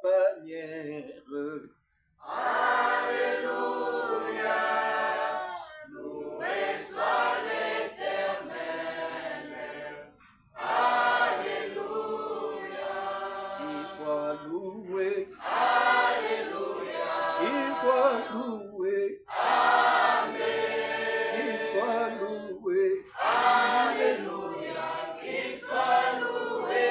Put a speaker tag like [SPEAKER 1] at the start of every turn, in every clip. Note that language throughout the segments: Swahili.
[SPEAKER 1] bannière.
[SPEAKER 2] Alléluia, loué soit l'Éternel. Alléluia,
[SPEAKER 1] Il soit loué.
[SPEAKER 2] Alléluia,
[SPEAKER 1] Il soit loué.
[SPEAKER 2] Amen.
[SPEAKER 1] Il soit loué.
[SPEAKER 2] Alléluia, qu'il soit loué.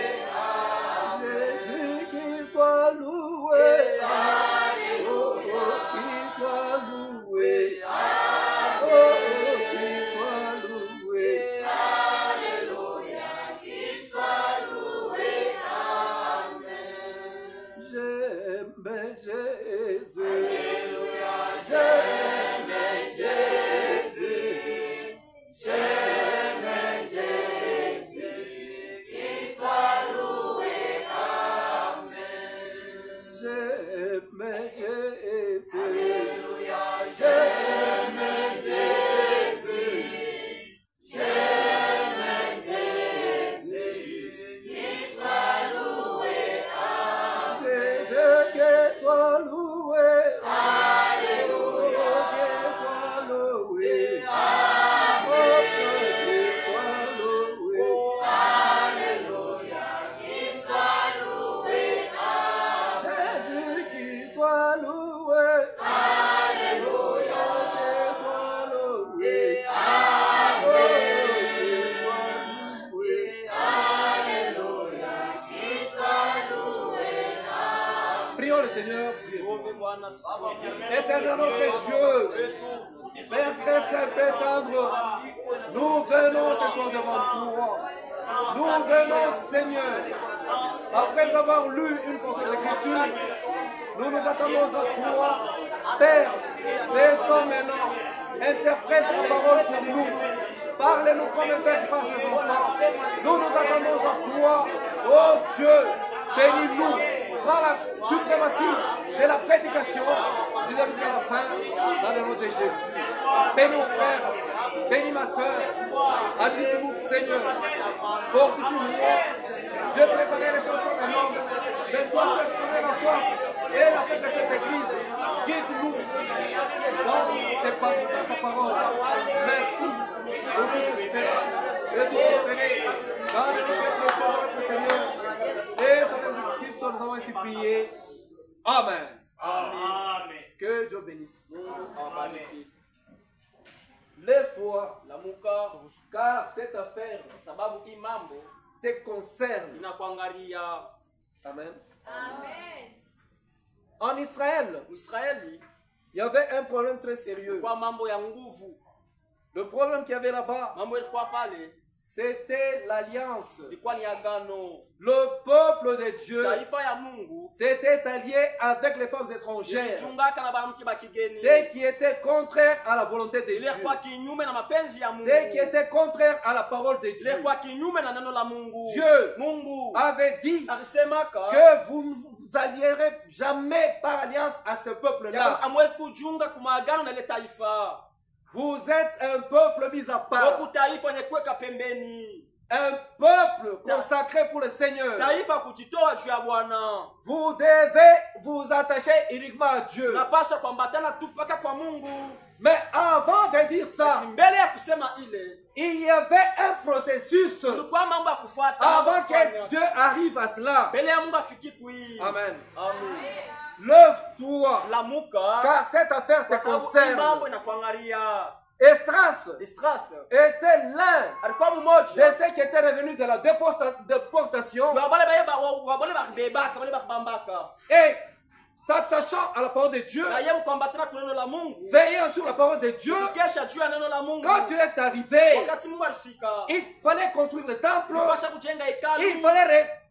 [SPEAKER 1] Jésus, qu'il soit loué.
[SPEAKER 2] Alléluia,
[SPEAKER 1] Qu'il soit loué. Oh, qu'il soit loué.
[SPEAKER 2] Alléluia, qu'il soit loué. Amen.
[SPEAKER 1] J'aime Jésus.
[SPEAKER 2] Alléluia,
[SPEAKER 1] J'aime
[SPEAKER 2] Jésus, j'aime Jésus, qu'il soit loué. Amen.
[SPEAKER 1] J'aime Jésus.
[SPEAKER 2] Alléluia, j'aime Jésus, j'aime Jésus, qu'il soit loué.
[SPEAKER 1] Jésus, qu'il soit loué.
[SPEAKER 2] Alléluia,
[SPEAKER 1] Qu'il soit loué.
[SPEAKER 2] Alléluia, qu'il soit loué.
[SPEAKER 1] Jésus, qu'il soit loué.
[SPEAKER 2] Alléluia,
[SPEAKER 1] Qu'il soit loué.
[SPEAKER 2] Alléluia, qu'il soit loué.
[SPEAKER 1] Prions le Seigneur. Éternel notre Dieu, Père très saint, Père tendre, nous venons ce soir devant toi. Nous venons, Seigneur, après avoir lu une portion d'écriture, nous nous attendons à toi. Père, descends maintenant, interprète la parole pour nous. Parlez-nous comme un père par ses enfants. Nous nous attendons à toi. Oh Dieu, bénis-nous. Prends la suprématie de la prédication jusqu'à la fin dans le nom de Jésus. Bénis mon frère, bénis ma soeur. Assiste-nous, Seigneur. Fortifie-nous. Je préparais les choses comme un homme. Mais sois exprimé la foi et la fête de cette église. Guide-nous dans tes paroles. Merci. Au nom du Père, et du Fils, dans le nom de notre Seigneur. Et dans le nom de Christ, nous avons ainsi prié. Amen.
[SPEAKER 2] Amen.
[SPEAKER 1] Que Dieu bénisse. Lève-toi,
[SPEAKER 2] Lamuka,
[SPEAKER 1] car cette affaire
[SPEAKER 2] sababu hii mambo
[SPEAKER 1] te concerne.
[SPEAKER 2] inakuangalia.
[SPEAKER 1] Amen.
[SPEAKER 3] Amen.
[SPEAKER 1] En Israël,
[SPEAKER 2] Israeli
[SPEAKER 1] il y avait un problème très sérieux.
[SPEAKER 2] kwa mambo ya nguvu,
[SPEAKER 1] Le problème qu'il y avait là-bas,
[SPEAKER 2] mambo ilikuwa pale
[SPEAKER 1] c'était l'alliance.
[SPEAKER 2] ilikuwa ni agano.
[SPEAKER 1] Le peuple de Dieu
[SPEAKER 2] Taifa ya Mungu
[SPEAKER 1] s'était allié avec les femmes étrangères,
[SPEAKER 2] ilichungaka na banamke ba kigeni,
[SPEAKER 1] ce qui était contraire à la volonté de Dieu,
[SPEAKER 2] ilikuwa kinyume na mapenzi ya Mungu,
[SPEAKER 1] ce qui était contraire à la parole de Dieu.
[SPEAKER 2] ilikuwa kinyume na neno la Mungu.
[SPEAKER 1] Dieu
[SPEAKER 2] Mungu
[SPEAKER 1] avait dit
[SPEAKER 2] alisemaka
[SPEAKER 1] que vous ne vous allierez jamais par alliance à ce peuple-là.
[SPEAKER 2] amwezi kujunga kumaagano na ile taifa.
[SPEAKER 1] Vous êtes un peuple mis à part,
[SPEAKER 2] Huku taifa yenye kuweka pembeni,
[SPEAKER 1] un peuple consacré pour le Seigneur.
[SPEAKER 2] taifa kujitoa juu ya Bwana.
[SPEAKER 1] Vous devez vous attacher uniquement à Dieu.
[SPEAKER 2] Napasha kuambatana tu mpaka kwa Mungu.
[SPEAKER 1] Mais avant de dire ça,
[SPEAKER 2] Mbele ya kusema ile
[SPEAKER 1] il y avait un processus
[SPEAKER 2] kulikuwa mambo ya kufuata, mambo ya
[SPEAKER 1] avant
[SPEAKER 2] kufanya.
[SPEAKER 1] que Dieu arrive à cela.
[SPEAKER 2] Mbele ya Mungu afiki kui.
[SPEAKER 1] Amen.
[SPEAKER 2] Amen.
[SPEAKER 1] Lève-toi,
[SPEAKER 2] Lamuka
[SPEAKER 1] car cette affaire te
[SPEAKER 2] kwa sababu hii
[SPEAKER 1] concerne.
[SPEAKER 2] mambo inakuangalia.
[SPEAKER 1] Estras
[SPEAKER 2] Estras
[SPEAKER 1] était l'un
[SPEAKER 2] alikuwa
[SPEAKER 1] de
[SPEAKER 2] mmoja
[SPEAKER 1] ceux qui étaient revenus de la déportation
[SPEAKER 2] wabale bakibebaka bale bakibambaka
[SPEAKER 1] et s'attachant à la parole de Dieu,
[SPEAKER 2] na yeye mkuambatana kwa neno la Mungu,
[SPEAKER 1] veillant sur la parole de Dieu.
[SPEAKER 2] kesha juu ya neno la Mungu.
[SPEAKER 1] Quand Dieu est arrivé,
[SPEAKER 2] Wakati Mungu alifika,
[SPEAKER 1] il fallait construire le temple,
[SPEAKER 2] pasha kujenga hekalu,
[SPEAKER 1] il fallait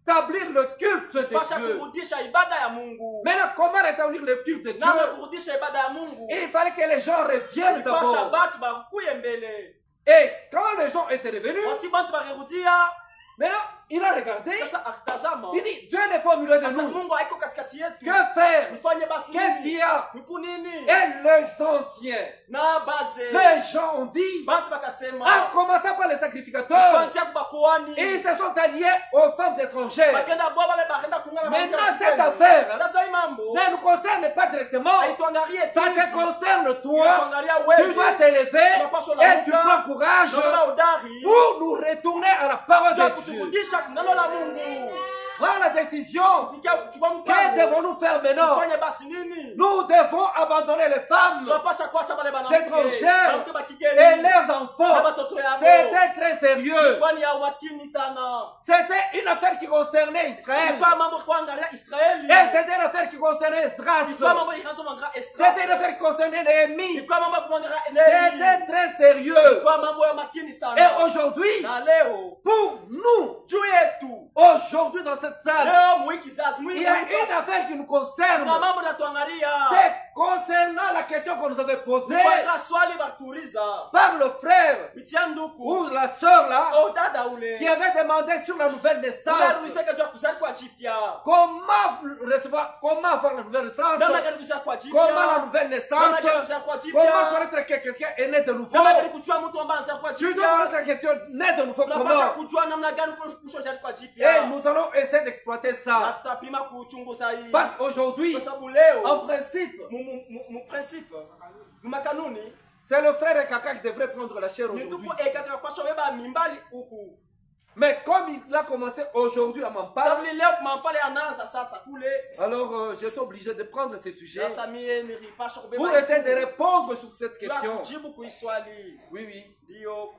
[SPEAKER 1] rétablir le culte de
[SPEAKER 2] pasha
[SPEAKER 1] Dieu.
[SPEAKER 2] kurudisha ibada ya Mungu.
[SPEAKER 1] Maintenant, comment rétablir le culte de Dieu?
[SPEAKER 2] Namna kurudisha ibada ya Mungu,
[SPEAKER 1] Il fallait que les gens reviennent
[SPEAKER 2] pasha
[SPEAKER 1] d'abord.
[SPEAKER 2] batu bakuye mbele.
[SPEAKER 1] Et quand les gens étaient revenus,
[SPEAKER 2] Wati bantu bakirudia,
[SPEAKER 1] maintenant, il a regardé.
[SPEAKER 2] Sasa akitazama.
[SPEAKER 1] Il dit, Dieu n'est pas au milieu de
[SPEAKER 2] Sasa
[SPEAKER 1] nous.
[SPEAKER 2] Mungu haiko katikati yetu.
[SPEAKER 1] Que faire?
[SPEAKER 2] Nifanye basi
[SPEAKER 1] Qu'est-ce
[SPEAKER 2] nini?
[SPEAKER 1] qu'il y a?
[SPEAKER 2] Niku nini?
[SPEAKER 1] Et les anciens,
[SPEAKER 2] Na base.
[SPEAKER 1] les gens ont dit,
[SPEAKER 2] Bantu bakasema.
[SPEAKER 1] en commençant par les sacrificateurs,
[SPEAKER 2] Kwanzia kubakuani.
[SPEAKER 1] et ils se sont alliés aux femmes étrangères.
[SPEAKER 2] Bakenda bwa bale bakenda kungana na
[SPEAKER 1] Maintenant,
[SPEAKER 2] mwanamke
[SPEAKER 1] cette
[SPEAKER 2] wa
[SPEAKER 1] affaire
[SPEAKER 2] Mungu. Sasa hii mambo.
[SPEAKER 1] ne nous concerne pas directement.
[SPEAKER 2] Haituangalie
[SPEAKER 1] Ça
[SPEAKER 2] tu.
[SPEAKER 1] te concerne toi.
[SPEAKER 2] Inakuangalia
[SPEAKER 1] Tu
[SPEAKER 2] wewe.
[SPEAKER 1] dois t'élever et tu prends courage
[SPEAKER 2] Naona udari.
[SPEAKER 1] pour nous retourner à la parole
[SPEAKER 2] Jua
[SPEAKER 1] de Dieu.
[SPEAKER 2] kuturudisha neno la Mungu.
[SPEAKER 1] Prends la décision.
[SPEAKER 2] Fikia kuchukua
[SPEAKER 1] Que
[SPEAKER 2] mpango.
[SPEAKER 1] devons-nous faire maintenant?
[SPEAKER 2] Fanye basi nini?
[SPEAKER 1] Nous devons abandonner les femmes
[SPEAKER 2] Tunapasha kuacha bale banawake.
[SPEAKER 1] étrangères
[SPEAKER 2] Banawake bakigeni.
[SPEAKER 1] et leurs
[SPEAKER 2] Na
[SPEAKER 1] enfants.
[SPEAKER 2] batoto yao.
[SPEAKER 1] C'était très sérieux.
[SPEAKER 2] Kwani ya makini sana.
[SPEAKER 1] C'était une affaire qui concernait Israël.
[SPEAKER 2] Ilikuwa mambo kuangalia Israeli.
[SPEAKER 1] Et c'était une affaire qui concernait Esdras.
[SPEAKER 2] Ilikuwa mambo ikaanza kuangalia Esdras.
[SPEAKER 1] C'était une affaire qui concernait Néhémie.
[SPEAKER 2] Ilikuwa mambo kuangalia Nehemia.
[SPEAKER 1] C'était très sérieux.
[SPEAKER 2] Ilikuwa mambo ya makini
[SPEAKER 1] Et
[SPEAKER 2] sana.
[SPEAKER 1] aujourd'hui,
[SPEAKER 2] Na leo
[SPEAKER 1] pour nous,
[SPEAKER 2] juu yetu.
[SPEAKER 1] aujourd'hui dans cette salle,
[SPEAKER 2] Leo kizazi
[SPEAKER 1] il y a une affaire qui nous concerne.
[SPEAKER 2] kuna mambo natuangalia.
[SPEAKER 1] C'est concernant la question qu'on nous avait posée
[SPEAKER 2] Kwa swali baturiza.
[SPEAKER 1] par le frère
[SPEAKER 2] Pitia nduku.
[SPEAKER 1] ou la sœur là
[SPEAKER 2] O dada ule.
[SPEAKER 1] qui avait demandé sur la nouvelle naissance.
[SPEAKER 2] Unaruhusiwa kwa kuzali kwa jipya.
[SPEAKER 1] Comment avoir la nouvelle naissance?
[SPEAKER 2] Namna gani kuzali kwa jipya?
[SPEAKER 1] Comment la nouvelle naissance?
[SPEAKER 2] Namna gani kuzali kwa jipya?
[SPEAKER 1] Comment connaître que quelqu'un est né de nouveau?
[SPEAKER 2] Namna gani kujua mtu ambaye anazali kwa
[SPEAKER 1] Tu dois
[SPEAKER 2] jipya?
[SPEAKER 1] connaître que quelqu'un est né de nouveau.
[SPEAKER 2] Tunapasha
[SPEAKER 1] Comment?
[SPEAKER 2] kujua namna gani kushonjali kwa
[SPEAKER 1] Et
[SPEAKER 2] jipya.
[SPEAKER 1] nous allons essayer d'exploiter
[SPEAKER 2] Na
[SPEAKER 1] ça.
[SPEAKER 2] tutapima kuchunguza hii.
[SPEAKER 1] Parce qu'aujourd'hui,
[SPEAKER 2] Kwa sababu leo
[SPEAKER 1] en principe,
[SPEAKER 2] mu principe mu makanuni
[SPEAKER 1] c'est le frère Kaka qui devrait prendre la chair
[SPEAKER 2] ni
[SPEAKER 1] aujourd'hui.
[SPEAKER 2] tuko ekaka pasha beba mimbali huku.
[SPEAKER 1] Mais comme il a commencé aujourd'hui à m'en parler,
[SPEAKER 2] Sababu leo kumampale anaanza sasa kule.
[SPEAKER 1] alors j'étais obligé de prendre ces sujets
[SPEAKER 2] Sasa mie nilipasha kubeba.
[SPEAKER 1] pour essayer de répondre sur cette question.
[SPEAKER 2] Jibu kuiswali.
[SPEAKER 1] Oui, oui.
[SPEAKER 2] Ndio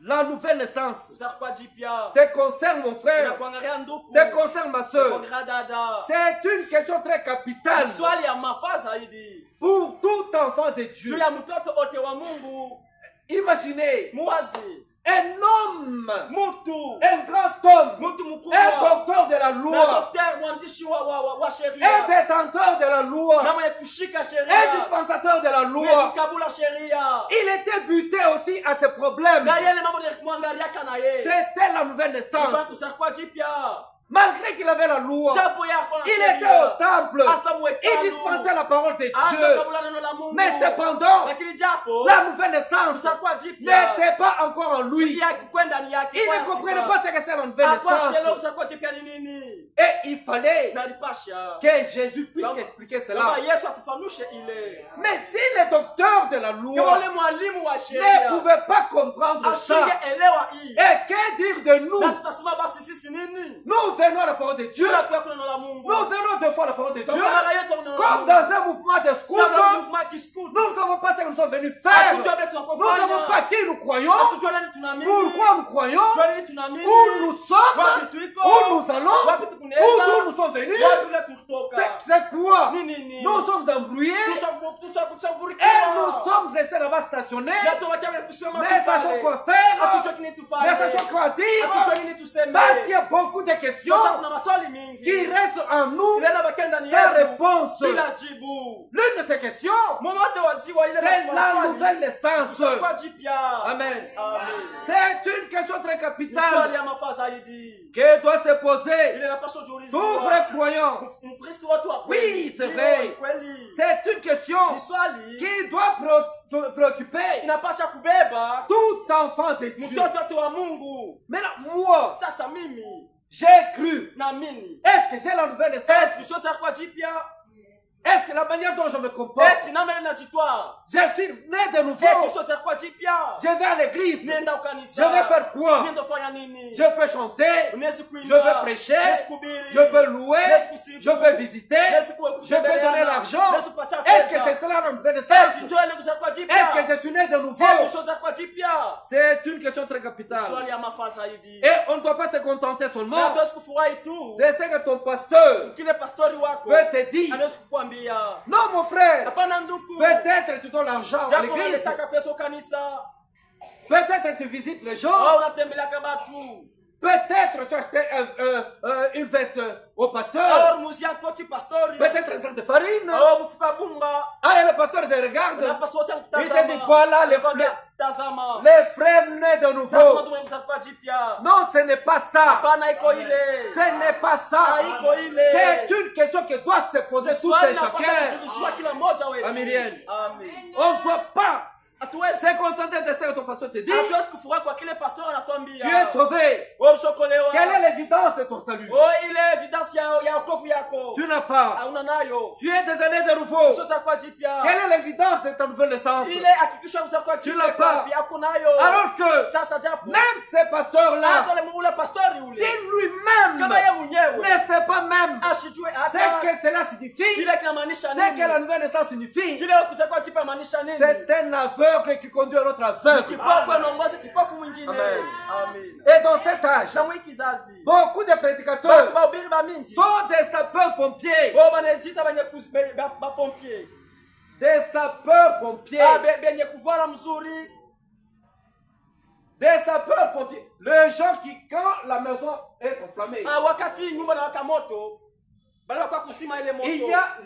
[SPEAKER 1] La nouvelle naissance
[SPEAKER 2] kuzali kwa jipya.
[SPEAKER 1] te concerne, mon frère,
[SPEAKER 2] Inakuangalia nduku.
[SPEAKER 1] te concerne, ma soeur.
[SPEAKER 2] Kuangalia dada.
[SPEAKER 1] C'est une question très capitale
[SPEAKER 2] Swali ya mafaa zaidi.
[SPEAKER 1] pour tout enfant de
[SPEAKER 2] Juu
[SPEAKER 1] Dieu.
[SPEAKER 2] ya mtoto ote wa Mungu.
[SPEAKER 1] Imaginez
[SPEAKER 2] Muwazi.
[SPEAKER 1] un homme,
[SPEAKER 2] Mutu.
[SPEAKER 1] un grand homme,
[SPEAKER 2] Mutu
[SPEAKER 1] un
[SPEAKER 2] mkubwa.
[SPEAKER 1] docteur de la
[SPEAKER 2] Na
[SPEAKER 1] loi,
[SPEAKER 2] daktari mwandishi wa
[SPEAKER 1] un
[SPEAKER 2] sheria.
[SPEAKER 1] détenteur de la
[SPEAKER 2] Na
[SPEAKER 1] loi,
[SPEAKER 2] mwenye kushika
[SPEAKER 1] un
[SPEAKER 2] sheria.
[SPEAKER 1] dispensateur de la
[SPEAKER 2] Mwenye
[SPEAKER 1] loi.
[SPEAKER 2] kukabula sheria.
[SPEAKER 1] Il était buté aussi à ses problèmes.
[SPEAKER 2] Na yele mambo ya kumwangaliaka na ye.
[SPEAKER 1] C'était la nouvelle
[SPEAKER 2] Ilikuwa
[SPEAKER 1] naissance.
[SPEAKER 2] kuzali kwa jipya.
[SPEAKER 1] Malgré qu'il avait la loi,
[SPEAKER 2] Japo yako na
[SPEAKER 1] il
[SPEAKER 2] sheria.
[SPEAKER 1] était au temple.
[SPEAKER 2] Akamwekalu.
[SPEAKER 1] Il dispensait la parole de
[SPEAKER 2] Asa
[SPEAKER 1] Dieu.
[SPEAKER 2] kabula neno la Mungu.
[SPEAKER 1] Mais cependant,
[SPEAKER 2] Lakini japo
[SPEAKER 1] la nouvelle naissance
[SPEAKER 2] kuzali kwa jipya.
[SPEAKER 1] n'était pas encore en lui.
[SPEAKER 2] Ya kwenda ni yake.
[SPEAKER 1] Il ne comprenait pas ce que c'est la nouvelle
[SPEAKER 2] Akwa shelo
[SPEAKER 1] naissance.
[SPEAKER 2] kuzali kwa jipya ni nini?
[SPEAKER 1] Et il fallait
[SPEAKER 2] Nalipasha.
[SPEAKER 1] que Jésus puisse expliquer cela.
[SPEAKER 2] Baba Yesu afafanushe ile.
[SPEAKER 1] Mais si le docteur de la loi
[SPEAKER 2] Yule mwalimu wa
[SPEAKER 1] ne
[SPEAKER 2] sheria
[SPEAKER 1] pouvait pas comprendre ça,
[SPEAKER 2] asingeelewa hii.
[SPEAKER 1] et que dire de
[SPEAKER 2] Na
[SPEAKER 1] nous?
[SPEAKER 2] tutasema basi sisi nini?
[SPEAKER 1] Nous venons à la parole de Dieu.
[SPEAKER 2] Tunakuwa kuna neno la Mungu.
[SPEAKER 1] Nous venons deux fois à la parole de Dieu.
[SPEAKER 2] Mara yetu kuna neno la
[SPEAKER 1] Comme
[SPEAKER 2] Mungu.
[SPEAKER 1] dans un mouvement de scout.
[SPEAKER 2] Sana mouvement kiscout.
[SPEAKER 1] Nous ne savons pas ce que nous sommes venus faire.
[SPEAKER 2] Hatujua vile
[SPEAKER 1] Nous ne
[SPEAKER 2] tunakofanya.
[SPEAKER 1] savons pas qui nous croyons,
[SPEAKER 2] Hatujua nani tunaamini.
[SPEAKER 1] pourquoi nous croyons,
[SPEAKER 2] Hatujua nini tunaamini.
[SPEAKER 1] où nous sommes,
[SPEAKER 2] Wapi tuiko.
[SPEAKER 1] où nous allons,
[SPEAKER 2] Wapi
[SPEAKER 1] où
[SPEAKER 2] tukunaenda.
[SPEAKER 1] d'où nous sommes venus.
[SPEAKER 2] Wapi ule tulitoka.
[SPEAKER 1] C'est quoi?
[SPEAKER 2] Nini nini.
[SPEAKER 1] Nous sommes embrouillés
[SPEAKER 2] Tushavurikiwa.
[SPEAKER 1] et nous sommes restés là-bas stationnés.
[SPEAKER 2] Na tuwakia kusema
[SPEAKER 1] Mais sachons
[SPEAKER 2] tufanye.
[SPEAKER 1] quoi faire,
[SPEAKER 2] Hatujua kini
[SPEAKER 1] mais
[SPEAKER 2] tufanye.
[SPEAKER 1] sachons quoi
[SPEAKER 2] Hatujua
[SPEAKER 1] dire.
[SPEAKER 2] nini tuseme.
[SPEAKER 1] Parce qu'il y a beaucoup de questions
[SPEAKER 2] Sasa kuna maswali mingi.
[SPEAKER 1] qui restent en nous
[SPEAKER 2] Ilena bakenda ni
[SPEAKER 1] sans
[SPEAKER 2] yetu.
[SPEAKER 1] réponse.
[SPEAKER 2] Bila jibu.
[SPEAKER 1] L'une de ces questions,
[SPEAKER 2] Mmoja wa jiwa ile
[SPEAKER 1] c'est la
[SPEAKER 2] maswali.
[SPEAKER 1] nouvelle naissance.
[SPEAKER 2] Kwa jipya.
[SPEAKER 1] Amen.
[SPEAKER 2] Amen.
[SPEAKER 1] C'est une question très
[SPEAKER 2] Ni swali
[SPEAKER 1] capitale
[SPEAKER 2] ya mafaa zaidi.
[SPEAKER 1] qui doit se poser.
[SPEAKER 2] Ile inapaswa kujiuliza.
[SPEAKER 1] Tout vrai croyant,
[SPEAKER 2] Mkristo watu wa kweli.
[SPEAKER 1] Oui, c'est
[SPEAKER 2] Ndio,
[SPEAKER 1] vrai.
[SPEAKER 2] ni kweli.
[SPEAKER 1] c'est une question
[SPEAKER 2] Ni swali
[SPEAKER 1] qui doit préoccuper
[SPEAKER 2] inapasha kubeba
[SPEAKER 1] tout enfant de Dieu.
[SPEAKER 2] mtoto wote wa Mungu.
[SPEAKER 1] Maintenant, moi,
[SPEAKER 2] Sasa mimi
[SPEAKER 1] j'ai cru.
[SPEAKER 2] naamini
[SPEAKER 1] Est-ce que j'ai la nouvelle naissance?
[SPEAKER 2] Yesu kwa jipya.
[SPEAKER 1] Est-ce que la manière dont je me comporte,
[SPEAKER 2] Eti namna ninajitoa.
[SPEAKER 1] je suis né de nouveau,
[SPEAKER 2] Eti kwa jipya.
[SPEAKER 1] je vais à l'église,
[SPEAKER 2] Nenda
[SPEAKER 1] je
[SPEAKER 2] ukanisa.
[SPEAKER 1] vais faire quoi?
[SPEAKER 2] Nenda fanya nini?
[SPEAKER 1] Je peux chanter,
[SPEAKER 2] Unaweza kuimba.
[SPEAKER 1] je peux prêcher,
[SPEAKER 2] Unaweza kuhubiri.
[SPEAKER 1] je peux louer,
[SPEAKER 2] Unaweza kusifu.
[SPEAKER 1] je peux visiter,
[SPEAKER 2] Unaweza
[SPEAKER 1] je peux donner l'argent.
[SPEAKER 2] Unaweza kupatia
[SPEAKER 1] Est-ce que
[SPEAKER 2] pesa.
[SPEAKER 1] c'est cela la nouvelle
[SPEAKER 2] Eti
[SPEAKER 1] naissance?
[SPEAKER 2] njoo ile kuzaliwa kwa jipya.
[SPEAKER 1] Est-ce que je suis né de nouveau?
[SPEAKER 2] Eti kwa jipya.
[SPEAKER 1] C'est une question très capitale.
[SPEAKER 2] Swali ya mafaa zaidi.
[SPEAKER 1] Et on ne doit pas se contenter
[SPEAKER 2] Na
[SPEAKER 1] seulement
[SPEAKER 2] hatuwezi kufurahi tu.
[SPEAKER 1] de ce que ton pasteur
[SPEAKER 2] Kile pastori wako
[SPEAKER 1] peut te dire.
[SPEAKER 2] anaweza kukwambia.
[SPEAKER 1] Non, mon frère,
[SPEAKER 2] Hapana ndugu.
[SPEAKER 1] peut-être tu donnes l'argent à
[SPEAKER 2] Japo
[SPEAKER 1] l'église,
[SPEAKER 2] unataka pesa kanisa.
[SPEAKER 1] peut-être tu visites les
[SPEAKER 2] Au
[SPEAKER 1] gens,
[SPEAKER 2] unatembelea kabatu.
[SPEAKER 1] Peut-être tu as acheté une veste au pasteur.
[SPEAKER 2] Alors muzi akoti pastori.
[SPEAKER 1] Peut-être un sac de farine.
[SPEAKER 2] Oh mufuka bunga.
[SPEAKER 1] Ah, et le pasteur te regarde.
[SPEAKER 2] Na pastor tiang
[SPEAKER 1] Il te dit voilà les frères nés de nouveau.
[SPEAKER 2] Tazama tume msafwa jipya.
[SPEAKER 1] Non, ce n'est pas ça.
[SPEAKER 2] Bana iko ile.
[SPEAKER 1] Ce n'est pas ça.
[SPEAKER 2] Haiko ile.
[SPEAKER 1] C'est une question que doit se poser tout et chacun.
[SPEAKER 2] Kila mmoja wetu.
[SPEAKER 1] Amen.
[SPEAKER 2] Amen.
[SPEAKER 1] On ne doit pas
[SPEAKER 2] Hatuwezi
[SPEAKER 1] se contenter de ce que ton pasteur te dit.
[SPEAKER 2] hatuwezi kufurahi kwa kile pastor anatuambia.
[SPEAKER 1] Tu es sauvé.
[SPEAKER 2] Wewe ushokolewa.
[SPEAKER 1] Quelle est l'évidence de ton salut?
[SPEAKER 2] Oh, ile evidence ya wokovu yako.
[SPEAKER 1] Tu n'as pas.
[SPEAKER 2] Hauna nayo.
[SPEAKER 1] Tu es désolé de nouveau.
[SPEAKER 2] Sasa kwa jipya.
[SPEAKER 1] Quelle est l'évidence de ta nouvelle naissance?
[SPEAKER 2] Ile hakikisha uzakuwa
[SPEAKER 1] Tu
[SPEAKER 2] jipya
[SPEAKER 1] l'as pas.
[SPEAKER 2] yako nayo.
[SPEAKER 1] Alors que
[SPEAKER 2] Sasa japo.
[SPEAKER 1] même ces pasteurs-là,
[SPEAKER 2] Hata ule pastori
[SPEAKER 1] si
[SPEAKER 2] ule.
[SPEAKER 1] lui-même
[SPEAKER 2] Kama yeye mwenyewe.
[SPEAKER 1] ne sait pas même
[SPEAKER 2] Ashijue
[SPEAKER 1] ce
[SPEAKER 2] hata
[SPEAKER 1] que cela signifie,
[SPEAKER 2] kile kinamaanisha
[SPEAKER 1] ce
[SPEAKER 2] nini.
[SPEAKER 1] que la nouvelle naissance signifie,
[SPEAKER 2] Kile kuzakuwa jipya maanisha nini.
[SPEAKER 1] c'est un aveugle qui conduit un autre aveugle.
[SPEAKER 2] Kipofu anaongoza kipofu mwingine.
[SPEAKER 1] Amen.
[SPEAKER 2] Amen.
[SPEAKER 1] Et dans cet âge,
[SPEAKER 2] Na mwiki kizazi.
[SPEAKER 1] beaucoup de prédicateurs
[SPEAKER 2] Bahubiri ba mingi.
[SPEAKER 1] sont des sapeurs-pompiers.
[SPEAKER 2] Wao banajita benye ba pompier.
[SPEAKER 1] Des sapeurs-pompiers.
[SPEAKER 2] Benye kuvala mzuri.
[SPEAKER 1] Des sapeurs-pompiers. Les gens qui, quand la maison est enflammée,
[SPEAKER 2] Wakati nyumba na waka moto, bali kwa kusima ile moto.
[SPEAKER 1] il y a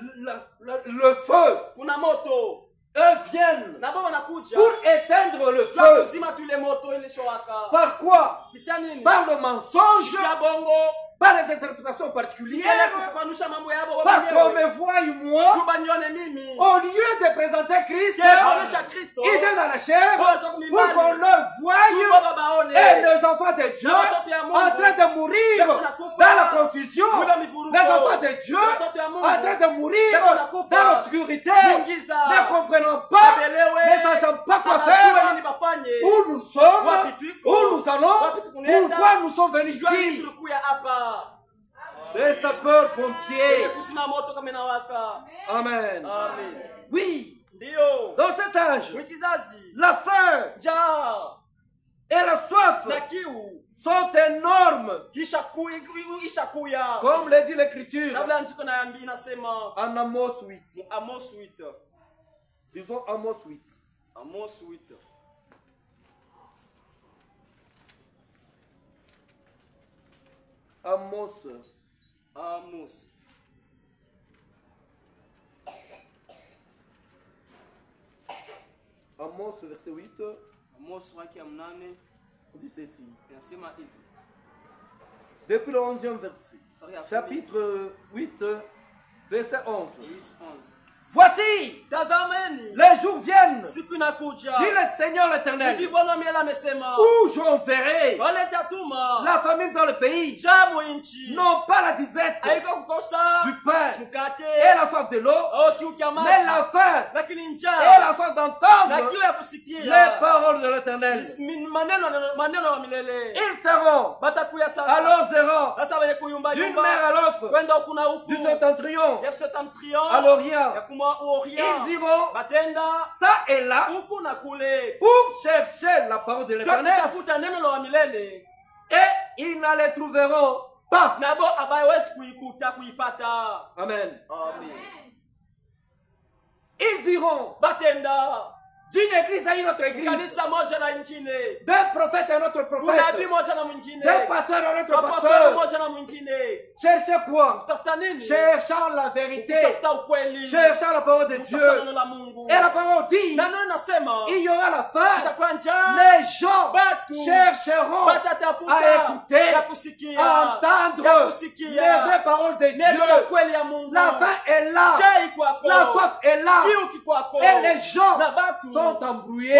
[SPEAKER 1] le feu.
[SPEAKER 2] Kuna moto.
[SPEAKER 1] Eux viennent
[SPEAKER 2] Na baba nakuja.
[SPEAKER 1] pour éteindre le
[SPEAKER 2] Kwa
[SPEAKER 1] feu.
[SPEAKER 2] kusima tu ile moto ile showaka.
[SPEAKER 1] Par quoi?
[SPEAKER 2] Kitia nini?
[SPEAKER 1] Par le mensonge,
[SPEAKER 2] Kitia bongo.
[SPEAKER 1] par les interprétations
[SPEAKER 2] Ile
[SPEAKER 1] particulières,
[SPEAKER 2] kufanusha mambo yao
[SPEAKER 1] par qu'on me voie moi,
[SPEAKER 2] Juba nione mimi.
[SPEAKER 1] au lieu de présenter Christ,
[SPEAKER 2] Kuonesha Kristo.
[SPEAKER 1] ils viennent dans la chair
[SPEAKER 2] Pour
[SPEAKER 1] pour qu'on leur voie
[SPEAKER 2] Juba baba one.
[SPEAKER 1] et les enfants de Dieu en train de mourir dans la confusion, les enfants de Dieu en train de mourir dans l'obscurité, ne comprenant pas, ne sachant pas quoi faire, où nous sommes, où nous allons, pourquoi nous sommes venus ici. Les sapeurs-pompiers. Amen.
[SPEAKER 2] Amen.
[SPEAKER 1] Oui,
[SPEAKER 2] Ndio.
[SPEAKER 1] dans cet âge,
[SPEAKER 2] Wikizazi.
[SPEAKER 1] la faim
[SPEAKER 2] Ja.
[SPEAKER 1] et la soif
[SPEAKER 2] Na kiu.
[SPEAKER 1] sont énormes,
[SPEAKER 2] Ishakuya.
[SPEAKER 1] comme le dit l'Écriture
[SPEAKER 2] Sabla ndiko naambi inasema
[SPEAKER 1] en Amos 8.
[SPEAKER 2] Amos 8.
[SPEAKER 1] Disons Amos 8.
[SPEAKER 2] Amos 8.
[SPEAKER 1] Amos.
[SPEAKER 2] Amos.
[SPEAKER 1] Amos verset 8
[SPEAKER 2] Amos wake ya 8
[SPEAKER 1] dit ceci.
[SPEAKER 2] inasema hivi.
[SPEAKER 1] Depuis le 11e verset. Chapitre 8 verset 11.
[SPEAKER 2] 11.
[SPEAKER 1] Voici,
[SPEAKER 2] Tazameni.
[SPEAKER 1] les jours viennent,
[SPEAKER 2] Siku inakuja.
[SPEAKER 1] dit le Seigneur l'Éternel,
[SPEAKER 2] Hivi Bwana miela amesema.
[SPEAKER 1] où j'enverrai
[SPEAKER 2] Wale tatuma.
[SPEAKER 1] la famine dans le pays,
[SPEAKER 2] Jamu inchi.
[SPEAKER 1] non pas la disette
[SPEAKER 2] Haiko kukosa.
[SPEAKER 1] du pain
[SPEAKER 2] Mukate.
[SPEAKER 1] et la soif de l'eau,
[SPEAKER 2] Oh kiu kia maji.
[SPEAKER 1] mais la faim
[SPEAKER 2] Lakini
[SPEAKER 1] et
[SPEAKER 2] njaa.
[SPEAKER 1] la soif
[SPEAKER 2] Na
[SPEAKER 1] d'entendre
[SPEAKER 2] kiu ya kusikia.
[SPEAKER 1] les paroles de l'Éternel.
[SPEAKER 2] Maneno wa milele.
[SPEAKER 1] Ils seront
[SPEAKER 2] Batakuya sasa.
[SPEAKER 1] à leurs errants
[SPEAKER 2] Sasa wenye kuyumba
[SPEAKER 1] d'une
[SPEAKER 2] yumba.
[SPEAKER 1] mer à l'autre,
[SPEAKER 2] Kwenda huku na huku.
[SPEAKER 1] du septentrion
[SPEAKER 2] Ya septentrion.
[SPEAKER 1] à l'Orient.
[SPEAKER 2] Ya kuma Orient.
[SPEAKER 1] Ils iront
[SPEAKER 2] Batenda.
[SPEAKER 1] ça et là
[SPEAKER 2] Huku na kule.
[SPEAKER 1] pour chercher la parole de l'Éternel
[SPEAKER 2] Tafuta neno la wa milele.
[SPEAKER 1] et ils ne les trouveront pas.
[SPEAKER 2] Nabo abayewezi kuikuta kuipata.
[SPEAKER 1] Amen.
[SPEAKER 2] Amen.
[SPEAKER 1] Ils iront
[SPEAKER 2] Batenda.
[SPEAKER 1] d'une église à une autre église,
[SPEAKER 2] Kanisa moja na ingine.
[SPEAKER 1] d'un prophète à un autre
[SPEAKER 2] Kuna
[SPEAKER 1] prophète,
[SPEAKER 2] nabii moja na mwingine.
[SPEAKER 1] d'un pasteur à un autre
[SPEAKER 2] Pastor
[SPEAKER 1] pasteur.
[SPEAKER 2] moja na mwingine.
[SPEAKER 1] Cherchez quoi?
[SPEAKER 2] Tafuta nini?
[SPEAKER 1] Cherchant la vérité,
[SPEAKER 2] Tafuta ukweli.
[SPEAKER 1] cherchant la parole de Dieu.
[SPEAKER 2] Tafuta neno la Mungu.
[SPEAKER 1] Et la parole dit,
[SPEAKER 2] Na neno nasema.
[SPEAKER 1] il y aura la faim.
[SPEAKER 2] Itakuwa njaa.
[SPEAKER 1] Les gens
[SPEAKER 2] Batu.
[SPEAKER 1] chercheront
[SPEAKER 2] Batatafuta.
[SPEAKER 1] à écouter,
[SPEAKER 2] Ya kusikia.
[SPEAKER 1] à entendre
[SPEAKER 2] Ya kusikia.
[SPEAKER 1] les vraies paroles de
[SPEAKER 2] Neno la
[SPEAKER 1] Dieu.
[SPEAKER 2] kweli ya Mungu.
[SPEAKER 1] La faim est là,
[SPEAKER 2] Njaa ikwako.
[SPEAKER 1] la soif est là,
[SPEAKER 2] Kiu kikwako.
[SPEAKER 1] et les gens
[SPEAKER 2] Na batu.
[SPEAKER 1] sont embrouillés.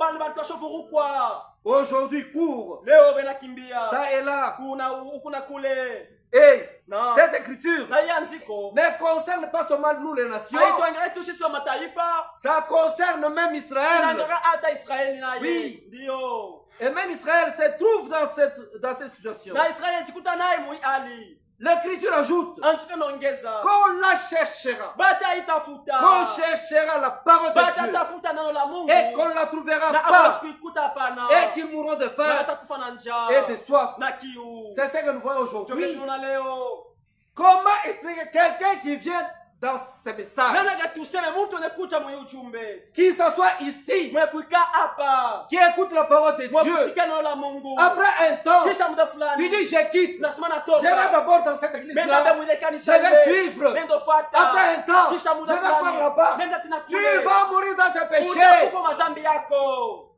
[SPEAKER 2] Bali batu washofurukwa.
[SPEAKER 1] Aujourd'hui, cours,
[SPEAKER 2] Leo benakimbia.
[SPEAKER 1] ça et là.
[SPEAKER 2] Kuna huku na kule.
[SPEAKER 1] Et
[SPEAKER 2] Non.
[SPEAKER 1] cette écriture
[SPEAKER 2] Na hii andiko
[SPEAKER 1] ne concerne pas seulement nous les nations,
[SPEAKER 2] haituangalie tu sisi wa mataifa,
[SPEAKER 1] ça concerne même Israël.
[SPEAKER 2] inaangalia hata Israeli naye.
[SPEAKER 1] Oui.
[SPEAKER 2] Ndio.
[SPEAKER 1] Et même Israël se trouve dans cette situation.
[SPEAKER 2] Na Israeli anajikuta naye mwi hali.
[SPEAKER 1] L'Écriture ajoute
[SPEAKER 2] Antuka naongeza.
[SPEAKER 1] qu'on la cherchera,
[SPEAKER 2] Bata itafuta.
[SPEAKER 1] qu'on cherchera la parole de
[SPEAKER 2] Bata
[SPEAKER 1] Dieu
[SPEAKER 2] tafuta neno la Mungu.
[SPEAKER 1] et qu'on ne la trouvera
[SPEAKER 2] Na
[SPEAKER 1] pas
[SPEAKER 2] hawezi kuikuta hapana.
[SPEAKER 1] et qu'ils mourront de
[SPEAKER 2] Na
[SPEAKER 1] faim
[SPEAKER 2] watakufa na njaa.
[SPEAKER 1] et de soif.
[SPEAKER 2] Na kiu.
[SPEAKER 1] C'est ce que nous voyons
[SPEAKER 2] Ndio
[SPEAKER 1] aujourd'hui.
[SPEAKER 2] tunaona leo.
[SPEAKER 1] Comment expliquer quelqu'un qui vient dans ces messages.
[SPEAKER 2] Nani tuseme mtu anakuja mwe ujumbe.
[SPEAKER 1] Qui s'assoit ici,
[SPEAKER 2] Mwe kuika hapa.
[SPEAKER 1] qui écoute la parole de
[SPEAKER 2] Mwe
[SPEAKER 1] Dieu.
[SPEAKER 2] kusika neno la Mungu.
[SPEAKER 1] Après un temps,
[SPEAKER 2] Kisha muda
[SPEAKER 1] tu
[SPEAKER 2] fulani.
[SPEAKER 1] dis je quitte.
[SPEAKER 2] Nasema
[SPEAKER 1] Je
[SPEAKER 2] natoka.
[SPEAKER 1] vais d'abord dans cette
[SPEAKER 2] Nenda
[SPEAKER 1] église-là.
[SPEAKER 2] mwile
[SPEAKER 1] Je
[SPEAKER 2] kanisa
[SPEAKER 1] vais
[SPEAKER 2] ile.
[SPEAKER 1] suivre.
[SPEAKER 2] Nenda fuata.
[SPEAKER 1] Après un temps,
[SPEAKER 2] Kisha
[SPEAKER 1] je
[SPEAKER 2] muda
[SPEAKER 1] vais faire
[SPEAKER 2] fulani.
[SPEAKER 1] là-bas.
[SPEAKER 2] Nenda tena
[SPEAKER 1] Tu
[SPEAKER 2] kule.
[SPEAKER 1] vas mourir dans tes péchés.
[SPEAKER 2] Utakufa mazambi yako.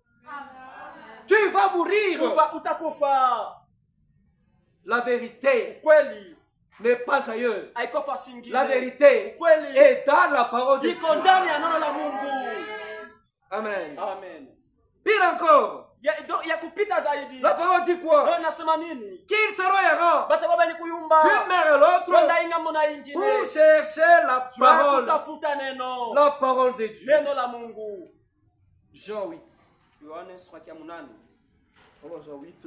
[SPEAKER 1] Tu vas mourir.
[SPEAKER 2] Utakufa.
[SPEAKER 1] La vérité
[SPEAKER 2] Kweli.
[SPEAKER 1] n'est pas ailleurs.
[SPEAKER 2] Haikofa singine.
[SPEAKER 1] La vérité
[SPEAKER 2] Kweli.
[SPEAKER 1] est dans la parole de
[SPEAKER 2] Iko
[SPEAKER 1] Dieu.
[SPEAKER 2] ndani ya neno la Mungu.
[SPEAKER 1] Amen.
[SPEAKER 2] Amen.
[SPEAKER 1] Pire encore,
[SPEAKER 2] Ya kupita zaidi.
[SPEAKER 1] la parole dit quoi?
[SPEAKER 2] Ndio nasema nini?
[SPEAKER 1] Qu'ils seront errants
[SPEAKER 2] Batakuwa bali kuyumba.
[SPEAKER 1] d'une mère et l'autre
[SPEAKER 2] Kwenda ingambo na ingine.
[SPEAKER 1] pour chercher la parole.
[SPEAKER 2] Kutafuta neno.
[SPEAKER 1] La parole de Dieu.
[SPEAKER 2] Neno la Mungu.
[SPEAKER 1] Jean 8.
[SPEAKER 2] Yohane sura ya 8.
[SPEAKER 1] Alors Jean 8.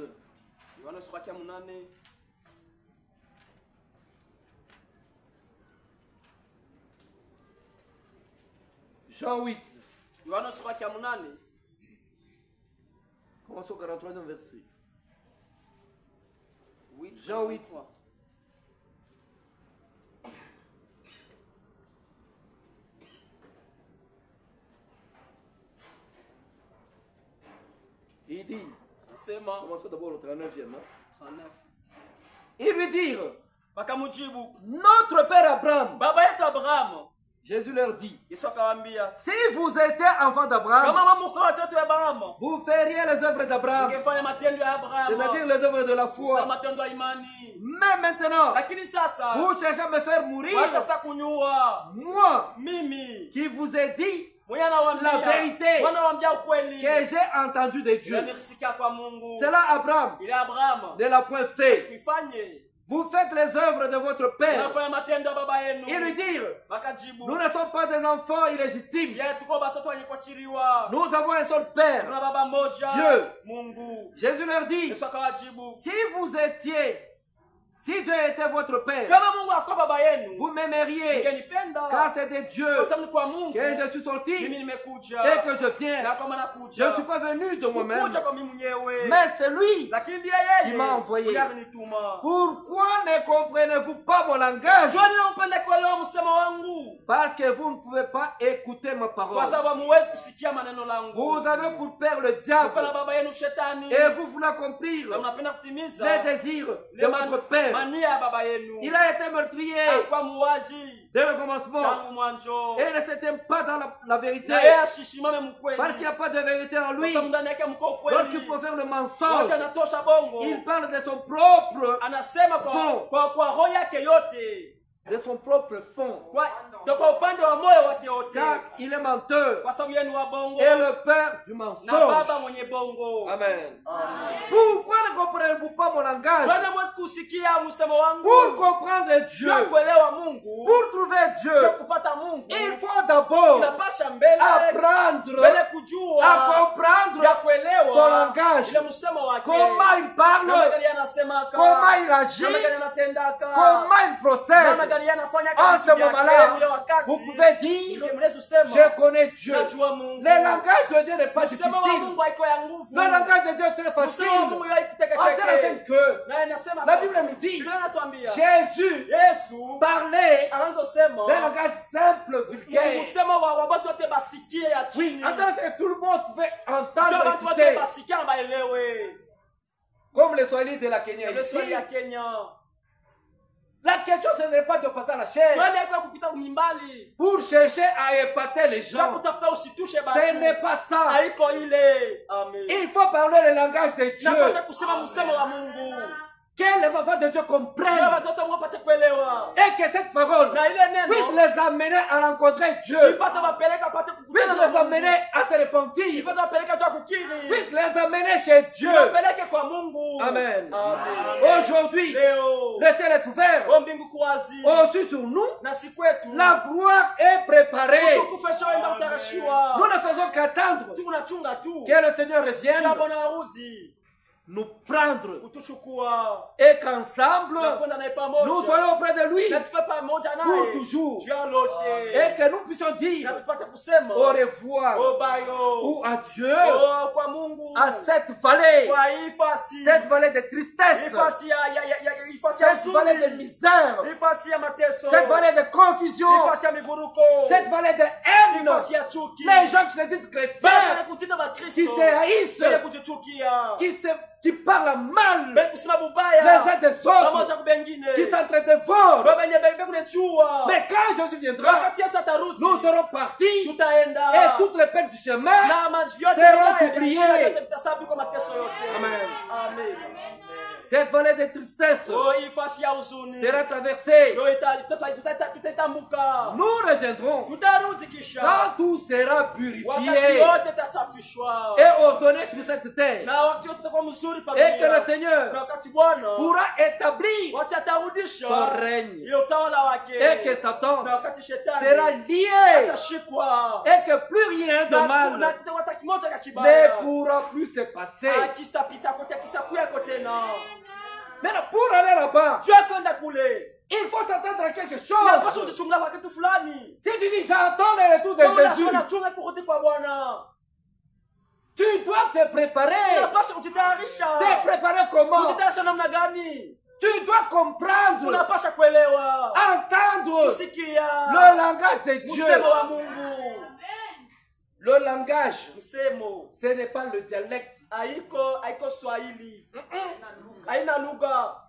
[SPEAKER 2] Yohane sura ya 8.
[SPEAKER 1] Jean 8.
[SPEAKER 2] Yohane sura ya 8.
[SPEAKER 1] Commençons au 43e verset.
[SPEAKER 2] 8.
[SPEAKER 1] Jean 8. Il dit,
[SPEAKER 2] Nasema
[SPEAKER 1] commençons d'abord au 39e.
[SPEAKER 2] 39.
[SPEAKER 1] Ils lui dirent,
[SPEAKER 2] Wakamujibu,
[SPEAKER 1] notre père Abraham.
[SPEAKER 2] baba yetu Abrahamu.
[SPEAKER 1] Jésus leur dit,
[SPEAKER 2] Yesu akawaambia,
[SPEAKER 1] si vous étiez enfants d'Abraham,
[SPEAKER 2] kama mko watoto wa Abrahamu,
[SPEAKER 1] vous feriez les œuvres d'Abraham,
[SPEAKER 2] ungefanya matendo ya Abrahamu.
[SPEAKER 1] c'est-à-dire les œuvres de la
[SPEAKER 2] Sasa
[SPEAKER 1] foi.
[SPEAKER 2] matendo ya imani.
[SPEAKER 1] Mais maintenant,
[SPEAKER 2] Lakini sasa
[SPEAKER 1] vous cherchez à me faire mourir,
[SPEAKER 2] watafuta kunyua
[SPEAKER 1] moi
[SPEAKER 2] mimi.
[SPEAKER 1] qui vous ai dit
[SPEAKER 2] Mwenye anawaambia
[SPEAKER 1] la vérité
[SPEAKER 2] wanawaambia ukweli.
[SPEAKER 1] que j'ai entendu de Dieu.
[SPEAKER 2] Nilisikia kwa Mungu.
[SPEAKER 1] Cela Abraham
[SPEAKER 2] Ile Abrahamu
[SPEAKER 1] ne l'a point fait.
[SPEAKER 2] kuifanye.
[SPEAKER 1] Vous faites les œuvres de votre père.
[SPEAKER 2] Unafanya matendo ya baba yenu.
[SPEAKER 1] Ils lui dirent,
[SPEAKER 2] Wakajibu,
[SPEAKER 1] nous ne sommes pas des enfants illégitimes.
[SPEAKER 2] yeye tuko watoto wenye kuachiliwa.
[SPEAKER 1] Nous avons un seul père.
[SPEAKER 2] Tuna baba mmoja,
[SPEAKER 1] Dieu.
[SPEAKER 2] Mungu.
[SPEAKER 1] Jésus leur dit,
[SPEAKER 2] Yesu akawajibu,
[SPEAKER 1] si vous étiez, si Dieu était votre père,
[SPEAKER 2] kama Mungu akuwa baba yenu,
[SPEAKER 1] vous m'aimeriez,
[SPEAKER 2] mngenipenda.
[SPEAKER 1] car c'est de Dieu
[SPEAKER 2] Kwa sababu ni kwa Mungu
[SPEAKER 1] que je suis
[SPEAKER 2] mimi
[SPEAKER 1] sorti
[SPEAKER 2] nimekuja.
[SPEAKER 1] et que je viens.
[SPEAKER 2] Na kama
[SPEAKER 1] Je
[SPEAKER 2] nakuja,
[SPEAKER 1] ne suis pas venu de moi-même,
[SPEAKER 2] sikukuja kwa mimi mwenyewe.
[SPEAKER 1] mais c'est lui.
[SPEAKER 2] Lakini ndiye yeye
[SPEAKER 1] Il m'a envoyé.
[SPEAKER 2] ndiye alinituma.
[SPEAKER 1] Pourquoi ne comprenez-vous pas mon langage?
[SPEAKER 2] Jua ninampenda kuelewa msemo wangu.
[SPEAKER 1] Parce que vous ne pouvez pas écouter ma
[SPEAKER 2] Kwa
[SPEAKER 1] parole.
[SPEAKER 2] sababu hamuwezi kusikia maneno langu.
[SPEAKER 1] Vous avez pour père le
[SPEAKER 2] Mko
[SPEAKER 1] diable
[SPEAKER 2] na baba yenu shetani.
[SPEAKER 1] et vous voulez accomplir
[SPEAKER 2] Na mnapenda kutimiza
[SPEAKER 1] les désirs de votre père.
[SPEAKER 2] mania ya baba yenu.
[SPEAKER 1] Il a été meurtrier
[SPEAKER 2] Kwa muuaji
[SPEAKER 1] dès le commencement
[SPEAKER 2] tangu mwanzo.
[SPEAKER 1] et ne s'était pas dans la vérité
[SPEAKER 2] Na yeye ashishimame mkweli.
[SPEAKER 1] parce qu'il n'y a pas de vérité en
[SPEAKER 2] Kwa
[SPEAKER 1] lui.
[SPEAKER 2] sababu ndani yake mko ukweli.
[SPEAKER 1] Lorsqu'il profère le mensonge,
[SPEAKER 2] Wakati anatosha bongo.
[SPEAKER 1] il parle de son propre
[SPEAKER 2] Anasema
[SPEAKER 1] Fond.
[SPEAKER 2] kwa roho yake yote.
[SPEAKER 1] fond.
[SPEAKER 2] Kwa upande wa moyo wake wote.
[SPEAKER 1] Car il est menteur
[SPEAKER 2] Kwa sababu yeye ni wa bongo.
[SPEAKER 1] et le père du
[SPEAKER 2] Na
[SPEAKER 1] mensonge.
[SPEAKER 2] baba mwenye bongo.
[SPEAKER 1] Amen.
[SPEAKER 2] Amen.
[SPEAKER 1] Pourquoi ne comprenez-vous pas mon langage?
[SPEAKER 2] Jana mwezi kusikia msemo wangu.
[SPEAKER 1] Pour comprendre Dieu,
[SPEAKER 2] Jua kuelewa Mungu.
[SPEAKER 1] pour trouver
[SPEAKER 2] Jua
[SPEAKER 1] Dieu,
[SPEAKER 2] kupata Mungu.
[SPEAKER 1] il faut d'abord
[SPEAKER 2] Inapasha mbele.
[SPEAKER 1] apprendre
[SPEAKER 2] Mbele kujua.
[SPEAKER 1] à comprendre
[SPEAKER 2] Ya kuelewa.
[SPEAKER 1] son langage.
[SPEAKER 2] Ile msemo wake.
[SPEAKER 1] Comment il parle,
[SPEAKER 2] Namna gani anasemaka.
[SPEAKER 1] comment il agit,
[SPEAKER 2] Namna gani anatendaka.
[SPEAKER 1] comment il
[SPEAKER 2] Namna
[SPEAKER 1] procède.
[SPEAKER 2] gani anafanya
[SPEAKER 1] En
[SPEAKER 2] kazi
[SPEAKER 1] ce
[SPEAKER 2] yake
[SPEAKER 1] moment-là,
[SPEAKER 2] ile wakati.
[SPEAKER 1] vous pouvez dire,
[SPEAKER 2] Mnaweza kusema.
[SPEAKER 1] je connais Dieu.
[SPEAKER 2] Najua Mungu.
[SPEAKER 1] Le langage de Dieu n'est pas
[SPEAKER 2] Msemo wa
[SPEAKER 1] difficile.
[SPEAKER 2] Mungu haiko ya nguvu.
[SPEAKER 1] Le langage de Dieu est très facile.
[SPEAKER 2] Msemo wa Mungu haiko
[SPEAKER 1] En tel
[SPEAKER 2] teke.
[SPEAKER 1] que
[SPEAKER 2] Na inasema
[SPEAKER 1] la Bible nous dit,
[SPEAKER 2] Biblia inatuambia
[SPEAKER 1] Jésus
[SPEAKER 2] Yesu
[SPEAKER 1] parlait
[SPEAKER 2] anazosema
[SPEAKER 1] d'un langage simple, vulgaire.
[SPEAKER 2] msemo wa watu wote basikie ya
[SPEAKER 1] Oui,
[SPEAKER 2] chini.
[SPEAKER 1] en tel que tout le monde pouvait
[SPEAKER 2] Sio
[SPEAKER 1] entendre,
[SPEAKER 2] watu wote
[SPEAKER 1] écouter.
[SPEAKER 2] basikie na baelewe.
[SPEAKER 1] Comme les Swahili de la Kenya
[SPEAKER 2] Le
[SPEAKER 1] ici.
[SPEAKER 2] swali ya Kenya.
[SPEAKER 1] La question, ce n'est pas de passer à la chair
[SPEAKER 2] Swali yako kupita mimbali.
[SPEAKER 1] pour chercher à épater les
[SPEAKER 2] Sio
[SPEAKER 1] gens.
[SPEAKER 2] kutafuta usitoshe
[SPEAKER 1] Ce n'est
[SPEAKER 2] batu.
[SPEAKER 1] pas ça.
[SPEAKER 2] Haiko ile. Amen.
[SPEAKER 1] Il faut parler le langage de Dieu.
[SPEAKER 2] Napasha kusema msemo wa Mungu.
[SPEAKER 1] Que les enfants de Dieu
[SPEAKER 2] Sio
[SPEAKER 1] comprennent
[SPEAKER 2] watoto mwapate kuelewa.
[SPEAKER 1] et que cette parole
[SPEAKER 2] Na ile
[SPEAKER 1] puisse
[SPEAKER 2] neno
[SPEAKER 1] les amener à rencontrer Dieu,
[SPEAKER 2] ipate wapeleka pate
[SPEAKER 1] puisse
[SPEAKER 2] kukutana na
[SPEAKER 1] les amener
[SPEAKER 2] Mungu.
[SPEAKER 1] à se repentir,
[SPEAKER 2] Ipate wapeleka tu kukiri.
[SPEAKER 1] puisse les amener chez Dieu.
[SPEAKER 2] Wapeleke kwa Mungu.
[SPEAKER 1] Amen.
[SPEAKER 2] Amen.
[SPEAKER 1] Aujourd'hui,
[SPEAKER 2] Leo
[SPEAKER 1] le ciel est ouvert.
[SPEAKER 2] o mbingu kuwazi
[SPEAKER 1] Aussi sur nous,
[SPEAKER 2] na si kwetu
[SPEAKER 1] la gloire est préparée.
[SPEAKER 2] tukufesha wenda utarashiwa.
[SPEAKER 1] Nous ne faisons qu'attendre
[SPEAKER 2] Tunachunga tu
[SPEAKER 1] que le Seigneur revienne
[SPEAKER 2] Jua Bwana arudi
[SPEAKER 1] nous prendre
[SPEAKER 2] kutuchukua
[SPEAKER 1] et qu'ensemble
[SPEAKER 2] na kwenda naye
[SPEAKER 1] nous
[SPEAKER 2] pamoja
[SPEAKER 1] soyons auprès de lui
[SPEAKER 2] na tuwe pamoja
[SPEAKER 1] pour
[SPEAKER 2] naye
[SPEAKER 1] toujours
[SPEAKER 2] jua lote
[SPEAKER 1] et que nous puissions
[SPEAKER 2] na
[SPEAKER 1] dire
[SPEAKER 2] tupate kusema
[SPEAKER 1] au revoir
[SPEAKER 2] o bayo
[SPEAKER 1] ou à Dieu
[SPEAKER 2] o kwa Mungu
[SPEAKER 1] à cette vallée,
[SPEAKER 2] kwa ifasi
[SPEAKER 1] cette vallée de tristesse,
[SPEAKER 2] ifasi ya ifasi ya
[SPEAKER 1] cette vallée de
[SPEAKER 2] huzuni
[SPEAKER 1] misère,
[SPEAKER 2] ifasi ya mateso mateso,
[SPEAKER 1] cette vallée de confusion,
[SPEAKER 2] nafasi ya mivuruko,
[SPEAKER 1] cette vallée de haine,
[SPEAKER 2] nafasi ya chuki,
[SPEAKER 1] les gens qui se disent
[SPEAKER 2] Baba
[SPEAKER 1] chrétiens,
[SPEAKER 2] kutita bakristo,
[SPEAKER 1] qui se haïssent,
[SPEAKER 2] wenye kujichukia,
[SPEAKER 1] qui parlent mal
[SPEAKER 2] wenye kusema bubaya,
[SPEAKER 1] les uns des
[SPEAKER 2] pamoja
[SPEAKER 1] autres,
[SPEAKER 2] kwa bengine,
[SPEAKER 1] qui s'entre-dévorent.
[SPEAKER 2] Baba wenye kunechua.
[SPEAKER 1] Mais quand Jésus viendra,
[SPEAKER 2] Wakati Yesu atarudi,
[SPEAKER 1] nous serons partis
[SPEAKER 2] tutaenda
[SPEAKER 1] et toutes les peines du chemin
[SPEAKER 2] na maji yote
[SPEAKER 1] seront
[SPEAKER 2] ya
[SPEAKER 1] oubliées.
[SPEAKER 2] shida yote mtasabu kwa mateso yote.
[SPEAKER 1] Amen.
[SPEAKER 2] Amen.
[SPEAKER 1] Cette vallée de tristesse
[SPEAKER 2] Oh, hii fasi ya huzuni.
[SPEAKER 1] sera traversée.
[SPEAKER 2] Yo tutatambuka.
[SPEAKER 1] Nous reviendrons
[SPEAKER 2] Tutarudi kisha.
[SPEAKER 1] quand tout sera
[SPEAKER 2] Wakati
[SPEAKER 1] purifié
[SPEAKER 2] yote tasafishwa.
[SPEAKER 1] et ordonné sur cette terre.
[SPEAKER 2] Na wakati yote tutakuwa mzuri pa
[SPEAKER 1] Et que le
[SPEAKER 2] dunia.
[SPEAKER 1] Seigneur
[SPEAKER 2] Na wakati Bwana
[SPEAKER 1] pourra établir
[SPEAKER 2] wacha atarudisha
[SPEAKER 1] son règne.
[SPEAKER 2] ile utawala wake.
[SPEAKER 1] Et que Satan
[SPEAKER 2] Na wakati shetani
[SPEAKER 1] sera lié.
[SPEAKER 2] atashikwa.
[SPEAKER 1] Et que plus rien de
[SPEAKER 2] Na
[SPEAKER 1] mal
[SPEAKER 2] kutakuwa kimoja cha
[SPEAKER 1] ne
[SPEAKER 2] kibaya.
[SPEAKER 1] pourra plus se passer.
[SPEAKER 2] Akistapita kote akistakuya kote na.
[SPEAKER 1] Maintenant, pour aller là-bas,
[SPEAKER 2] Tu kwenda kule.
[SPEAKER 1] il faut s'attendre à quelque
[SPEAKER 2] Unapaswa
[SPEAKER 1] chose.
[SPEAKER 2] kujichungulia kwa kitu fulani.
[SPEAKER 1] Si tu dis j'attends le retour de
[SPEAKER 2] Kama
[SPEAKER 1] Jésus,
[SPEAKER 2] unasema nachunga kurudi kwa Bwana.
[SPEAKER 1] tu dois te préparer.
[SPEAKER 2] Unapaswa kujitayarisha.
[SPEAKER 1] Te préparer comment?
[SPEAKER 2] Kujitayarisha namna gani?
[SPEAKER 1] Tu dois comprendre,
[SPEAKER 2] Unapaswa kuelewa.
[SPEAKER 1] entendre
[SPEAKER 2] Kusikia.
[SPEAKER 1] le langage de Dieu.
[SPEAKER 2] Msemo wa Mungu.
[SPEAKER 1] Le langage,
[SPEAKER 2] Msemo.
[SPEAKER 1] ce n'est pas le dialecte.
[SPEAKER 2] Haiko Swahili. Haina lugha.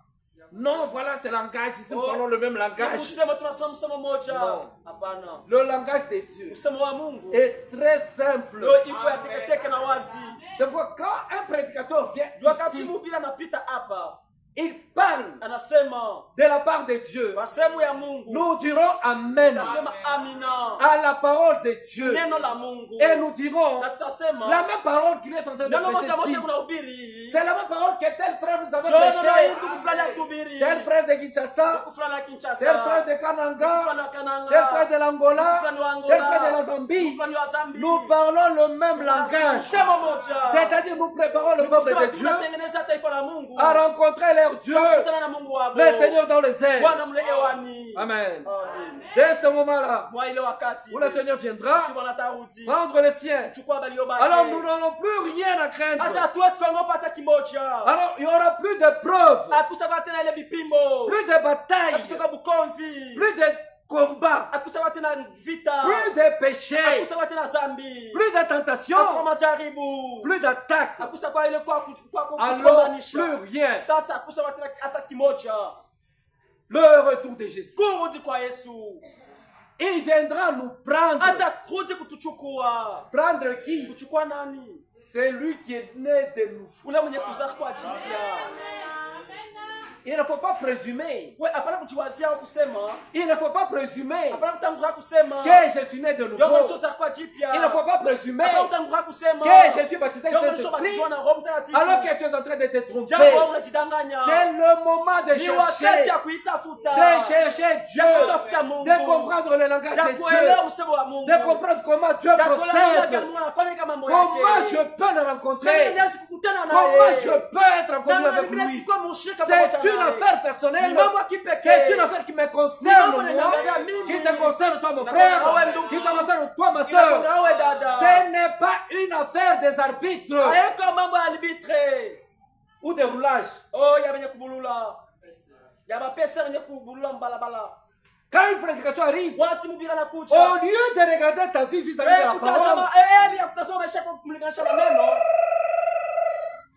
[SPEAKER 1] Non, voilà ce langage. Ici, nous parlons le même langage.
[SPEAKER 2] Msemo tunasema msemo moja.
[SPEAKER 1] Non.
[SPEAKER 2] Hapana.
[SPEAKER 1] Le langage de Dieu
[SPEAKER 2] Msemo wa Mungu.
[SPEAKER 1] est très simple.
[SPEAKER 2] Ndio iko ya teketeke na wazi.
[SPEAKER 1] C'est pourquoi quand un prédicateur vient
[SPEAKER 2] Wakati
[SPEAKER 1] ici,
[SPEAKER 2] mhubiri anapita hapa,
[SPEAKER 1] il parle
[SPEAKER 2] anasema
[SPEAKER 1] de la part de Dieu.
[SPEAKER 2] kwa sehemu ya Mungu.
[SPEAKER 1] Nous dirons Amen
[SPEAKER 2] Tutasema amina.
[SPEAKER 1] à la parole de Dieu.
[SPEAKER 2] Neno la Mungu.
[SPEAKER 1] Et nous dirons
[SPEAKER 2] Na tutasema
[SPEAKER 1] la même parole qu'il est en train de
[SPEAKER 2] neno moja
[SPEAKER 1] prêcher
[SPEAKER 2] moja
[SPEAKER 1] ici.
[SPEAKER 2] kunahubiri.
[SPEAKER 1] C'est la même parole que tel frère nous avait
[SPEAKER 2] Ndio hii
[SPEAKER 1] prêché.
[SPEAKER 2] ndugu fulani akihubiri.
[SPEAKER 1] Tel frère de Kinshasa,
[SPEAKER 2] Ndugu fulani ya Kinshasa.
[SPEAKER 1] tel frère de
[SPEAKER 2] Ndugu
[SPEAKER 1] Kananga,
[SPEAKER 2] fulani wa Kananga.
[SPEAKER 1] tel frère de l'Angola,
[SPEAKER 2] Ndugu fulani wa Angola.
[SPEAKER 1] tel frère de la
[SPEAKER 2] Ndugu
[SPEAKER 1] Zambie.
[SPEAKER 2] fulani wa Zambia.
[SPEAKER 1] Nous parlons le même langage.
[SPEAKER 2] Msemo moja.
[SPEAKER 1] C'est-à-dire nous préparons le peuple
[SPEAKER 2] Kusema
[SPEAKER 1] de Dieu
[SPEAKER 2] tunatengeneza taifa la Mungu.
[SPEAKER 1] à rencontrer leur Dieu,
[SPEAKER 2] Tunakutana na Mungu wao.
[SPEAKER 1] le Seigneur dans les airs.
[SPEAKER 2] Bwana mle hewani.
[SPEAKER 1] Amen.
[SPEAKER 2] Amen.
[SPEAKER 1] Dès ce moment-là,
[SPEAKER 2] Mwa ile wakati.
[SPEAKER 1] où le Seigneur viendra
[SPEAKER 2] Si Bwana atarudi.
[SPEAKER 1] prendre le sien,
[SPEAKER 2] Chukua baliobaki.
[SPEAKER 1] alors nous n'aurons plus rien à craindre.
[SPEAKER 2] Asa hatuwezi kuogopa hata kimoja.
[SPEAKER 1] Alors il n'y aura plus de preuves,
[SPEAKER 2] Hakutakuwa tena ile vipimo.
[SPEAKER 1] plus de batailles,
[SPEAKER 2] Hakutakuwa bukomvi.
[SPEAKER 1] plus de combats,
[SPEAKER 2] Hakutakuwa tena vita.
[SPEAKER 1] plus de péchés,
[SPEAKER 2] Hakutakuwa tena zambi.
[SPEAKER 1] plus de
[SPEAKER 2] Hakutakuwa
[SPEAKER 1] tentations,
[SPEAKER 2] majaribu.
[SPEAKER 1] plus d'attaques.
[SPEAKER 2] Hakutakuwa ile kwa
[SPEAKER 1] Alors
[SPEAKER 2] kugombanisha.
[SPEAKER 1] plus rien.
[SPEAKER 2] Sasa hakutakuwa tena hata kimoja.
[SPEAKER 1] Le retour de Jésus.
[SPEAKER 2] Kurudi kwa Yesu.
[SPEAKER 1] Il viendra nous prendre.
[SPEAKER 2] Hata kurudi kutuchukua.
[SPEAKER 1] Prendre qui?
[SPEAKER 2] Kuchukua nani?
[SPEAKER 1] C'est lui qui est né de nous.
[SPEAKER 2] Ule mwenye kuzaa kwa jipya.
[SPEAKER 1] Il ne faut pas présumer.
[SPEAKER 2] We hapana kujiwazia au kusema.
[SPEAKER 1] Il ne faut pas présumer
[SPEAKER 2] Hapana kutangulia kusema.
[SPEAKER 1] que je suis né de
[SPEAKER 2] Yo
[SPEAKER 1] nouveau.
[SPEAKER 2] mwisho kwa jipya.
[SPEAKER 1] Il ne faut pas présumer
[SPEAKER 2] Hapana kutangulia kusema.
[SPEAKER 1] que je suis baptisé
[SPEAKER 2] Yo
[SPEAKER 1] de
[SPEAKER 2] mwisho
[SPEAKER 1] Saint-Esprit
[SPEAKER 2] batizwa na Roho Mtakatifu.
[SPEAKER 1] alors que tu es en train de te tromper.
[SPEAKER 2] Jambo unajidanganya.
[SPEAKER 1] C'est le moment de
[SPEAKER 2] Ni wakati ya
[SPEAKER 1] chercher,
[SPEAKER 2] kuitafuta.
[SPEAKER 1] de chercher Dieu,
[SPEAKER 2] kutafuta Mungu.
[SPEAKER 1] de comprendre le langage
[SPEAKER 2] Ya
[SPEAKER 1] de Dieu,
[SPEAKER 2] kuelewa msemo wa Mungu.
[SPEAKER 1] de comprendre comment Dieu
[SPEAKER 2] Ya kuelewa
[SPEAKER 1] procède,
[SPEAKER 2] Mungu anafanya kama mambo
[SPEAKER 1] comment
[SPEAKER 2] yake.
[SPEAKER 1] je peux le rencontrer,
[SPEAKER 2] Nani kukutana
[SPEAKER 1] comment
[SPEAKER 2] naye.
[SPEAKER 1] je peux être en communion avec lui. C'est une affaire personnelle. C'est une affaire qui me concerne moi, qui te concerne toi mon frère, qui te concerne toi ma soeur. Ce n'est pas une affaire des arbitres
[SPEAKER 2] Haiko mambo ya arbitre.
[SPEAKER 1] ou des roulages.
[SPEAKER 2] Oh, ya benye kubulula. Ya bapesa benye kubulula mbalabala.
[SPEAKER 1] Quand une prédication arrive,
[SPEAKER 2] Wasi mubira na kuja.
[SPEAKER 1] au lieu de regarder ta vie vis-à-vis de la parole,
[SPEAKER 2] Kutazama ya kutazama maisha kwa kumlinganisha na neno.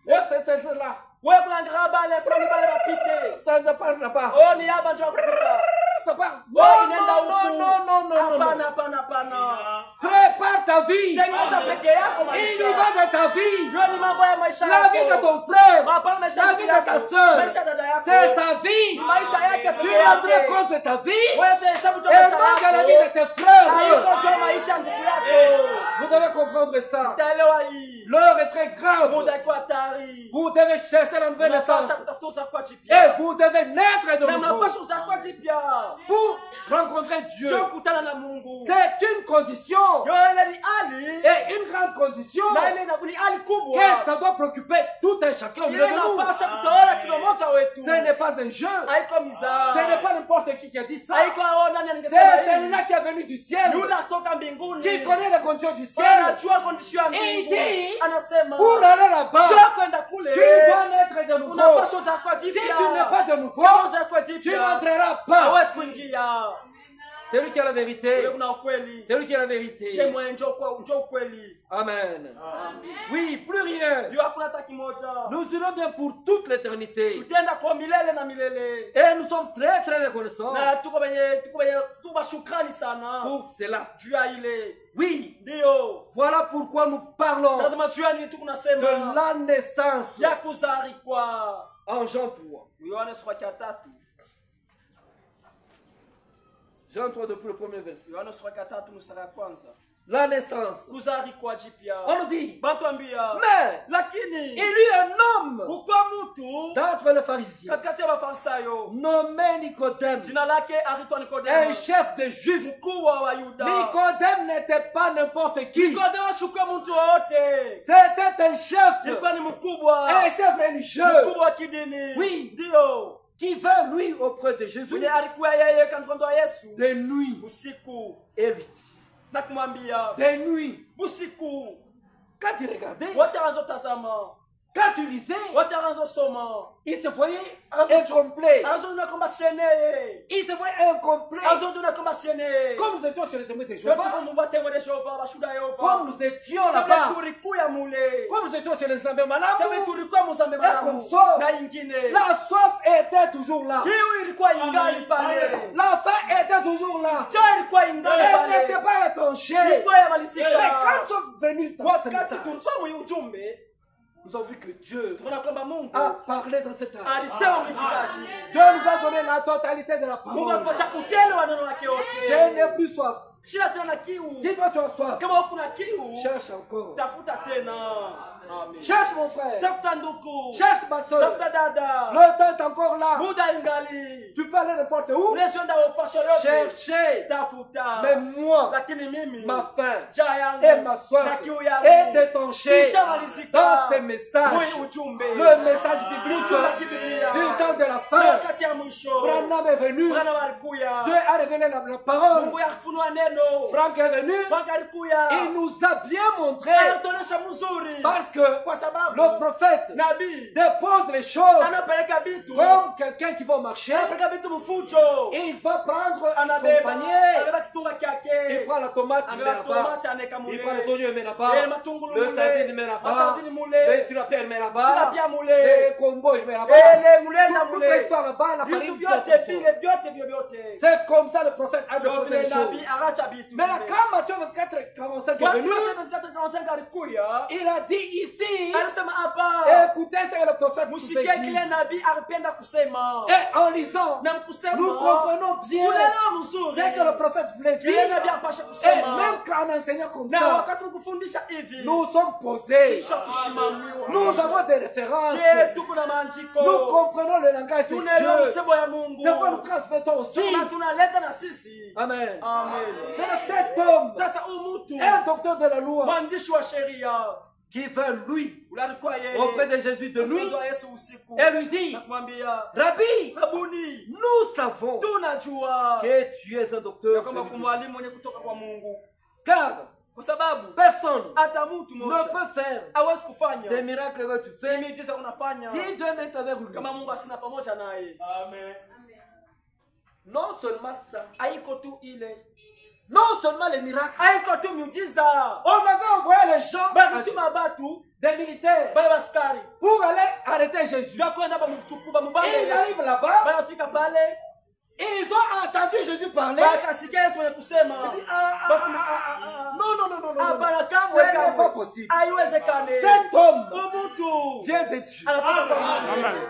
[SPEAKER 1] c'est là.
[SPEAKER 2] Wewe kuangalia bale sasa ni bale bapite.
[SPEAKER 1] Ça ne parle pas.
[SPEAKER 2] Oh, ni hapa ndio kupita.
[SPEAKER 1] Ça parle.
[SPEAKER 2] Oh,
[SPEAKER 1] Non,
[SPEAKER 2] inaenda
[SPEAKER 1] non,
[SPEAKER 2] huku.
[SPEAKER 1] non, non, non, non, non.
[SPEAKER 2] Hapana, hapana, hapana.
[SPEAKER 1] Prépare ta vie.
[SPEAKER 2] Tengeneza peke yako
[SPEAKER 1] Il
[SPEAKER 2] maisha.
[SPEAKER 1] y va de ta vie.
[SPEAKER 2] Hiyo ni mambo ya maisha
[SPEAKER 1] La
[SPEAKER 2] yako.
[SPEAKER 1] vie de ton frère.
[SPEAKER 2] Hapana, maisha
[SPEAKER 1] La vie de
[SPEAKER 2] yako.
[SPEAKER 1] ta soeur.
[SPEAKER 2] Maisha ya dada yako.
[SPEAKER 1] C'est sa vie.
[SPEAKER 2] Ni maisha yake
[SPEAKER 1] Tu
[SPEAKER 2] peke
[SPEAKER 1] rendrais
[SPEAKER 2] yake.
[SPEAKER 1] compte de ta vie
[SPEAKER 2] Wewe utahesabu tu
[SPEAKER 1] et
[SPEAKER 2] maisha
[SPEAKER 1] non de la vie
[SPEAKER 2] yako.
[SPEAKER 1] de tes frères.
[SPEAKER 2] Haiko tu maisha ya ndugu yako.
[SPEAKER 1] Vous devez comprendre ça.
[SPEAKER 2] Utaelewa hii.
[SPEAKER 1] L'heure est très grave.
[SPEAKER 2] Muda iko hatari.
[SPEAKER 1] Vous devez chercher la nouvelle naissance.
[SPEAKER 2] Unapasha kutafuta uzakwa
[SPEAKER 1] Et
[SPEAKER 2] jipya.
[SPEAKER 1] vous devez naître de
[SPEAKER 2] Na
[SPEAKER 1] nouveau
[SPEAKER 2] unapasha uzakwa jipya.
[SPEAKER 1] pour rencontrer Dieu.
[SPEAKER 2] Sio kukutana na Mungu.
[SPEAKER 1] C'est une condition
[SPEAKER 2] Yo ile ni hali.
[SPEAKER 1] et une grande condition
[SPEAKER 2] Na ile ni hali kubwa.
[SPEAKER 1] que ça doit préoccuper tout un chacun au milieu
[SPEAKER 2] Ile
[SPEAKER 1] de nous.
[SPEAKER 2] inapasha kutawala kila mmoja wetu.
[SPEAKER 1] Ce n'est pas un jeu.
[SPEAKER 2] Haiko mizaa.
[SPEAKER 1] Ce n'est pas n'importe qui a dit ça.
[SPEAKER 2] Haiko aona nani
[SPEAKER 1] C'est
[SPEAKER 2] angesema hivi.
[SPEAKER 1] celui-là qui a venu du ciel,
[SPEAKER 2] yule atoka mbinguni,
[SPEAKER 1] qui connaît les conditions du ciel,
[SPEAKER 2] anajua condition ya
[SPEAKER 1] et il
[SPEAKER 2] mbingu,
[SPEAKER 1] dit,
[SPEAKER 2] anasema
[SPEAKER 1] pour aller là-bas,
[SPEAKER 2] sio kwenda kule,
[SPEAKER 1] tu dois naître de nouveau.
[SPEAKER 2] unapaswa za kwa
[SPEAKER 1] Si
[SPEAKER 2] jipya.
[SPEAKER 1] tu n'es pas de nouveau,
[SPEAKER 2] Kama za kwa
[SPEAKER 1] tu
[SPEAKER 2] jipya,
[SPEAKER 1] n'entreras pas.
[SPEAKER 2] hawezi kuingia.
[SPEAKER 1] C'est lui qui a la vérité.
[SPEAKER 2] Yule kuna ukweli,
[SPEAKER 1] C'est lui qui a la
[SPEAKER 2] yeye
[SPEAKER 1] vérité.
[SPEAKER 2] mwenye njoo ukweli.
[SPEAKER 1] Amen. Oui, plus rien.
[SPEAKER 2] Ndio hakuna hata kimoja.
[SPEAKER 1] Nous irons bien pour toute l'éternité.
[SPEAKER 2] Tutaenda kwa milele na milele.
[SPEAKER 1] Et nous sommes très très reconnaissants
[SPEAKER 2] Na tuko shukrani sana
[SPEAKER 1] pour cela.
[SPEAKER 2] juu ya ile.
[SPEAKER 1] Oui,
[SPEAKER 2] Ndio.
[SPEAKER 1] voilà pourquoi nous parlons
[SPEAKER 2] Lazima juu ya nini tuko
[SPEAKER 1] de
[SPEAKER 2] nasema
[SPEAKER 1] la naissance
[SPEAKER 2] ya kuzaliwa.
[SPEAKER 1] en Jean 3.
[SPEAKER 2] Yohana sura ya 3.
[SPEAKER 1] Jean 3 depuis le premier verset.
[SPEAKER 2] Yohana sura ya 3 mstari wa kwanza.
[SPEAKER 1] La naissance.
[SPEAKER 2] Kuzaliwa jipya.
[SPEAKER 1] On nous dit,
[SPEAKER 2] Batuambia.
[SPEAKER 1] mais
[SPEAKER 2] Lakini
[SPEAKER 1] il y eut un homme
[SPEAKER 2] pourquoi mtu
[SPEAKER 1] d'entre les pharisiens
[SPEAKER 2] katikati ya Mafarisayo
[SPEAKER 1] nommé Nicodème,
[SPEAKER 2] jina lake aitwa
[SPEAKER 1] un
[SPEAKER 2] Nikodemo,
[SPEAKER 1] chef des Juifs.
[SPEAKER 2] mkuu wa Wayuda.
[SPEAKER 1] Nicodème n'était pas n'importe qui.
[SPEAKER 2] Nikodemo shuka mtu wote.
[SPEAKER 1] C'était un chef,
[SPEAKER 2] Ilikuwa ni mkubwa.
[SPEAKER 1] un chef religieux
[SPEAKER 2] Mkubwa wa kidini.
[SPEAKER 1] Oui.
[SPEAKER 2] Ndio.
[SPEAKER 1] qui vint lui auprès de Jésus
[SPEAKER 2] Mwenye alikuwa yeye kando ya Yesu.
[SPEAKER 1] de nuit
[SPEAKER 2] Usiku.
[SPEAKER 1] et lui dit,
[SPEAKER 2] Na kumwambia
[SPEAKER 1] de nuit.
[SPEAKER 2] usiku.
[SPEAKER 1] Quand il regardait,
[SPEAKER 2] Wacha anazotazama.
[SPEAKER 1] quand il lisait,
[SPEAKER 2] Wacha anazosoma.
[SPEAKER 1] il se voyait incomplet.
[SPEAKER 2] Anazojua kwamba sieneye.
[SPEAKER 1] Il se voyait incomplet.
[SPEAKER 2] Anazojua kwamba sieneye.
[SPEAKER 1] Comme nous étions sur les témoins de
[SPEAKER 2] Sote
[SPEAKER 1] Jéhovah,
[SPEAKER 2] kwa Mungu atengo de Jehova, bashuda Yehova.
[SPEAKER 1] comme nous étions
[SPEAKER 2] Sabe
[SPEAKER 1] là-bas,
[SPEAKER 2] tulikuya mule.
[SPEAKER 1] comme nous étions sur les Zambé
[SPEAKER 2] Sabe
[SPEAKER 1] Malamu,
[SPEAKER 2] tulikuwa muzambe malamu.
[SPEAKER 1] consort.
[SPEAKER 2] Na ingine.
[SPEAKER 1] la soif était toujours là.
[SPEAKER 2] Kiu ilikuwa ingali pale.
[SPEAKER 1] La faim était toujours là.
[SPEAKER 2] Njaa ilikuwa ingali
[SPEAKER 1] Elle
[SPEAKER 2] pale.
[SPEAKER 1] n'était pas étanchée.
[SPEAKER 2] Ilikuwa ya
[SPEAKER 1] Mais
[SPEAKER 2] malisika.
[SPEAKER 1] quand nous sommes venus dans ce
[SPEAKER 2] Wakati
[SPEAKER 1] message,
[SPEAKER 2] tulikuwa mwenye ujumbe,
[SPEAKER 1] nous avons vu que Dieu
[SPEAKER 2] tunaona kwamba Mungu
[SPEAKER 1] a parlé dans cet âge.
[SPEAKER 2] alisema mwenye kizazi.
[SPEAKER 1] Dieu nous a donné la totalité de la
[SPEAKER 2] Mungu
[SPEAKER 1] parole.
[SPEAKER 2] atupatia utele wa neno lake
[SPEAKER 1] Je
[SPEAKER 2] yote.
[SPEAKER 1] n'ai plus soif.
[SPEAKER 2] Shida tena na kiu.
[SPEAKER 1] Si toi tu as soif,
[SPEAKER 2] Kama hukuna kiu,
[SPEAKER 1] cherche encore.
[SPEAKER 2] tafuta tena. Amen.
[SPEAKER 1] Cherche mon frère.
[SPEAKER 2] Tafuta ndugu.
[SPEAKER 1] Cherche ma soeur.
[SPEAKER 2] Tafuta dada.
[SPEAKER 1] Le temps est encore là.
[SPEAKER 2] Muda ingali.
[SPEAKER 1] Tu peux aller n'importe où.
[SPEAKER 2] Unaenda ufasho yote.
[SPEAKER 1] Chercher.
[SPEAKER 2] Tafuta.
[SPEAKER 1] Mais moi,
[SPEAKER 2] Lakini mimi
[SPEAKER 1] ma faim
[SPEAKER 2] njaa yangu
[SPEAKER 1] et ma soif
[SPEAKER 2] na kiu yangu
[SPEAKER 1] est étanchée
[SPEAKER 2] ishamalizika.
[SPEAKER 1] dans ces messages.
[SPEAKER 2] Mwenye ujumbe.
[SPEAKER 1] Le message biblique
[SPEAKER 2] Ujumbe wa Biblia.
[SPEAKER 1] du temps de la
[SPEAKER 2] Na
[SPEAKER 1] fin.
[SPEAKER 2] wakati ya mwisho.
[SPEAKER 1] Branham est venu.
[SPEAKER 2] Branham alikuya.
[SPEAKER 1] Dieu a révélé la parole.
[SPEAKER 2] Mungu yafunua neno.
[SPEAKER 1] Franck est venu.
[SPEAKER 2] Frank alikuya.
[SPEAKER 1] Il nous a bien montré.
[SPEAKER 2] Anatuonesha mzuri.
[SPEAKER 1] Parce que
[SPEAKER 2] Kwa sababu
[SPEAKER 1] le prophète
[SPEAKER 2] nabii
[SPEAKER 1] dépose les choses
[SPEAKER 2] anapeleka vitu.
[SPEAKER 1] comme quelqu'un qui va marcher.
[SPEAKER 2] Anapeleka vitu mfujo.
[SPEAKER 1] Et il va prendre son
[SPEAKER 2] Anabeba.
[SPEAKER 1] panier.
[SPEAKER 2] Anabeba kitunga
[SPEAKER 1] Il
[SPEAKER 2] kyake.
[SPEAKER 1] prend la tomate, il met
[SPEAKER 2] Anabeba
[SPEAKER 1] là-bas.
[SPEAKER 2] tomate anaweka
[SPEAKER 1] Il
[SPEAKER 2] mule.
[SPEAKER 1] prend les oignons, il met
[SPEAKER 2] Eh,
[SPEAKER 1] là-bas.
[SPEAKER 2] matungulu
[SPEAKER 1] Le
[SPEAKER 2] mule.
[SPEAKER 1] sardine, il met là-bas.
[SPEAKER 2] Masardine mule.
[SPEAKER 1] Le tilapia, il met là-bas.
[SPEAKER 2] Tilapia mule.
[SPEAKER 1] Le combo, il met là-bas.
[SPEAKER 2] Ele mulenda
[SPEAKER 1] Toute
[SPEAKER 2] mule.
[SPEAKER 1] l'histoire là-bas, la
[SPEAKER 2] Vitu
[SPEAKER 1] farine,
[SPEAKER 2] vyote vile vyote.
[SPEAKER 1] c'est comme ça le prophète a
[SPEAKER 2] Ndio
[SPEAKER 1] déposé
[SPEAKER 2] vile
[SPEAKER 1] les choses.
[SPEAKER 2] nabii aracha vitu.
[SPEAKER 1] Mais là, quand Matthieu 24, 45 est
[SPEAKER 2] Watu
[SPEAKER 1] venu,
[SPEAKER 2] wote katika 45 alikuya.
[SPEAKER 1] il a dit ici,
[SPEAKER 2] Alisema hapa.
[SPEAKER 1] écoutez ce que le prophète nous
[SPEAKER 2] Musikie
[SPEAKER 1] a dit.
[SPEAKER 2] kile nabii alipenda kusema.
[SPEAKER 1] Et en lisant,
[SPEAKER 2] Na mkusema.
[SPEAKER 1] nous comprenons bien
[SPEAKER 2] Tunaelewa mzuri.
[SPEAKER 1] ce que le prophète voulait
[SPEAKER 2] Kile
[SPEAKER 1] dire.
[SPEAKER 2] nabii apasha
[SPEAKER 1] Et
[SPEAKER 2] kusema.
[SPEAKER 1] même quand on enseignait comme
[SPEAKER 2] Na
[SPEAKER 1] ça,
[SPEAKER 2] wakati mkufundisha hivi.
[SPEAKER 1] nous sommes posés.
[SPEAKER 2] Sisi kushimamiwa.
[SPEAKER 1] Nous avons des références.
[SPEAKER 2] Sie tuko na maandiko.
[SPEAKER 1] Nous comprenons le langage de
[SPEAKER 2] Tunaelewa
[SPEAKER 1] Dieu.
[SPEAKER 2] msemo ya Mungu.
[SPEAKER 1] C'est quoi nous transmettons aussi.
[SPEAKER 2] Tunaleta na sisi.
[SPEAKER 1] Amen.
[SPEAKER 2] Amen.
[SPEAKER 1] Maintenant, cet homme
[SPEAKER 2] Sasa umutu.
[SPEAKER 1] est un docteur de la loi
[SPEAKER 2] Mwandishi wa sheria.
[SPEAKER 1] qui vint lui
[SPEAKER 2] Ulikuwa yeye.
[SPEAKER 1] auprès de Jésus de nuit
[SPEAKER 2] Mtoto wa Yesu usiku.
[SPEAKER 1] et lui dit,
[SPEAKER 2] Nakumwambia,
[SPEAKER 1] Rabbi,
[SPEAKER 2] Rabuni,
[SPEAKER 1] nous savons
[SPEAKER 2] tunajua
[SPEAKER 1] que tu es un
[SPEAKER 2] ya
[SPEAKER 1] docteur
[SPEAKER 2] kwamba
[SPEAKER 1] venu de
[SPEAKER 2] kumwalimu mwenye kutoka kwa Mungu.
[SPEAKER 1] Dieu. Car
[SPEAKER 2] Kwa sababu
[SPEAKER 1] personne
[SPEAKER 2] hata mtu
[SPEAKER 1] ne
[SPEAKER 2] mmoja
[SPEAKER 1] peut faire
[SPEAKER 2] hawezi
[SPEAKER 1] ces
[SPEAKER 2] kufanya
[SPEAKER 1] miracles que tu fais
[SPEAKER 2] miujiza unafanya
[SPEAKER 1] si Dieu n'est avec lui.
[SPEAKER 2] kama Mungu asina pamoja naye. Amen.
[SPEAKER 1] Non seulement ça,
[SPEAKER 2] Haiko tu ile,
[SPEAKER 1] non seulement les miracles.
[SPEAKER 2] haiko tu miujiza.
[SPEAKER 1] On avait envoyé les gens,
[SPEAKER 2] Bakituma batu
[SPEAKER 1] des militaires,
[SPEAKER 2] bale baskari
[SPEAKER 1] pour aller arrêter Jésus.
[SPEAKER 2] ndio kwenda bamchukuba mubanga
[SPEAKER 1] Et ils
[SPEAKER 2] Yesu.
[SPEAKER 1] arrivent là-bas
[SPEAKER 2] Banafika pale
[SPEAKER 1] et ils ont entendu Jésus parler.
[SPEAKER 2] bakasikia Yesu mwenye kusema basi
[SPEAKER 1] Non, non, non, non, non.
[SPEAKER 2] hapana,
[SPEAKER 1] Ce n'est pas
[SPEAKER 2] kamwe
[SPEAKER 1] possible.
[SPEAKER 2] haiwezekane.
[SPEAKER 1] Cet homme
[SPEAKER 2] Umutu
[SPEAKER 1] vient de Dieu.
[SPEAKER 2] anatoka kwa Mungu.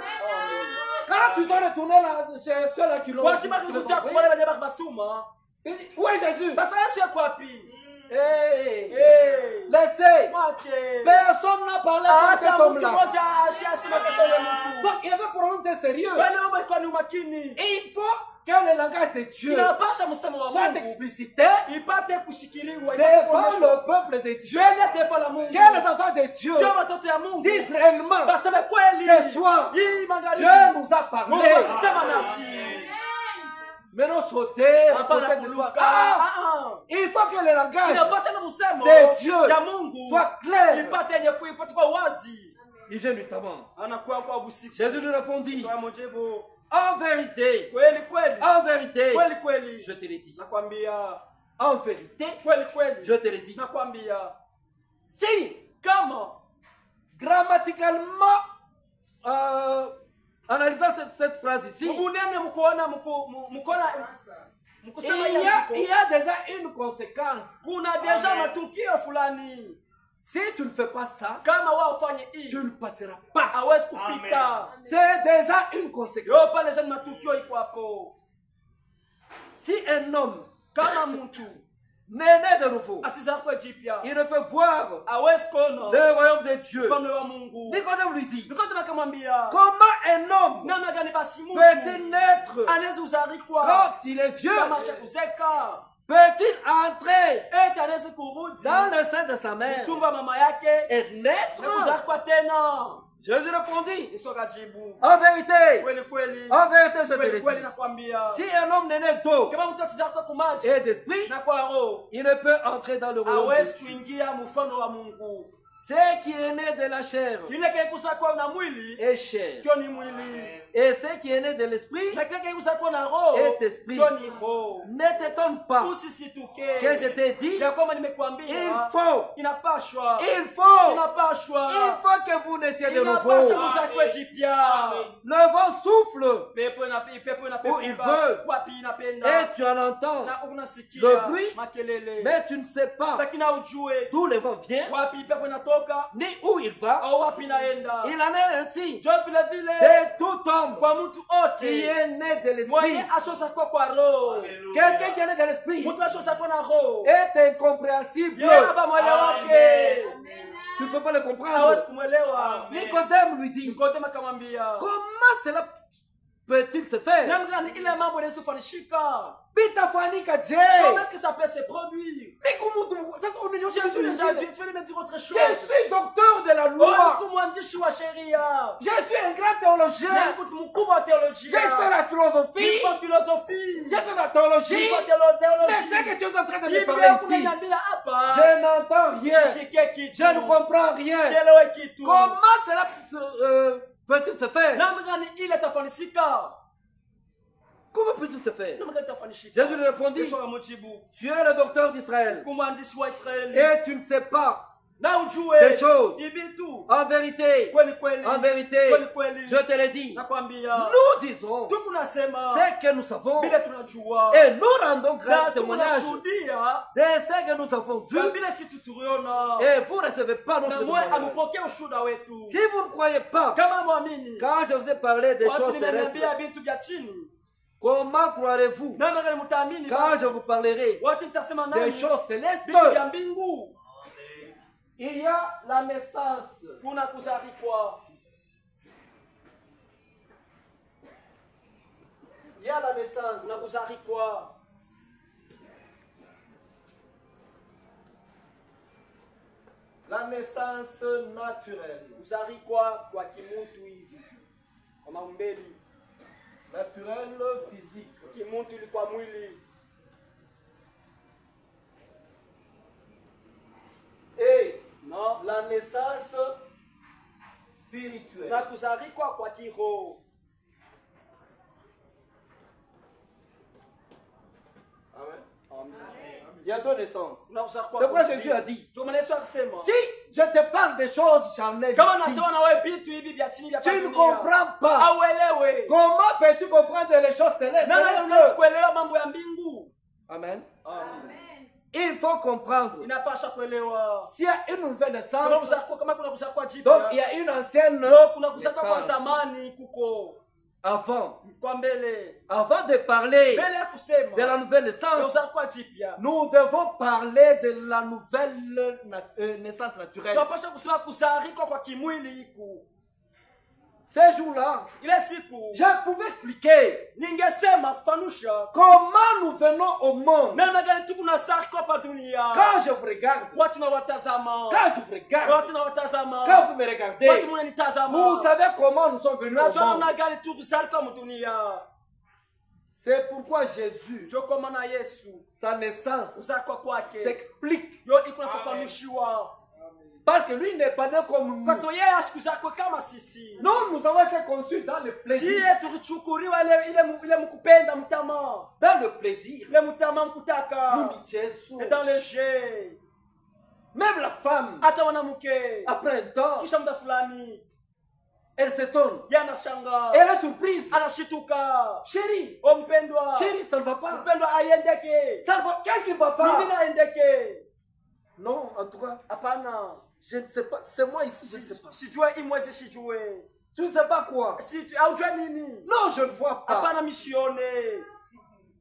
[SPEAKER 1] Quand ils ont retourné là, chez ceux-là qui l'ont
[SPEAKER 2] Basi
[SPEAKER 1] qui l'ont
[SPEAKER 2] bakikuja
[SPEAKER 1] envoyé,
[SPEAKER 2] kwa wale wenye batuma.
[SPEAKER 1] il dit, où est Jésus?
[SPEAKER 2] Basi Yesu yako wapi?
[SPEAKER 1] Hey,
[SPEAKER 2] Eh.
[SPEAKER 1] laissez.
[SPEAKER 2] Mwache.
[SPEAKER 1] Personne n'a parlé comme
[SPEAKER 2] Hata
[SPEAKER 1] cet
[SPEAKER 2] mtu
[SPEAKER 1] homme-là.
[SPEAKER 2] mmoja ashasema kesa yule mtu.
[SPEAKER 1] Donc il avait pour nous d'être sérieux.
[SPEAKER 2] Wale mambo iko ni umakini.
[SPEAKER 1] Et il faut que le langage de Dieu
[SPEAKER 2] Inapasha msemo wa
[SPEAKER 1] soit
[SPEAKER 2] Mungu
[SPEAKER 1] explicité
[SPEAKER 2] ipate kushikiliwa
[SPEAKER 1] devant le peuple de Dieu.
[SPEAKER 2] Twende taifa la Mungu.
[SPEAKER 1] Que les enfants de Dieu
[SPEAKER 2] Sio watoto ya Mungu.
[SPEAKER 1] disent réellement,
[SPEAKER 2] Baseme kweli.
[SPEAKER 1] ce soir,
[SPEAKER 2] Hii magharibi.
[SPEAKER 1] Dieu nous a
[SPEAKER 2] Mungu
[SPEAKER 1] parlé.
[SPEAKER 2] akisema nasi.
[SPEAKER 1] Maintenant sauter,
[SPEAKER 2] Hapana kuluka.
[SPEAKER 1] il faut que le langage
[SPEAKER 2] Inapaswa na msemo
[SPEAKER 1] de Dieu
[SPEAKER 2] ya Mungu
[SPEAKER 1] soit clair.
[SPEAKER 2] ipate yenye kuipata kwa wazi.
[SPEAKER 1] Il vient notamment.
[SPEAKER 2] Anakuwa kwa usiku.
[SPEAKER 1] Jésus lui répondit,
[SPEAKER 2] Swa mojibu.
[SPEAKER 1] en vérité,
[SPEAKER 2] Kweli kweli.
[SPEAKER 1] en vérité,
[SPEAKER 2] Kweli kweli.
[SPEAKER 1] je te l'ai dit.
[SPEAKER 2] Nakwambia.
[SPEAKER 1] En vérité,
[SPEAKER 2] Kweli kweli.
[SPEAKER 1] je te l'ai dit.
[SPEAKER 2] Nakwambia.
[SPEAKER 1] Si,
[SPEAKER 2] Kama
[SPEAKER 1] grammaticalement, analysant cette phrase ici,
[SPEAKER 2] Munene mukona mkusema
[SPEAKER 1] il y a déjà une conséquence.
[SPEAKER 2] Kuna deja matukio fulani.
[SPEAKER 1] Si tu ne fais pas ça,
[SPEAKER 2] Kama wao ufanye hii,
[SPEAKER 1] tu ne passeras pas.
[SPEAKER 2] hawezi kupita.
[SPEAKER 1] C'est déjà une conséquence.
[SPEAKER 2] Yo pale jana matukio iko hapo.
[SPEAKER 1] Si un homme
[SPEAKER 2] Kama mtu
[SPEAKER 1] n'est né de nouveau,
[SPEAKER 2] asizakwe jipya,
[SPEAKER 1] il ne peut voir
[SPEAKER 2] hawezi kuona
[SPEAKER 1] le royaume de Dieu.
[SPEAKER 2] mfano wa Mungu.
[SPEAKER 1] Nicodème lui dit,
[SPEAKER 2] Nikodemo akamwambia,
[SPEAKER 1] comment un homme
[SPEAKER 2] namna gani basi mtu
[SPEAKER 1] peut-il naître
[SPEAKER 2] anaweza uzarikwa
[SPEAKER 1] quand il est vieux?
[SPEAKER 2] kama shakuzeka?
[SPEAKER 1] Peut-il entrer
[SPEAKER 2] Eti anaweza kurudi
[SPEAKER 1] dans le sein de sa mère
[SPEAKER 2] tumba mama yake
[SPEAKER 1] et
[SPEAKER 2] na
[SPEAKER 1] naître?
[SPEAKER 2] kuzarikwa tena?
[SPEAKER 1] Jésus répondit,
[SPEAKER 2] Yesu akajibu,
[SPEAKER 1] en vérité,
[SPEAKER 2] kweli kweli,
[SPEAKER 1] en vérité, je te
[SPEAKER 2] kweli
[SPEAKER 1] le
[SPEAKER 2] kweli
[SPEAKER 1] dis.
[SPEAKER 2] nakwambia,
[SPEAKER 1] Si un homme n'est né d'eau
[SPEAKER 2] kama mtu asizarikwa kumaji
[SPEAKER 1] et d'esprit,
[SPEAKER 2] na kwa roho,
[SPEAKER 1] il ne peut entrer dans le royaume de
[SPEAKER 2] hawezi
[SPEAKER 1] Dieu.
[SPEAKER 2] kuingia mfano wa Mungu.
[SPEAKER 1] Ce qui est né de la chair
[SPEAKER 2] Kile kilikusakwa na mwili
[SPEAKER 1] est chair.
[SPEAKER 2] kio ni mwili,
[SPEAKER 1] Et ce qui est né de l'esprit
[SPEAKER 2] na kile kilikusakwa na roho
[SPEAKER 1] est esprit.
[SPEAKER 2] kio ni roho.
[SPEAKER 1] Ne t'étonne pas
[SPEAKER 2] Usisituke
[SPEAKER 1] que je t'ai dit,
[SPEAKER 2] ya kwamba nimekuambia
[SPEAKER 1] il faut
[SPEAKER 2] inapashwa
[SPEAKER 1] que vous naissiez de
[SPEAKER 2] inapasha
[SPEAKER 1] nouveau.
[SPEAKER 2] muzakwe jipya.
[SPEAKER 1] Le vent souffle
[SPEAKER 2] Pepo
[SPEAKER 1] où il
[SPEAKER 2] inapepuka
[SPEAKER 1] veut
[SPEAKER 2] wapi inapenda
[SPEAKER 1] et tu en entends,
[SPEAKER 2] na unasikia
[SPEAKER 1] le bruit,
[SPEAKER 2] makelele,
[SPEAKER 1] mais tu ne sais pas
[SPEAKER 2] lakini haujue
[SPEAKER 1] d'où le vent vient
[SPEAKER 2] wapi pepo inatoka
[SPEAKER 1] ni où il va.
[SPEAKER 2] au wapi inaenda.
[SPEAKER 1] Il en est ainsi
[SPEAKER 2] Jo vile vile
[SPEAKER 1] de tout homme
[SPEAKER 2] kwa mtu
[SPEAKER 1] qui
[SPEAKER 2] ote
[SPEAKER 1] est né de l'esprit.
[SPEAKER 2] mwenye ashosakwa kwa roho,
[SPEAKER 1] Quelqu'un qui est né de l'esprit
[SPEAKER 2] mtu ashosakwa na roho
[SPEAKER 1] est incompréhensible.
[SPEAKER 2] yeye haba mwele wake
[SPEAKER 1] Tu ne peux pas le comprendre.
[SPEAKER 2] hawezi kumwelewa.
[SPEAKER 1] Nicodème lui dit,
[SPEAKER 2] Nikodemo akamwambia,
[SPEAKER 1] comment cela peut-il se faire?
[SPEAKER 2] namna gani ile mambo inaweza kufanishika?
[SPEAKER 1] Bitafanyika je?
[SPEAKER 2] Comment est-ce que ça peut se produire?
[SPEAKER 1] Mais comment sasa unanyosha
[SPEAKER 2] Je suis déjà
[SPEAKER 1] vizuri.
[SPEAKER 2] vieux, tu veux me dire autre chose?
[SPEAKER 1] Je suis docteur de la
[SPEAKER 2] Oh,
[SPEAKER 1] loi.
[SPEAKER 2] mtu mwandishi wa sheria.
[SPEAKER 1] Je suis un grand théologien.
[SPEAKER 2] Nani mtu mkubwa wa
[SPEAKER 1] J'ai
[SPEAKER 2] teolojia.
[SPEAKER 1] fait la philosophie.
[SPEAKER 2] Niko philosophie.
[SPEAKER 1] J'ai fait la théologie.
[SPEAKER 2] Niko
[SPEAKER 1] Mais ce
[SPEAKER 2] théologie.
[SPEAKER 1] que tu es en train de me
[SPEAKER 2] Biblia
[SPEAKER 1] parler ici,
[SPEAKER 2] kunaniambia hapa.
[SPEAKER 1] je n'entends rien.
[SPEAKER 2] Sishike kitu.
[SPEAKER 1] Je ne comprends rien.
[SPEAKER 2] Sielewe kitu.
[SPEAKER 1] Comment cela peut-il se faire?
[SPEAKER 2] Namna gani ile itafanisika?
[SPEAKER 1] Comment peut-il se faire?
[SPEAKER 2] Namna gani itafanisika?
[SPEAKER 1] Jésus lui répondit,
[SPEAKER 2] Yesu akamjibu,
[SPEAKER 1] tu es le docteur d'Israël
[SPEAKER 2] kumwandishi wa Israeli.
[SPEAKER 1] et tu ne sais pas
[SPEAKER 2] Na ujue
[SPEAKER 1] ces choses.
[SPEAKER 2] ibitu.
[SPEAKER 1] En vérité,
[SPEAKER 2] Kweli kweli.
[SPEAKER 1] en vérité,
[SPEAKER 2] Kweli kweli.
[SPEAKER 1] je te l'ai dit.
[SPEAKER 2] Nakwambia.
[SPEAKER 1] Nous disons
[SPEAKER 2] Tukunasema.
[SPEAKER 1] ce que nous savons
[SPEAKER 2] Bila tunajua.
[SPEAKER 1] et nous rendons
[SPEAKER 2] Na
[SPEAKER 1] grand témoignage
[SPEAKER 2] tunashuhudia.
[SPEAKER 1] de ce que nous avons vu
[SPEAKER 2] Kwa bila sisi tuliona.
[SPEAKER 1] et vous ne recevez pas
[SPEAKER 2] Na
[SPEAKER 1] notre
[SPEAKER 2] mwe
[SPEAKER 1] témoignage.
[SPEAKER 2] amepokea ushuhuda wetu.
[SPEAKER 1] Si vous ne croyez pas,
[SPEAKER 2] Kama mwamini.
[SPEAKER 1] quand je vous ai parlé des
[SPEAKER 2] Watu
[SPEAKER 1] choses
[SPEAKER 2] nimeniambia
[SPEAKER 1] terrestres,
[SPEAKER 2] vitu vya chini.
[SPEAKER 1] comment croirez-vous
[SPEAKER 2] Namna gani mtaamini
[SPEAKER 1] quand
[SPEAKER 2] basi?
[SPEAKER 1] je vous parlerai
[SPEAKER 2] Watu nitasema
[SPEAKER 1] des
[SPEAKER 2] nani?
[SPEAKER 1] choses célestes?
[SPEAKER 2] Vitu vya mbingu.
[SPEAKER 1] Il y a la naissance.
[SPEAKER 2] Kuna kuzarikwa.
[SPEAKER 1] Il y a la naissance.
[SPEAKER 2] Kuna kuzarikwa.
[SPEAKER 1] La naissance naturelle.
[SPEAKER 2] Kuzarikwa kwa kimuntu hivi. Kwa maumbeli.
[SPEAKER 1] Naturelle physique.
[SPEAKER 2] Kimuntu ili kwa mwili.
[SPEAKER 1] Et
[SPEAKER 2] No.
[SPEAKER 1] la naissance spirituelle.
[SPEAKER 2] Na kuzarikwa kwa kiroho.
[SPEAKER 1] Amen.
[SPEAKER 2] Amen.
[SPEAKER 1] Il y a deux naissances.
[SPEAKER 2] Na kuzarikwa
[SPEAKER 1] C'est pourquoi
[SPEAKER 2] kwa
[SPEAKER 1] Jésus a dit,
[SPEAKER 2] Ndio maana Yesu akasema.
[SPEAKER 1] si je te parle des choses charnelles
[SPEAKER 2] Kama
[SPEAKER 1] ici,
[SPEAKER 2] nasema na wewe vitu hivi vya chini vya
[SPEAKER 1] tu ne
[SPEAKER 2] dunia.
[SPEAKER 1] comprends pas.
[SPEAKER 2] Auelewe.
[SPEAKER 1] Comment peux-tu comprendre les choses célestes?
[SPEAKER 2] Nani unaweza kuelewa mambo ya mbingu?
[SPEAKER 1] Amen.
[SPEAKER 2] Amen.
[SPEAKER 1] Il faut comprendre.
[SPEAKER 2] Inapasha kuelewa.
[SPEAKER 1] S'il y a une nouvelle
[SPEAKER 2] Kama
[SPEAKER 1] naissance,
[SPEAKER 2] kuzarikwa kama kuna kuzarikwa
[SPEAKER 1] donc il
[SPEAKER 2] jipya.
[SPEAKER 1] y a une ancienne
[SPEAKER 2] Ndio kuna kuzarikwa kwa
[SPEAKER 1] naissance.
[SPEAKER 2] zamani kuko.
[SPEAKER 1] Avant,
[SPEAKER 2] Kwa mbele.
[SPEAKER 1] avant de parler
[SPEAKER 2] Mbele ya kusema.
[SPEAKER 1] de la nouvelle
[SPEAKER 2] Ndio
[SPEAKER 1] naissance,
[SPEAKER 2] kuzarikwa jipya.
[SPEAKER 1] nous devons parler de la nouvelle naissance naturelle.
[SPEAKER 2] Tunapasha kusema kuzarikwa kwa kimwili iku.
[SPEAKER 1] Ces jours-là,
[SPEAKER 2] Ile siku
[SPEAKER 1] je pouvais expliquer
[SPEAKER 2] ningesema fanusha
[SPEAKER 1] comment nous venons au monde.
[SPEAKER 2] namna gani tuko na sarko hapa dunia.
[SPEAKER 1] Quand je vous regarde,
[SPEAKER 2] Watu na watazama.
[SPEAKER 1] quand je vous regarde,
[SPEAKER 2] Watu na watazama.
[SPEAKER 1] quand vous me regardez,
[SPEAKER 2] Watu mnanitazama.
[SPEAKER 1] vous savez comment nous sommes venus au
[SPEAKER 2] Unajua
[SPEAKER 1] monde.
[SPEAKER 2] namna gani tuko sarko mu dunia.
[SPEAKER 1] C'est pourquoi Jésus,
[SPEAKER 2] jokomana Yesu
[SPEAKER 1] sa naissance,
[SPEAKER 2] uzakwa kwake
[SPEAKER 1] s'explique.
[SPEAKER 2] yo ikunafafanushiwa
[SPEAKER 1] Parce que lui n'est pas né comme nous.
[SPEAKER 2] kwa sababu yeye asikuzakwe kama sisi.
[SPEAKER 1] Nous avons été conçus dans le plaisir.
[SPEAKER 2] Siye tulichukuriwa ile mkupenda mtama.
[SPEAKER 1] Dans le plaisir.
[SPEAKER 2] Ile mtama mkutaka.
[SPEAKER 1] Nous
[SPEAKER 2] et dans le jeu.
[SPEAKER 1] Même la femme,
[SPEAKER 2] hata mwanamke
[SPEAKER 1] après un temps,
[SPEAKER 2] kisha muda fulani
[SPEAKER 1] elle s'étonne.
[SPEAKER 2] yanashanga.
[SPEAKER 1] Elle est surprise.
[SPEAKER 2] Anashituka.
[SPEAKER 1] Chérie,
[SPEAKER 2] O mpendwa.
[SPEAKER 1] chérie, ça ne va pas.
[SPEAKER 2] Mpendwa aiendeke.
[SPEAKER 1] Ça ne va. Qu'est-ce qui ne va pas?
[SPEAKER 2] Nini aendeke?
[SPEAKER 1] Non, en tout cas,
[SPEAKER 2] Hapana.
[SPEAKER 1] je ne sais pas. C'est moi ici, je ne sais pas.
[SPEAKER 2] Sijue imwezi sijue.
[SPEAKER 1] Tu ne sais pas quoi?
[SPEAKER 2] Haujua nini?
[SPEAKER 1] Non, je ne vois pas.
[SPEAKER 2] Hapana misione.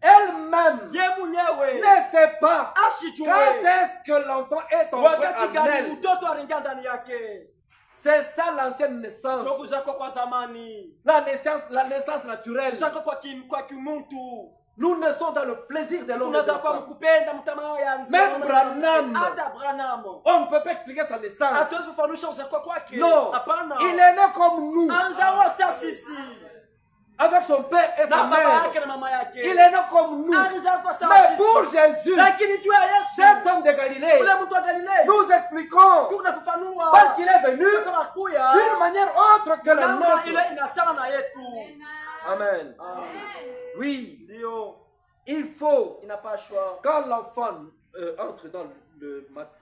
[SPEAKER 1] Elle-même
[SPEAKER 2] Ye mwenyewe
[SPEAKER 1] ne sait pas
[SPEAKER 2] asijue
[SPEAKER 1] quand est-ce que l'enfant est entré
[SPEAKER 2] wakati
[SPEAKER 1] en
[SPEAKER 2] gani
[SPEAKER 1] elle.
[SPEAKER 2] mtoto aringia ndani yake.
[SPEAKER 1] C'est ça l'ancienne naissance.
[SPEAKER 2] Jogu zako kwa zamani.
[SPEAKER 1] La naissance naturelle.
[SPEAKER 2] Zako kwa kimuntu.
[SPEAKER 1] Nous naissons dans le plaisir de l'homme.
[SPEAKER 2] Unaweza kwa mkupenda mtamao ya
[SPEAKER 1] Même Branham,
[SPEAKER 2] hata Branham.
[SPEAKER 1] on ne peut pas expliquer sa naissance.
[SPEAKER 2] Hatuwezi kufanusha uzako kwake.
[SPEAKER 1] Non.
[SPEAKER 2] Hapana.
[SPEAKER 1] Il est né comme nous.
[SPEAKER 2] Anzawa sisi.
[SPEAKER 1] Avec son père et sa
[SPEAKER 2] Na baba
[SPEAKER 1] mère.
[SPEAKER 2] yake na mama yake.
[SPEAKER 1] Il est né comme nous.
[SPEAKER 2] Anzawa sawa
[SPEAKER 1] Mais
[SPEAKER 2] sisi.
[SPEAKER 1] pour Jésus,
[SPEAKER 2] Lakini juu ya Yesu.
[SPEAKER 1] cet homme de Galilée,
[SPEAKER 2] Ule mtu wa Galilea.
[SPEAKER 1] nous expliquons
[SPEAKER 2] Tunafafanua.
[SPEAKER 1] parce qu'il est venu
[SPEAKER 2] Sasa nakuya.
[SPEAKER 1] d'une manière autre que la
[SPEAKER 2] Namna ile
[SPEAKER 1] nôtre.
[SPEAKER 2] inachana na yetu.
[SPEAKER 1] Amen. Oui, il faut,
[SPEAKER 2] Inapashwa.
[SPEAKER 1] quand l'enfant entre dans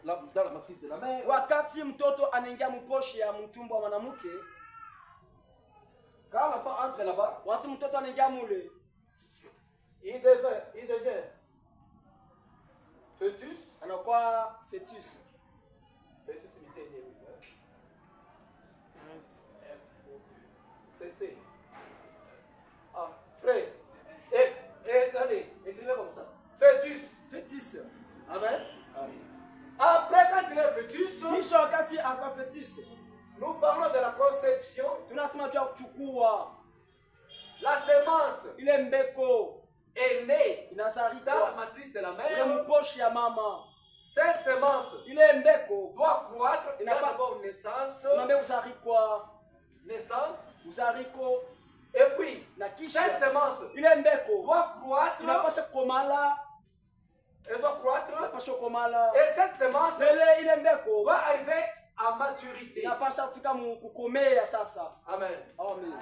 [SPEAKER 1] la matrice de la mère,
[SPEAKER 2] Wakati mtoto anaingia mposhi ya mtumbo wa mwanamke,
[SPEAKER 1] quand l'enfant entre là-bas,
[SPEAKER 2] wakati mtoto anaingia mule,
[SPEAKER 1] il devient fœtus.
[SPEAKER 2] anakuwa fetus.
[SPEAKER 1] Fœtus imité. C'est ah, frère. Allez, écrivez comme ça. Fœtus.
[SPEAKER 2] Fetus.
[SPEAKER 1] Amen. Après, quand il est fœtus,
[SPEAKER 2] Kisha wakati anakuwa fetus,
[SPEAKER 1] nous parlons de la conception.
[SPEAKER 2] tunasema tu ya kuchukua
[SPEAKER 1] La semence
[SPEAKER 2] ile mbeko
[SPEAKER 1] est née dans la
[SPEAKER 2] inazalika
[SPEAKER 1] matrice de la
[SPEAKER 2] ile
[SPEAKER 1] mère.
[SPEAKER 2] mposhi ya mama.
[SPEAKER 1] Cette semence
[SPEAKER 2] Ile mbeko
[SPEAKER 1] doit croître. Il y a
[SPEAKER 2] n'a pas-
[SPEAKER 1] d'abord naissance,
[SPEAKER 2] unaambia uzarikwa
[SPEAKER 1] naissance,
[SPEAKER 2] uzariko
[SPEAKER 1] et puis
[SPEAKER 2] na kisha
[SPEAKER 1] cette semence
[SPEAKER 2] ile mbeko
[SPEAKER 1] doit croître.
[SPEAKER 2] inapasha komala,
[SPEAKER 1] Elle doit croître.
[SPEAKER 2] inapasha komala.
[SPEAKER 1] Et cette semence
[SPEAKER 2] Ile mbeko
[SPEAKER 1] doit arriver à maturité.
[SPEAKER 2] inapasha kufika kukomea sasa.
[SPEAKER 1] Amen.
[SPEAKER 2] Amen.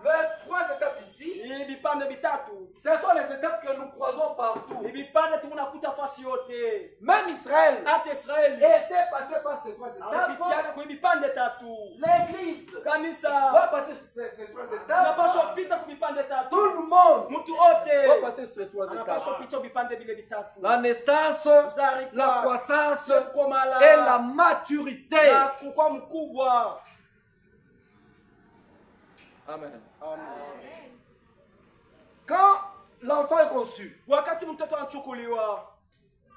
[SPEAKER 1] Les trois étapes ici,
[SPEAKER 2] Ni vipande vitatu.
[SPEAKER 1] ce sont les étapes que nous croisons partout.
[SPEAKER 2] Ni vipande tunakuta fasi yote.
[SPEAKER 1] Même Israël
[SPEAKER 2] Hata Israeli
[SPEAKER 1] était passé par ces trois étapes.
[SPEAKER 2] anapitiana kwa vipande tatu.
[SPEAKER 1] L'église
[SPEAKER 2] Kanisa
[SPEAKER 1] doit passer sur ces trois
[SPEAKER 2] tunapaswa
[SPEAKER 1] étapes.
[SPEAKER 2] pita kwa vipande tatu.
[SPEAKER 1] Tout le monde
[SPEAKER 2] Mtu
[SPEAKER 1] doit
[SPEAKER 2] wote
[SPEAKER 1] passer sur ces trois
[SPEAKER 2] anapaswa
[SPEAKER 1] étapes.
[SPEAKER 2] pita vipande vile vitatu.
[SPEAKER 1] La naissance,
[SPEAKER 2] Uzarika,
[SPEAKER 1] la croissance
[SPEAKER 2] kukomala,
[SPEAKER 1] et la maturité.
[SPEAKER 2] na kukua mkubwa.
[SPEAKER 1] Amen.
[SPEAKER 2] Amen.
[SPEAKER 1] Quand l'enfant est conçu,
[SPEAKER 2] Wakati mtoto anachukuliwa,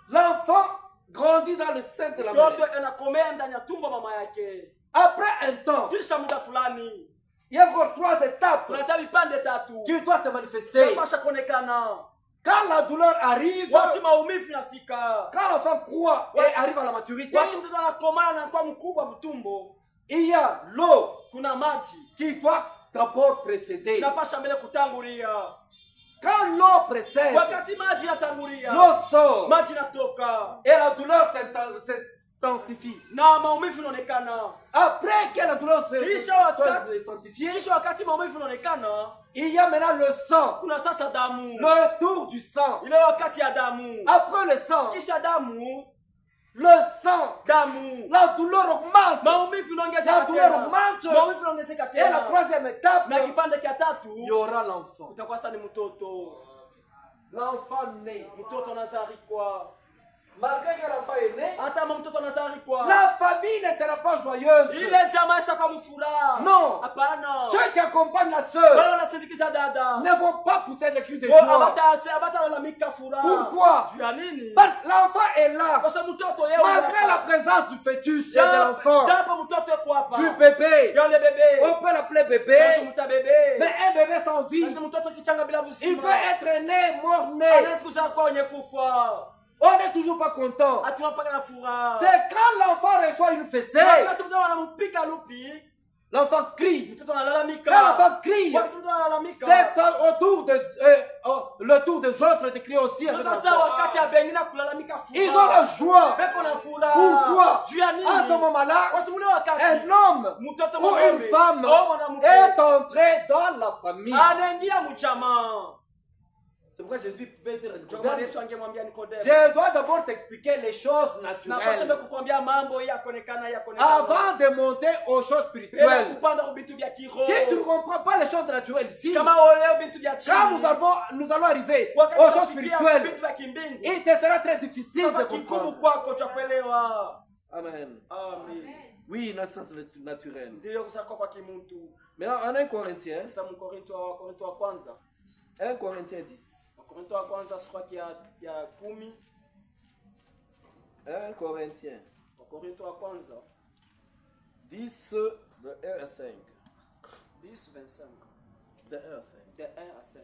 [SPEAKER 1] l'enfant grandit dans le sein de la
[SPEAKER 2] mtoto
[SPEAKER 1] mère.
[SPEAKER 2] anakomea ndani ya tumbo mama yake.
[SPEAKER 1] Après un temps,
[SPEAKER 2] Kisha muda fulani
[SPEAKER 1] il y a encore trois étapes
[SPEAKER 2] kunata vipande tatu
[SPEAKER 1] qui doivent se manifester.
[SPEAKER 2] inapasha kuonekana.
[SPEAKER 1] Quand la douleur arrive,
[SPEAKER 2] Wakati maumivu inafika,
[SPEAKER 1] quand l'enfant croît et arrive à la maturité,
[SPEAKER 2] wakati mtoto anakomana na kuwa mkubwa mtumbo,
[SPEAKER 1] il y a l'eau
[SPEAKER 2] kuna maji
[SPEAKER 1] qui doit d'abord précéder.
[SPEAKER 2] inapasha mbele kutangulia.
[SPEAKER 1] Quand l'eau précède,
[SPEAKER 2] Wakati maji inatangulia,
[SPEAKER 1] l'eau sort
[SPEAKER 2] maji inatoka
[SPEAKER 1] et la douleur s'intensifie.
[SPEAKER 2] na maumivu inaonekana.
[SPEAKER 1] Après que la douleur
[SPEAKER 2] Kisha
[SPEAKER 1] soit intensifiée,
[SPEAKER 2] Kisha wakati maumivu inaonekana,
[SPEAKER 1] il y a maintenant le sang,
[SPEAKER 2] kuna sasa damu.
[SPEAKER 1] le retour du sang.
[SPEAKER 2] Ile wakati ya damu.
[SPEAKER 1] Après le sang,
[SPEAKER 2] Kisha damu,
[SPEAKER 1] le sang,
[SPEAKER 2] damu.
[SPEAKER 1] la douleur augmente.
[SPEAKER 2] Maumivu
[SPEAKER 1] La
[SPEAKER 2] inaongezeka
[SPEAKER 1] douleur
[SPEAKER 2] tena.
[SPEAKER 1] augmente.
[SPEAKER 2] Maumivu inaongezeka
[SPEAKER 1] Et la
[SPEAKER 2] tena.
[SPEAKER 1] troisième étape,
[SPEAKER 2] Na kipande cha tatu
[SPEAKER 1] il y aura l'enfant.
[SPEAKER 2] utakuwa sasa ni mtoto.
[SPEAKER 1] L'enfant né.
[SPEAKER 2] Mtoto anazarikwa.
[SPEAKER 1] Malgré que l'enfant est né,
[SPEAKER 2] Hata kama mtoto anazarikwa,
[SPEAKER 1] la famille ne sera pas joyeuse.
[SPEAKER 2] ile jamaa sitakuwa mfuraha.
[SPEAKER 1] Non.
[SPEAKER 2] Hapana.
[SPEAKER 1] Ceux qui accompagnent la
[SPEAKER 2] Wale
[SPEAKER 1] sœur
[SPEAKER 2] wanasindikiza dada.
[SPEAKER 1] ne vont pas pousser des cris de
[SPEAKER 2] Oh,
[SPEAKER 1] joie.
[SPEAKER 2] abata furaha.
[SPEAKER 1] Pourquoi?
[SPEAKER 2] Juu ya nini?
[SPEAKER 1] Parce que l'enfant est là.
[SPEAKER 2] Kwa sababu mtoto yeye
[SPEAKER 1] Malgré la présence du fœtus et de l'enfant,
[SPEAKER 2] japo mtoto yuko hapa.
[SPEAKER 1] du bébé,
[SPEAKER 2] Yale bebe.
[SPEAKER 1] on peut l'appeler
[SPEAKER 2] Yesu
[SPEAKER 1] bébé,
[SPEAKER 2] mta bebe.
[SPEAKER 1] mais un bébé sans vie,
[SPEAKER 2] Hata mtoto kichanga bila
[SPEAKER 1] il
[SPEAKER 2] uzima.
[SPEAKER 1] peut être né, mort-né.
[SPEAKER 2] Anaweza kuzaa kwa wenye kufa.
[SPEAKER 1] On n'est toujours pas content.
[SPEAKER 2] Hatuna mpaka na furaha.
[SPEAKER 1] C'est quand l'enfant reçoit une fessée,
[SPEAKER 2] Wakati mtoto anampika lupi,
[SPEAKER 1] l'enfant crie.
[SPEAKER 2] mtoto analalamika.
[SPEAKER 1] Quand l'enfant crie,
[SPEAKER 2] Mtoto analalamika.
[SPEAKER 1] c'est autour le tour des autres de crier aussi. Avec
[SPEAKER 2] Sasa wakati ya bengine kulalamika furaha.
[SPEAKER 1] ils ont la joie.
[SPEAKER 2] Beko na furaha.
[SPEAKER 1] Pourquoi?
[SPEAKER 2] Juu ya nini?
[SPEAKER 1] À ce moment-là,
[SPEAKER 2] Kwa sababu wakati
[SPEAKER 1] un homme
[SPEAKER 2] mtoto
[SPEAKER 1] ou
[SPEAKER 2] mwanaume
[SPEAKER 1] une femme
[SPEAKER 2] au mwanamke
[SPEAKER 1] est entré dans la famille.
[SPEAKER 2] anaingia mchama.
[SPEAKER 1] C'est pourquoi Jésus pouvait dire à
[SPEAKER 2] Ndio
[SPEAKER 1] Nicodème,
[SPEAKER 2] Yesu angemwambia Nikodemo.
[SPEAKER 1] je dois d'abord t'expliquer les choses
[SPEAKER 2] Napasha
[SPEAKER 1] naturelles
[SPEAKER 2] kukwambia mambo yakonekana yakonekana.
[SPEAKER 1] avant de monter aux choses
[SPEAKER 2] Bila
[SPEAKER 1] spirituelles.
[SPEAKER 2] kupanda kwa vitu vya kiroho.
[SPEAKER 1] Si tu ne comprends pas les choses naturelles ici,
[SPEAKER 2] Kama oleo vitu vya chini.
[SPEAKER 1] quand nous allons arriver
[SPEAKER 2] Wakati
[SPEAKER 1] aux choses
[SPEAKER 2] unafikia
[SPEAKER 1] spirituelles,
[SPEAKER 2] vitu vya kimbingu.
[SPEAKER 1] il te sera très difficile de
[SPEAKER 2] Kama kigumu
[SPEAKER 1] comprendre.
[SPEAKER 2] kwako cha kuelewa.
[SPEAKER 1] Amen.
[SPEAKER 2] Amen.
[SPEAKER 1] Oui, une science naturelle.
[SPEAKER 2] Ndio kusako kwa kimuntu.
[SPEAKER 1] Maintenant, en 1 Corinthiens,
[SPEAKER 2] Sasa Mkorinto wa kwanza.
[SPEAKER 1] 1 Corinthiens 10.
[SPEAKER 2] Wakorintho wa kwanza sura ya 10.
[SPEAKER 1] 1 Corinthiens
[SPEAKER 2] Wakorintho wa kwanza
[SPEAKER 1] 10, de 1 à 5.
[SPEAKER 2] 10:25.
[SPEAKER 1] De 1 à 5.
[SPEAKER 2] De 1 à 5.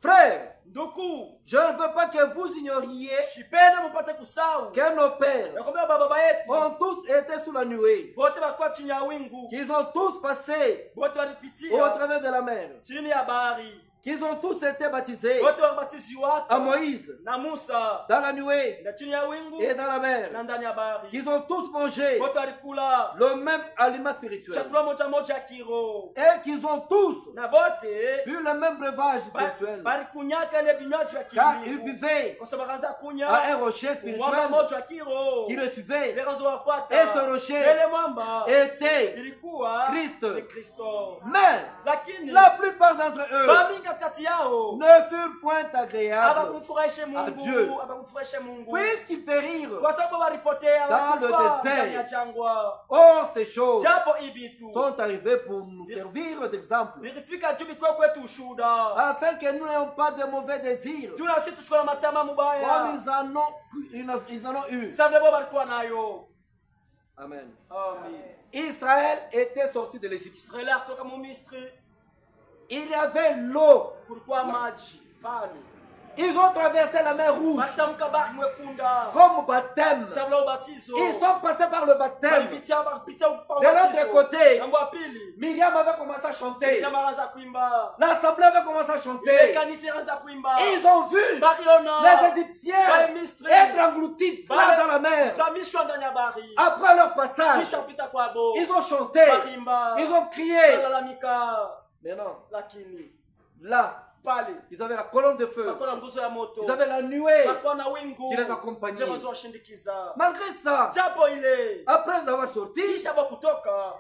[SPEAKER 1] Frères,
[SPEAKER 2] Ndugu,
[SPEAKER 1] je ne veux pas que vous ignoriez
[SPEAKER 2] shipenda mupate kusahau
[SPEAKER 1] que nos pères
[SPEAKER 2] yakwambia baba yetu
[SPEAKER 1] ont tous été sous la nuée,
[SPEAKER 2] bote walikuwa chini ya wingu,
[SPEAKER 1] qu'ils ont tous passé
[SPEAKER 2] bote
[SPEAKER 1] au
[SPEAKER 2] walipitia
[SPEAKER 1] travers de la mer,
[SPEAKER 2] chini ya bahari,
[SPEAKER 1] qu'ils ont tous été baptisés
[SPEAKER 2] bote walibatiziwa
[SPEAKER 1] à Moïse
[SPEAKER 2] na Musa
[SPEAKER 1] dans la nuée
[SPEAKER 2] na chini ya wingu
[SPEAKER 1] et dans la
[SPEAKER 2] na
[SPEAKER 1] mer,
[SPEAKER 2] ndani ya bahari,
[SPEAKER 1] qu'ils ont tous mangé
[SPEAKER 2] bote walikula
[SPEAKER 1] le même aliment spirituel
[SPEAKER 2] chakula moja moja ya kiroho,
[SPEAKER 1] et qu'ils ont tous
[SPEAKER 2] na bote
[SPEAKER 1] bu le même breuvage spirituel,
[SPEAKER 2] balikunyaka ile vinywaji vya
[SPEAKER 1] car ils
[SPEAKER 2] kimbingu,
[SPEAKER 1] buvaient
[SPEAKER 2] kwa sababu akaanza kunya
[SPEAKER 1] à un rocher
[SPEAKER 2] mwamba
[SPEAKER 1] spirituel
[SPEAKER 2] moja wa kiroho
[SPEAKER 1] qui le suivait.
[SPEAKER 2] ile kazo wafuata,
[SPEAKER 1] Et ce rocher
[SPEAKER 2] ile mwamba
[SPEAKER 1] était
[SPEAKER 2] ilikuwa
[SPEAKER 1] Christ.
[SPEAKER 2] ni Kristo,
[SPEAKER 1] Mais
[SPEAKER 2] lakini
[SPEAKER 1] la plupart d'entre eux
[SPEAKER 2] baadhi katikati yao
[SPEAKER 1] ne furent point agréables
[SPEAKER 2] abakumfurahishe
[SPEAKER 1] à Dieu,
[SPEAKER 2] Mungu, abakumfurahishe Mungu
[SPEAKER 1] puisqu'ils périrent.
[SPEAKER 2] kwa sababu walipotea
[SPEAKER 1] Dans le
[SPEAKER 2] wakufa
[SPEAKER 1] désert.
[SPEAKER 2] ndani ya jangwa.
[SPEAKER 1] Or, ces choses
[SPEAKER 2] Japo ibitu
[SPEAKER 1] sont arrivées pour nous servir d'exemple,
[SPEAKER 2] nilifika juu bikuwe kwetu ushuhuda,
[SPEAKER 1] afin que nous n'ayons pas de mauvais désirs,
[SPEAKER 2] tunasi tushikwe na matama mubaya
[SPEAKER 1] comme ils en ont eu.
[SPEAKER 2] savile bo balikuwa nayo.
[SPEAKER 1] Amen.
[SPEAKER 2] Amen.
[SPEAKER 1] Israël était sorti de l'Égypte.
[SPEAKER 2] Israeli kutoka mu Misri,
[SPEAKER 1] Il y avait l'eau.
[SPEAKER 2] kulikuwa maji pale,
[SPEAKER 1] Ils ont traversé la mer Rouge
[SPEAKER 2] batamka bahari mwekunda
[SPEAKER 1] comme baptême.
[SPEAKER 2] savile ubatizo,
[SPEAKER 1] Ils sont passés par le baptême.
[SPEAKER 2] walipitia
[SPEAKER 1] De l'autre côté,
[SPEAKER 2] ngambo ya pili
[SPEAKER 1] Myriam avait commencé à chanter.
[SPEAKER 2] yamaanza kuimba,
[SPEAKER 1] L'assemblée avait commencé à
[SPEAKER 2] ile
[SPEAKER 1] chanter.
[SPEAKER 2] kanisa iraanza kuimba,
[SPEAKER 1] Ils ont vu
[SPEAKER 2] baliona
[SPEAKER 1] les Égyptiens
[SPEAKER 2] Bale Misri.
[SPEAKER 1] être engloutis là dans la mer.
[SPEAKER 2] samishwa ndani ya bahari,
[SPEAKER 1] Après leur passage,
[SPEAKER 2] kisha kupita kwabo
[SPEAKER 1] ils ont chanté.
[SPEAKER 2] barimba,
[SPEAKER 1] Ils ont crié.
[SPEAKER 2] balalamika,
[SPEAKER 1] Mais non,
[SPEAKER 2] lakini
[SPEAKER 1] là,
[SPEAKER 2] pale
[SPEAKER 1] ils avaient la colonne de feu.
[SPEAKER 2] bakuwa na nguzo ya moto,
[SPEAKER 1] Ils avaient la nuée.
[SPEAKER 2] bakuwa na wingu
[SPEAKER 1] qui les accompagnait.
[SPEAKER 2] ndio wazowashindikiza.
[SPEAKER 1] Malgré ça,
[SPEAKER 2] Japo ile
[SPEAKER 1] après avoir sorti,
[SPEAKER 2] kisha bakutoka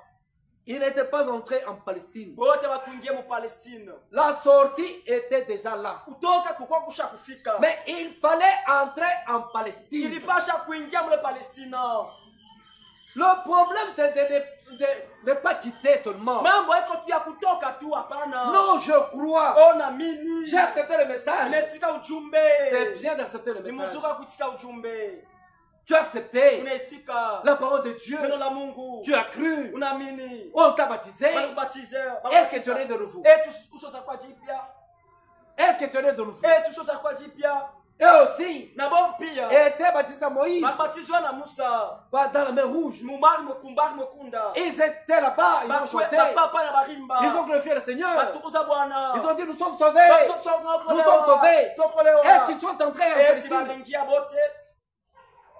[SPEAKER 1] ils n'étaient pas entrés en Palestine.
[SPEAKER 2] bote bakuingia mu Palestine,
[SPEAKER 1] La sortie était déjà là.
[SPEAKER 2] kutoka kukua kusha kufika,
[SPEAKER 1] Mais il fallait entrer en Palestine.
[SPEAKER 2] ilipasha kuingia mule Palestina.
[SPEAKER 1] Le problème, c'est de ne pas quitter seulement.
[SPEAKER 2] Mambo iko tu ya kutoka tu, hapana.
[SPEAKER 1] Non, je crois.
[SPEAKER 2] Ona mini
[SPEAKER 1] J'ai accepté le message.
[SPEAKER 2] unetika ujumbe,
[SPEAKER 1] C'est bien d'accepter le
[SPEAKER 2] ni
[SPEAKER 1] message.
[SPEAKER 2] mzuri kuitika ujumbe,
[SPEAKER 1] Tu as accepté
[SPEAKER 2] unaitika
[SPEAKER 1] la parole de Dieu.
[SPEAKER 2] neno la Mungu,
[SPEAKER 1] Tu as cru.
[SPEAKER 2] unaamini,
[SPEAKER 1] On t'a baptisé.
[SPEAKER 2] balikubatize,
[SPEAKER 1] Est-ce que tu es né de nouveau?
[SPEAKER 2] ushoza kwa jipya,
[SPEAKER 1] Est-ce que tu es né de nouveau?
[SPEAKER 2] tushoza kwa jipya,
[SPEAKER 1] Et aussi,
[SPEAKER 2] na bon pia
[SPEAKER 1] était baptisé à Moïse
[SPEAKER 2] babatizwa na Musa
[SPEAKER 1] dans la mer Rouge.
[SPEAKER 2] mumari mwekumba mwekunda,
[SPEAKER 1] Ils étaient là-bas, ils ont chanté.
[SPEAKER 2] bapapa na barimba,
[SPEAKER 1] Ils ont glorifié le Seigneur.
[SPEAKER 2] batukuza Bwana,
[SPEAKER 1] Ils ont dit, nous sommes sauvés. Nous sommes sauvés.
[SPEAKER 2] tokolewa,
[SPEAKER 1] Est-ce qu'ils sont entrés en
[SPEAKER 2] eti
[SPEAKER 1] Palestine?
[SPEAKER 2] balengia bote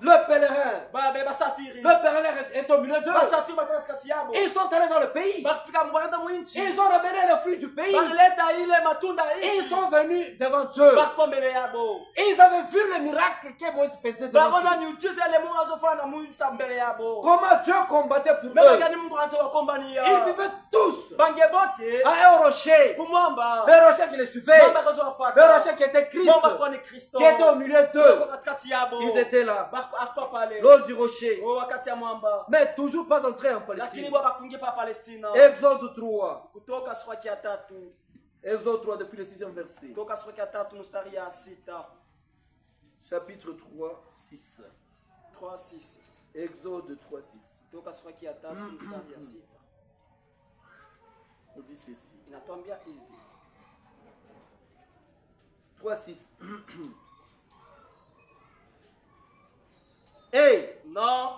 [SPEAKER 1] Le pèlerin.
[SPEAKER 2] babe basafiri,
[SPEAKER 1] Le pèlerin est au milieu d'eux.
[SPEAKER 2] basafiri bakuwa katikati yabo,
[SPEAKER 1] Ils sont allés dans le pays.
[SPEAKER 2] bakufika mwenda mwinchi,
[SPEAKER 1] Ils ont ramené le fruit du pays.
[SPEAKER 2] balileta ile matunda ya
[SPEAKER 1] Ils
[SPEAKER 2] nchi,
[SPEAKER 1] sont venus devant eux.
[SPEAKER 2] bakuwa mbele yabo,
[SPEAKER 1] Ils avaient vu le miracle que Moïse faisait devant
[SPEAKER 2] bakona
[SPEAKER 1] eux.
[SPEAKER 2] miujiza ile Mungu azofanya na Musa mbele yabo,
[SPEAKER 1] Comment Dieu combattait pour
[SPEAKER 2] mbele
[SPEAKER 1] eux.
[SPEAKER 2] gani Mungu azowakombania,
[SPEAKER 1] Ils vivaient tous
[SPEAKER 2] bange bote
[SPEAKER 1] à un rocher.
[SPEAKER 2] kumwamba,
[SPEAKER 1] Le rocher qui les suivait.
[SPEAKER 2] mwamba
[SPEAKER 1] Le
[SPEAKER 2] kazowafuata,
[SPEAKER 1] rocher qui était Christ.
[SPEAKER 2] mwamba kwa ni Kristo,
[SPEAKER 1] Qui était au milieu
[SPEAKER 2] Kwa
[SPEAKER 1] d'eux.
[SPEAKER 2] katikati yabo,
[SPEAKER 1] Ils étaient là.
[SPEAKER 2] akwa pale
[SPEAKER 1] Lors du rocher.
[SPEAKER 2] wakati ya mwamba,
[SPEAKER 1] Mais toujours pas entrés en
[SPEAKER 2] lakini
[SPEAKER 1] Palestine.
[SPEAKER 2] bwa bakungie pa Palestina.
[SPEAKER 1] Exode 3.
[SPEAKER 2] Kutoka sura ya 3,
[SPEAKER 1] Exode 3 depuis le 6e verset.
[SPEAKER 2] kutoka sura ya 3 mstari ya 6,
[SPEAKER 1] Chapitre 3, 6.
[SPEAKER 2] 3:6,
[SPEAKER 1] Exode 3, 6.
[SPEAKER 2] kutoka sura ya 3 mstari ya 6
[SPEAKER 1] On dit ceci.
[SPEAKER 2] inatuambia hivi,
[SPEAKER 1] 3, 6. Et
[SPEAKER 2] non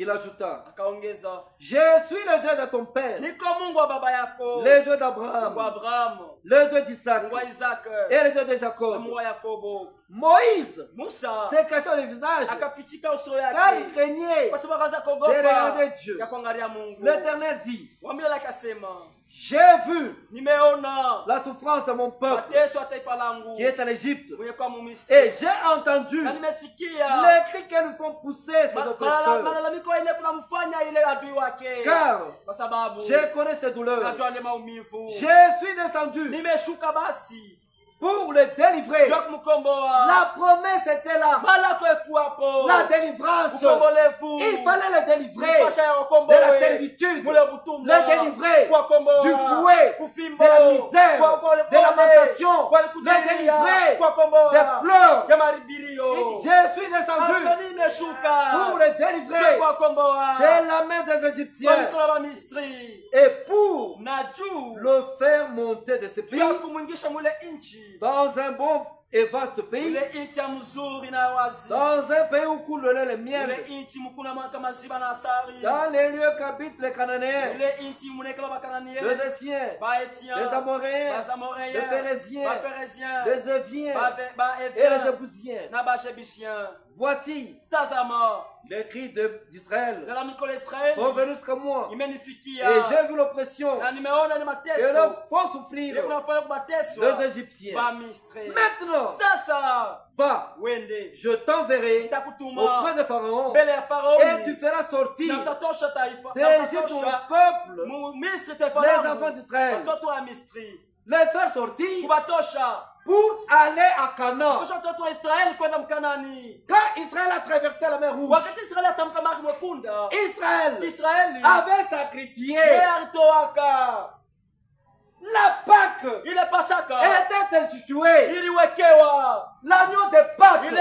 [SPEAKER 1] Il ajouta,
[SPEAKER 2] akaongeza,
[SPEAKER 1] je suis le Dieu de ton père,
[SPEAKER 2] niko Mungu wa baba yako,
[SPEAKER 1] le Dieu
[SPEAKER 2] Mungu wa
[SPEAKER 1] d'Abraham,
[SPEAKER 2] Abrahamu,
[SPEAKER 1] le Dieu d'Isaac
[SPEAKER 2] Mungu wa Isaka,
[SPEAKER 1] et le Dieu de
[SPEAKER 2] na
[SPEAKER 1] Jacob.
[SPEAKER 2] Mungu wa Yakobo.
[SPEAKER 1] Moïse
[SPEAKER 2] Musa
[SPEAKER 1] s'est caché le visage
[SPEAKER 2] akafichika uso
[SPEAKER 1] car il
[SPEAKER 2] yake
[SPEAKER 1] craignait
[SPEAKER 2] kwa sababu akaanza
[SPEAKER 1] de
[SPEAKER 2] kuogopa
[SPEAKER 1] regarder Dieu.
[SPEAKER 2] ya kuangalia Mungu.
[SPEAKER 1] L'Éternel dit,
[SPEAKER 2] Wambia akasema,
[SPEAKER 1] j'ai vu
[SPEAKER 2] nimeona
[SPEAKER 1] la souffrance de mon peuple
[SPEAKER 2] mateso ya taifa langu
[SPEAKER 1] qui est en Égypte
[SPEAKER 2] mwenye kwa Misri,
[SPEAKER 1] et j'ai entendu
[SPEAKER 2] na nimesikia
[SPEAKER 1] les cris qu'elles font pousser ses oppresseurs.
[SPEAKER 2] malalamiko ile kunamfanya ile adui wake,
[SPEAKER 1] Car
[SPEAKER 2] kwa sababu
[SPEAKER 1] je connais ses douleurs.
[SPEAKER 2] najua ile maumivu.
[SPEAKER 1] Je suis descendu
[SPEAKER 2] Nimeshuka basi
[SPEAKER 1] pour le délivrer.
[SPEAKER 2] jua kumkomboa.
[SPEAKER 1] La promesse était là.
[SPEAKER 2] Malako ekuwapo
[SPEAKER 1] La délivrance.
[SPEAKER 2] ukombolevu,
[SPEAKER 1] Il fallait le délivrer
[SPEAKER 2] mpasha ya
[SPEAKER 1] de la
[SPEAKER 2] ukomboe
[SPEAKER 1] servitude,
[SPEAKER 2] mule butumwa,
[SPEAKER 1] le délivrer
[SPEAKER 2] kuwakomboa
[SPEAKER 1] du fouet,
[SPEAKER 2] kufimbo,
[SPEAKER 1] de la misère,
[SPEAKER 2] kuwakomboa
[SPEAKER 1] de la lamentation,
[SPEAKER 2] kwa
[SPEAKER 1] le
[SPEAKER 2] kujilia,
[SPEAKER 1] délivrer
[SPEAKER 2] kuwakomboa
[SPEAKER 1] des pleurs.
[SPEAKER 2] ya maribirio.
[SPEAKER 1] Je suis descendu
[SPEAKER 2] Asa nimeshuka
[SPEAKER 1] pour le
[SPEAKER 2] jua
[SPEAKER 1] délivrer
[SPEAKER 2] kuwakomboa
[SPEAKER 1] de la main des
[SPEAKER 2] kwa
[SPEAKER 1] Égyptiens
[SPEAKER 2] mikono ya Misri
[SPEAKER 1] et pour
[SPEAKER 2] na juu
[SPEAKER 1] le faire monter de ce pays
[SPEAKER 2] jua kumwingisha mule nchi,
[SPEAKER 1] dans un bon et vaste pays,
[SPEAKER 2] ile nchi ya mzuri na wazi,
[SPEAKER 1] dans un pays où coule le lait et le miel,
[SPEAKER 2] ile nchi mukuna mwaka maziba na asali,
[SPEAKER 1] dans les lieux qu'habitent les Cananéens,
[SPEAKER 2] ile nchi munekela bakananie,
[SPEAKER 1] les Étiens,
[SPEAKER 2] baetiens,
[SPEAKER 1] les Amoréens,
[SPEAKER 2] bazamoréens,
[SPEAKER 1] les Phérésiens,
[SPEAKER 2] baphérésiens,
[SPEAKER 1] les Éviens et
[SPEAKER 2] baéviens
[SPEAKER 1] les Jébusiens.
[SPEAKER 2] na bajébusien.
[SPEAKER 1] Voici
[SPEAKER 2] Tazama
[SPEAKER 1] les cris d'Israël
[SPEAKER 2] na mikono ya Israeli
[SPEAKER 1] sont venus jusqu'à moi
[SPEAKER 2] imenifikia,
[SPEAKER 1] et j'ai vu l'oppression
[SPEAKER 2] na nimeona ni
[SPEAKER 1] et
[SPEAKER 2] mateso
[SPEAKER 1] leur font souffrir
[SPEAKER 2] ile kunafanya kubateso
[SPEAKER 1] les Égyptiens.
[SPEAKER 2] ba Misri.
[SPEAKER 1] Maintenant,
[SPEAKER 2] Sasa
[SPEAKER 1] va,
[SPEAKER 2] wende
[SPEAKER 1] je t'enverrai
[SPEAKER 2] nitakutuma
[SPEAKER 1] auprès de Pharaon
[SPEAKER 2] mbele ya
[SPEAKER 1] et
[SPEAKER 2] Faraoni
[SPEAKER 1] tu feras
[SPEAKER 2] na
[SPEAKER 1] sortir
[SPEAKER 2] utatosha taifa, na
[SPEAKER 1] d'Égypte mon
[SPEAKER 2] utatosha
[SPEAKER 1] peuple,
[SPEAKER 2] Misri taifa
[SPEAKER 1] les
[SPEAKER 2] langu,
[SPEAKER 1] enfants d'Israël,
[SPEAKER 2] watoto wa Misri,
[SPEAKER 1] les faire sortir
[SPEAKER 2] kubatosha
[SPEAKER 1] pour aller à Canaan.
[SPEAKER 2] tosha watoto wa Israeli kwenda Mkanani.
[SPEAKER 1] Quand Israël a traversé la mer Rouge,
[SPEAKER 2] Wakati Israeli atamka maji mwekunda, Israeli
[SPEAKER 1] avait sacrifié
[SPEAKER 2] yeye alitoaka
[SPEAKER 1] la Pâque
[SPEAKER 2] ile Pasaka
[SPEAKER 1] était instituée,
[SPEAKER 2] iliwekewa
[SPEAKER 1] l'agneau de Pâques
[SPEAKER 2] ile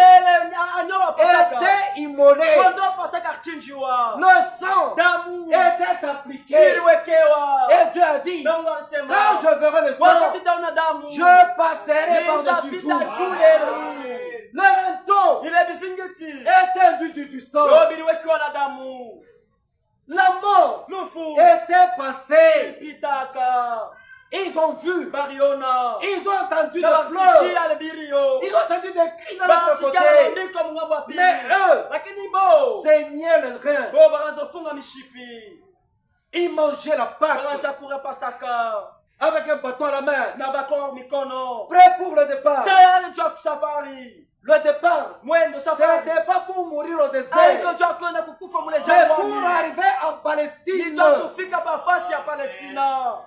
[SPEAKER 2] anyo wa Pasaka
[SPEAKER 1] était immolé,
[SPEAKER 2] kondoo Pasaka achinjiwa,
[SPEAKER 1] le sang
[SPEAKER 2] damu
[SPEAKER 1] était appliqué
[SPEAKER 2] iliwekewa,
[SPEAKER 1] et Dieu a dit,
[SPEAKER 2] na Mungu alisema
[SPEAKER 1] quand je verrai le sang,
[SPEAKER 2] wakati taona damu
[SPEAKER 1] je passerai par-dessus vous.
[SPEAKER 2] nitapita juu yenu.
[SPEAKER 1] Le linteau
[SPEAKER 2] Ile bizingiti
[SPEAKER 1] était imbu du sang.
[SPEAKER 2] yote iliwekewa na damu,
[SPEAKER 1] La mort
[SPEAKER 2] lufu
[SPEAKER 1] était passée.
[SPEAKER 2] ipitaka
[SPEAKER 1] Ils ont vu,
[SPEAKER 2] bariona
[SPEAKER 1] ils ont entendu
[SPEAKER 2] na
[SPEAKER 1] des pleurs,
[SPEAKER 2] basikia lebirio
[SPEAKER 1] ils ont entendu des cris de l'autre
[SPEAKER 2] basikia
[SPEAKER 1] côté.
[SPEAKER 2] maandiko mungambo wa pili,
[SPEAKER 1] Mais eux,
[SPEAKER 2] lakini bo
[SPEAKER 1] saignaient le rein.
[SPEAKER 2] bo bakazofunga mishipi,
[SPEAKER 1] Ils mangeaient la Pâque
[SPEAKER 2] bakaza kura Pasaka
[SPEAKER 1] avec un bâton à la main,
[SPEAKER 2] na bako mikono
[SPEAKER 1] prêts pour le départ.
[SPEAKER 2] tayari jua kusafari.
[SPEAKER 1] Le départ,
[SPEAKER 2] Mwendo
[SPEAKER 1] ce
[SPEAKER 2] safari
[SPEAKER 1] n'était pas pour mourir au désert,
[SPEAKER 2] aiko jua kwenda kukufa mule
[SPEAKER 1] mais pour
[SPEAKER 2] jangwani,
[SPEAKER 1] arriver en Palestine.
[SPEAKER 2] nitwa kufika pa fasi ya Palestina.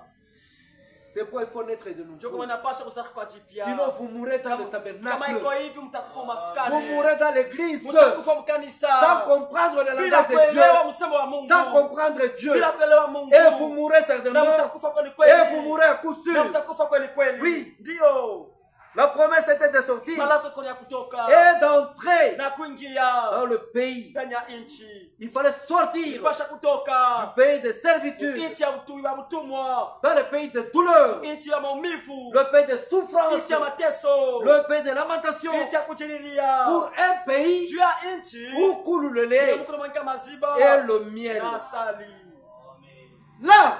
[SPEAKER 1] C'est pourquoi il faut naître de
[SPEAKER 2] Ndio
[SPEAKER 1] nouveau.
[SPEAKER 2] napasha kuzaka kwa jipya.
[SPEAKER 1] Sinon, vous mourrez dans le
[SPEAKER 2] Kama
[SPEAKER 1] tabernacle,
[SPEAKER 2] iko hivi mtakufa
[SPEAKER 1] vous
[SPEAKER 2] maskani,
[SPEAKER 1] mourrez dans l'église,
[SPEAKER 2] mtakufa
[SPEAKER 1] sans
[SPEAKER 2] mkanisa,
[SPEAKER 1] comprendre le
[SPEAKER 2] bila
[SPEAKER 1] langage de Dieu,
[SPEAKER 2] kuelewa msemo wa Mungu,
[SPEAKER 1] sans comprendre Dieu.
[SPEAKER 2] bila kuelewa Mungu,
[SPEAKER 1] Et vous mourrez
[SPEAKER 2] na
[SPEAKER 1] certainement,
[SPEAKER 2] mtakufa kweli
[SPEAKER 1] et
[SPEAKER 2] kweli,
[SPEAKER 1] vous mourrez à coup
[SPEAKER 2] na
[SPEAKER 1] sûr.
[SPEAKER 2] mtakufa kweli kweli.
[SPEAKER 1] Oui.
[SPEAKER 2] Ndio
[SPEAKER 1] La promesse était de sortir
[SPEAKER 2] malako iko ya kutoka
[SPEAKER 1] et d'entrer
[SPEAKER 2] na kuingia
[SPEAKER 1] dans le pays.
[SPEAKER 2] ndani ya nchi,
[SPEAKER 1] Il fallait sortir
[SPEAKER 2] pasha kutoka
[SPEAKER 1] du pays de servitude,
[SPEAKER 2] nchi ya utumwa,
[SPEAKER 1] dans le pays de douleur,
[SPEAKER 2] nchi ya maumivu,
[SPEAKER 1] le pays de souffrance,
[SPEAKER 2] nchi ya mateso,
[SPEAKER 1] le pays de lamentation,
[SPEAKER 2] nchi ya kujililia,
[SPEAKER 1] pour un pays
[SPEAKER 2] juu ya nchi
[SPEAKER 1] où coule le lait
[SPEAKER 2] kuna mwanga maziba
[SPEAKER 1] et le miel.
[SPEAKER 2] na asali.
[SPEAKER 1] Là,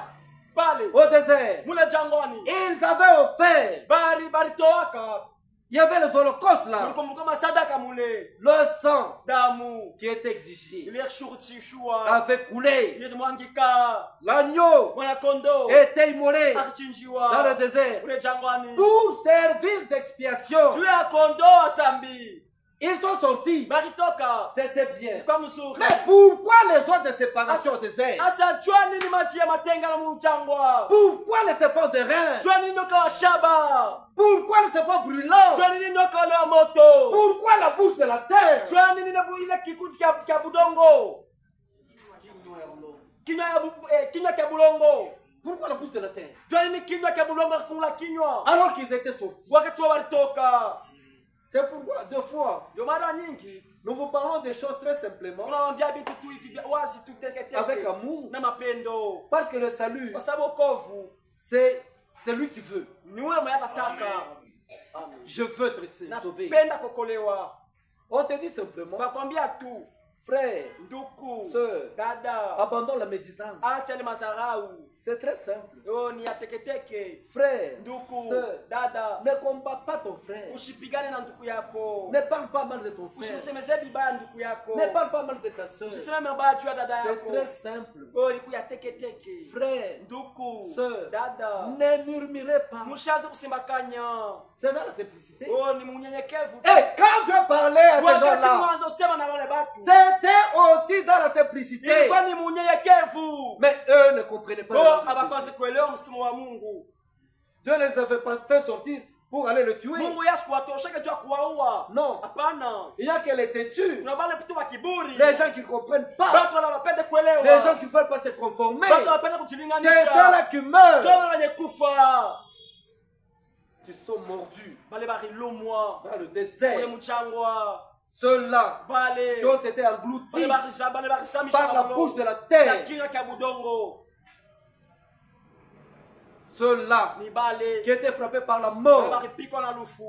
[SPEAKER 2] Pale
[SPEAKER 1] au désert,
[SPEAKER 2] mule jangwani
[SPEAKER 1] ils avaient offert,
[SPEAKER 2] baritoaka
[SPEAKER 1] il y avait les holocaustes là,
[SPEAKER 2] ulikumbuka masadaka mule,
[SPEAKER 1] le sang
[SPEAKER 2] damu
[SPEAKER 1] qui était exigé
[SPEAKER 2] iliyeshurutishwa
[SPEAKER 1] avait coulé,
[SPEAKER 2] ilimwangika,
[SPEAKER 1] l'agneau
[SPEAKER 2] mwana kondo
[SPEAKER 1] était immolé dans
[SPEAKER 2] akichinjiwa
[SPEAKER 1] le désert
[SPEAKER 2] mule jangwani
[SPEAKER 1] pour servir d'expiation.
[SPEAKER 2] juu ya kondo asambi.
[SPEAKER 1] Ils sont sortis,
[SPEAKER 2] Baritoka
[SPEAKER 1] c'était bien.
[SPEAKER 2] kwa mzuri.
[SPEAKER 1] Mais pourquoi les autres de séparation au désert?
[SPEAKER 2] Asa jua nini maji ya matenga na mchangwa?
[SPEAKER 1] Pourquoi les serpents de rein?
[SPEAKER 2] Jua nini nyoka wa shaba?
[SPEAKER 1] Pourquoi les serpents brûlants?
[SPEAKER 2] Jua nini nyoka wale wa moto?
[SPEAKER 1] Pourquoi la bouche de la terre?
[SPEAKER 2] Jua nini na ile kikundi kya budongo? Kinywa kya bulongo.
[SPEAKER 1] Pourquoi la bouche de la terre?
[SPEAKER 2] Jua nini kinywa kya bulongo kufungula kinywa?
[SPEAKER 1] Alors qu'ils étaient sortis.
[SPEAKER 2] Wakati walitoka.
[SPEAKER 1] C'est pourquoi, deux fois,
[SPEAKER 2] Ndio mara nyingi
[SPEAKER 1] nous vous parlons des choses très simplement,
[SPEAKER 2] tunawaambia vitu tu hivi wazi tu teke teke
[SPEAKER 1] avec amour,
[SPEAKER 2] na mapendo,
[SPEAKER 1] parce que le salut,
[SPEAKER 2] kwa sababu wokovu
[SPEAKER 1] c'est celui qui veut.
[SPEAKER 2] ni wewe mwenye anataka.
[SPEAKER 1] Je veux te sauver.
[SPEAKER 2] Napenda kuokolewa.
[SPEAKER 1] On te dit simplement,
[SPEAKER 2] Nakwambia tu
[SPEAKER 1] Frère,
[SPEAKER 2] nduku,
[SPEAKER 1] sœur,
[SPEAKER 2] dada,
[SPEAKER 1] abandonne la médisance.
[SPEAKER 2] acha ile mazarau.
[SPEAKER 1] C'est très simple.
[SPEAKER 2] Yo ni ya teketeke.
[SPEAKER 1] Frère,
[SPEAKER 2] Nduku,
[SPEAKER 1] sœur,
[SPEAKER 2] dada,
[SPEAKER 1] ne combat pas ton frère.
[SPEAKER 2] usipigane na nduku yako.
[SPEAKER 1] Ne parle pas mal de ton frère.
[SPEAKER 2] Usimsemeze vibaya nduku yako.
[SPEAKER 1] Ne parle pas mal de ta sœur.
[SPEAKER 2] Usiseme mabaya juu ya dada
[SPEAKER 1] C'est
[SPEAKER 2] yako.
[SPEAKER 1] très simple.
[SPEAKER 2] Yo ni ya teketeke.
[SPEAKER 1] Frère,
[SPEAKER 2] Nduku,
[SPEAKER 1] sœur,
[SPEAKER 2] dada,
[SPEAKER 1] ne murmurez pas.
[SPEAKER 2] mushaze kusimbakanya.
[SPEAKER 1] C'est dans la simplicité.
[SPEAKER 2] Oh ni munyenyekevu.
[SPEAKER 1] Et quand Dieu parlait à ces
[SPEAKER 2] Wakati
[SPEAKER 1] gens-là,
[SPEAKER 2] mwanzo sema na wale batu.
[SPEAKER 1] c'était aussi dans la simplicité.
[SPEAKER 2] Ilikuwa ni munyenyekevu.
[SPEAKER 1] Mais eux ne comprenaient pas.
[SPEAKER 2] Oh
[SPEAKER 1] la simplicité.
[SPEAKER 2] abakwaze kuelewa msimu wa Mungu.
[SPEAKER 1] Dieu ne les avait pas fait sortir pour aller le tuer.
[SPEAKER 2] Mungu Yesu kuwatosheka juu ya kuwaua.
[SPEAKER 1] Non.
[SPEAKER 2] Hapana.
[SPEAKER 1] Il y a qu'elle était tue.
[SPEAKER 2] Kuna wale vitu wa kiburi.
[SPEAKER 1] Les gens qui ne comprennent pas.
[SPEAKER 2] Watu wala wapende kuelewa.
[SPEAKER 1] Les gens qui ne veulent pas se conformer.
[SPEAKER 2] Watu wapende
[SPEAKER 1] C'est
[SPEAKER 2] kujilinganisha.
[SPEAKER 1] ceux-là qui meurent.
[SPEAKER 2] Jona wenye kufa.
[SPEAKER 1] Qui sont mordus
[SPEAKER 2] Bale barilumwa.
[SPEAKER 1] dans le
[SPEAKER 2] Kule
[SPEAKER 1] désert.
[SPEAKER 2] mchangwa.
[SPEAKER 1] Ceux-là
[SPEAKER 2] Bale.
[SPEAKER 1] qui ont été engloutis
[SPEAKER 2] Bale barisamisha
[SPEAKER 1] par la
[SPEAKER 2] mabulo.
[SPEAKER 1] bouche de la terre.
[SPEAKER 2] Kinywa cha budongo.
[SPEAKER 1] Ceux-là
[SPEAKER 2] Ni bale.
[SPEAKER 1] qui étaient frappés par la
[SPEAKER 2] Bale
[SPEAKER 1] mort.
[SPEAKER 2] baripikwa na lufu.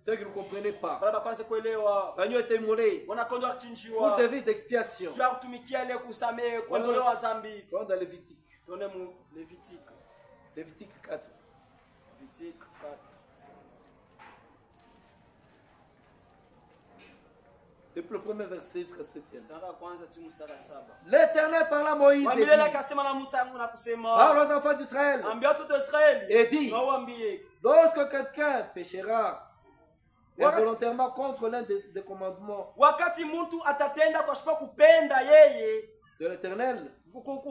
[SPEAKER 1] Ceux qui ne comprenaient pas.
[SPEAKER 2] Bale bakwanze kuelewa.
[SPEAKER 1] L'agneau était immolé
[SPEAKER 2] Wanakondoa
[SPEAKER 1] pour
[SPEAKER 2] kuchinjiwa.
[SPEAKER 1] servir d'expiation.
[SPEAKER 2] Juu ya kutumikia ile kusamehe kuondolewa dhambi.
[SPEAKER 1] Dans Lévitique.
[SPEAKER 2] Tuone mu Levitique.
[SPEAKER 1] Lévitique 4.
[SPEAKER 2] Levitique 4.
[SPEAKER 1] Depuis le premier verset jusqu'à 7e.
[SPEAKER 2] Mstari wa kwanza tu mstari wa 7.
[SPEAKER 1] L'Éternel parla à Moïse
[SPEAKER 2] Wa
[SPEAKER 1] et
[SPEAKER 2] milele
[SPEAKER 1] dit,
[SPEAKER 2] akasema na Musa yangu na kusema.
[SPEAKER 1] parle aux enfants d'Israël.
[SPEAKER 2] Ambia watoto wa Israeli.
[SPEAKER 1] Et dit,
[SPEAKER 2] Na uambie.
[SPEAKER 1] lorsque quelqu'un péchera
[SPEAKER 2] Wakati-
[SPEAKER 1] involontairement contre l'un des commandements
[SPEAKER 2] Wakati mtu atatenda kwa sababu kupenda yeye
[SPEAKER 1] de l'Éternel,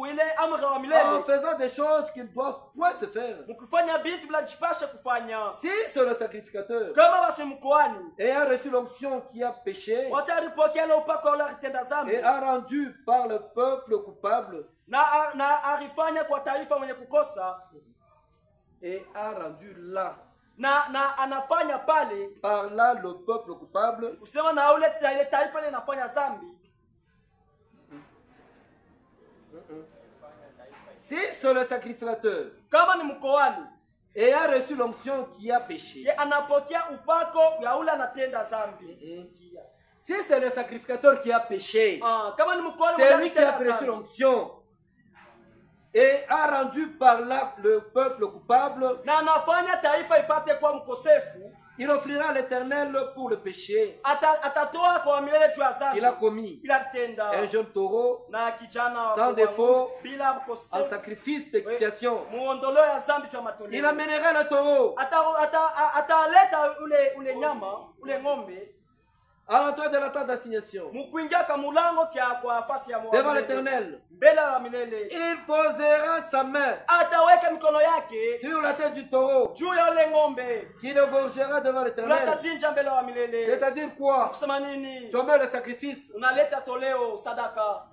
[SPEAKER 2] ile amri wa
[SPEAKER 1] en
[SPEAKER 2] milele.
[SPEAKER 1] faisant des choses qui ne doivent point se faire,
[SPEAKER 2] Mkifanya vitu bila jipasha kufanya.
[SPEAKER 1] si c'est le sacrificateur
[SPEAKER 2] Kama basi mkoani.
[SPEAKER 1] ayant reçu l'onction qui a péché
[SPEAKER 2] Wataripokea ile upako ule alitenda dhambi.
[SPEAKER 1] et a rendu par le peuple coupable
[SPEAKER 2] Na arifanya kwa taifa mwenye kukosa.
[SPEAKER 1] et a rendu là
[SPEAKER 2] Na anafanya pale
[SPEAKER 1] par là le peuple coupable,
[SPEAKER 2] kusema na ule taifa ile inafanya dhambi.
[SPEAKER 1] si c'est le sacrificateur
[SPEAKER 2] Kama ni mkoani
[SPEAKER 1] ayant reçu l'onction qui a péché,
[SPEAKER 2] ye anapokea upako ya ule anatenda dhambi.
[SPEAKER 1] si c'est le sacrificateur qui a péché,
[SPEAKER 2] Kama ni mkoani
[SPEAKER 1] c'est
[SPEAKER 2] mwenye
[SPEAKER 1] lui qui a
[SPEAKER 2] anatenda
[SPEAKER 1] reçu
[SPEAKER 2] dhambi.
[SPEAKER 1] l'onction et a rendu par là le peuple coupable,
[SPEAKER 2] Na anafanya taifa ipate kuwa mkosefu.
[SPEAKER 1] il offrira à l'Éternel pour le péché
[SPEAKER 2] Atatoa kwa milele juu ya
[SPEAKER 1] qu'il a
[SPEAKER 2] dhambi.
[SPEAKER 1] commis
[SPEAKER 2] Bila tenda.
[SPEAKER 1] un jeune taureau
[SPEAKER 2] Na kijana
[SPEAKER 1] sans défaut
[SPEAKER 2] bila
[SPEAKER 1] en
[SPEAKER 2] mkosefu.
[SPEAKER 1] sacrifice d'expiation.
[SPEAKER 2] Muondoleo ya dhambi juu ya
[SPEAKER 1] Il
[SPEAKER 2] matoleo.
[SPEAKER 1] amènera le taureau
[SPEAKER 2] Ataleta ule nyama, ule ng'ombe.
[SPEAKER 1] à l'entrée de la tente d'assignation
[SPEAKER 2] Mukuingia kwa mulango kwa fasi ya
[SPEAKER 1] devant l'Éternel.
[SPEAKER 2] mbele ya milele.
[SPEAKER 1] Il posera sa main
[SPEAKER 2] Ataweka mikono yake
[SPEAKER 1] sur la tête du taureau
[SPEAKER 2] juu ya ule ng'ombe.
[SPEAKER 1] qui le gorgera devant l'Éternel.
[SPEAKER 2] Unatatinja mbele ya milele.
[SPEAKER 1] C'est-à-dire quoi?
[SPEAKER 2] Kusema nini?
[SPEAKER 1] Tu mets le sacrifice.
[SPEAKER 2] Unaleta toleo sadaka.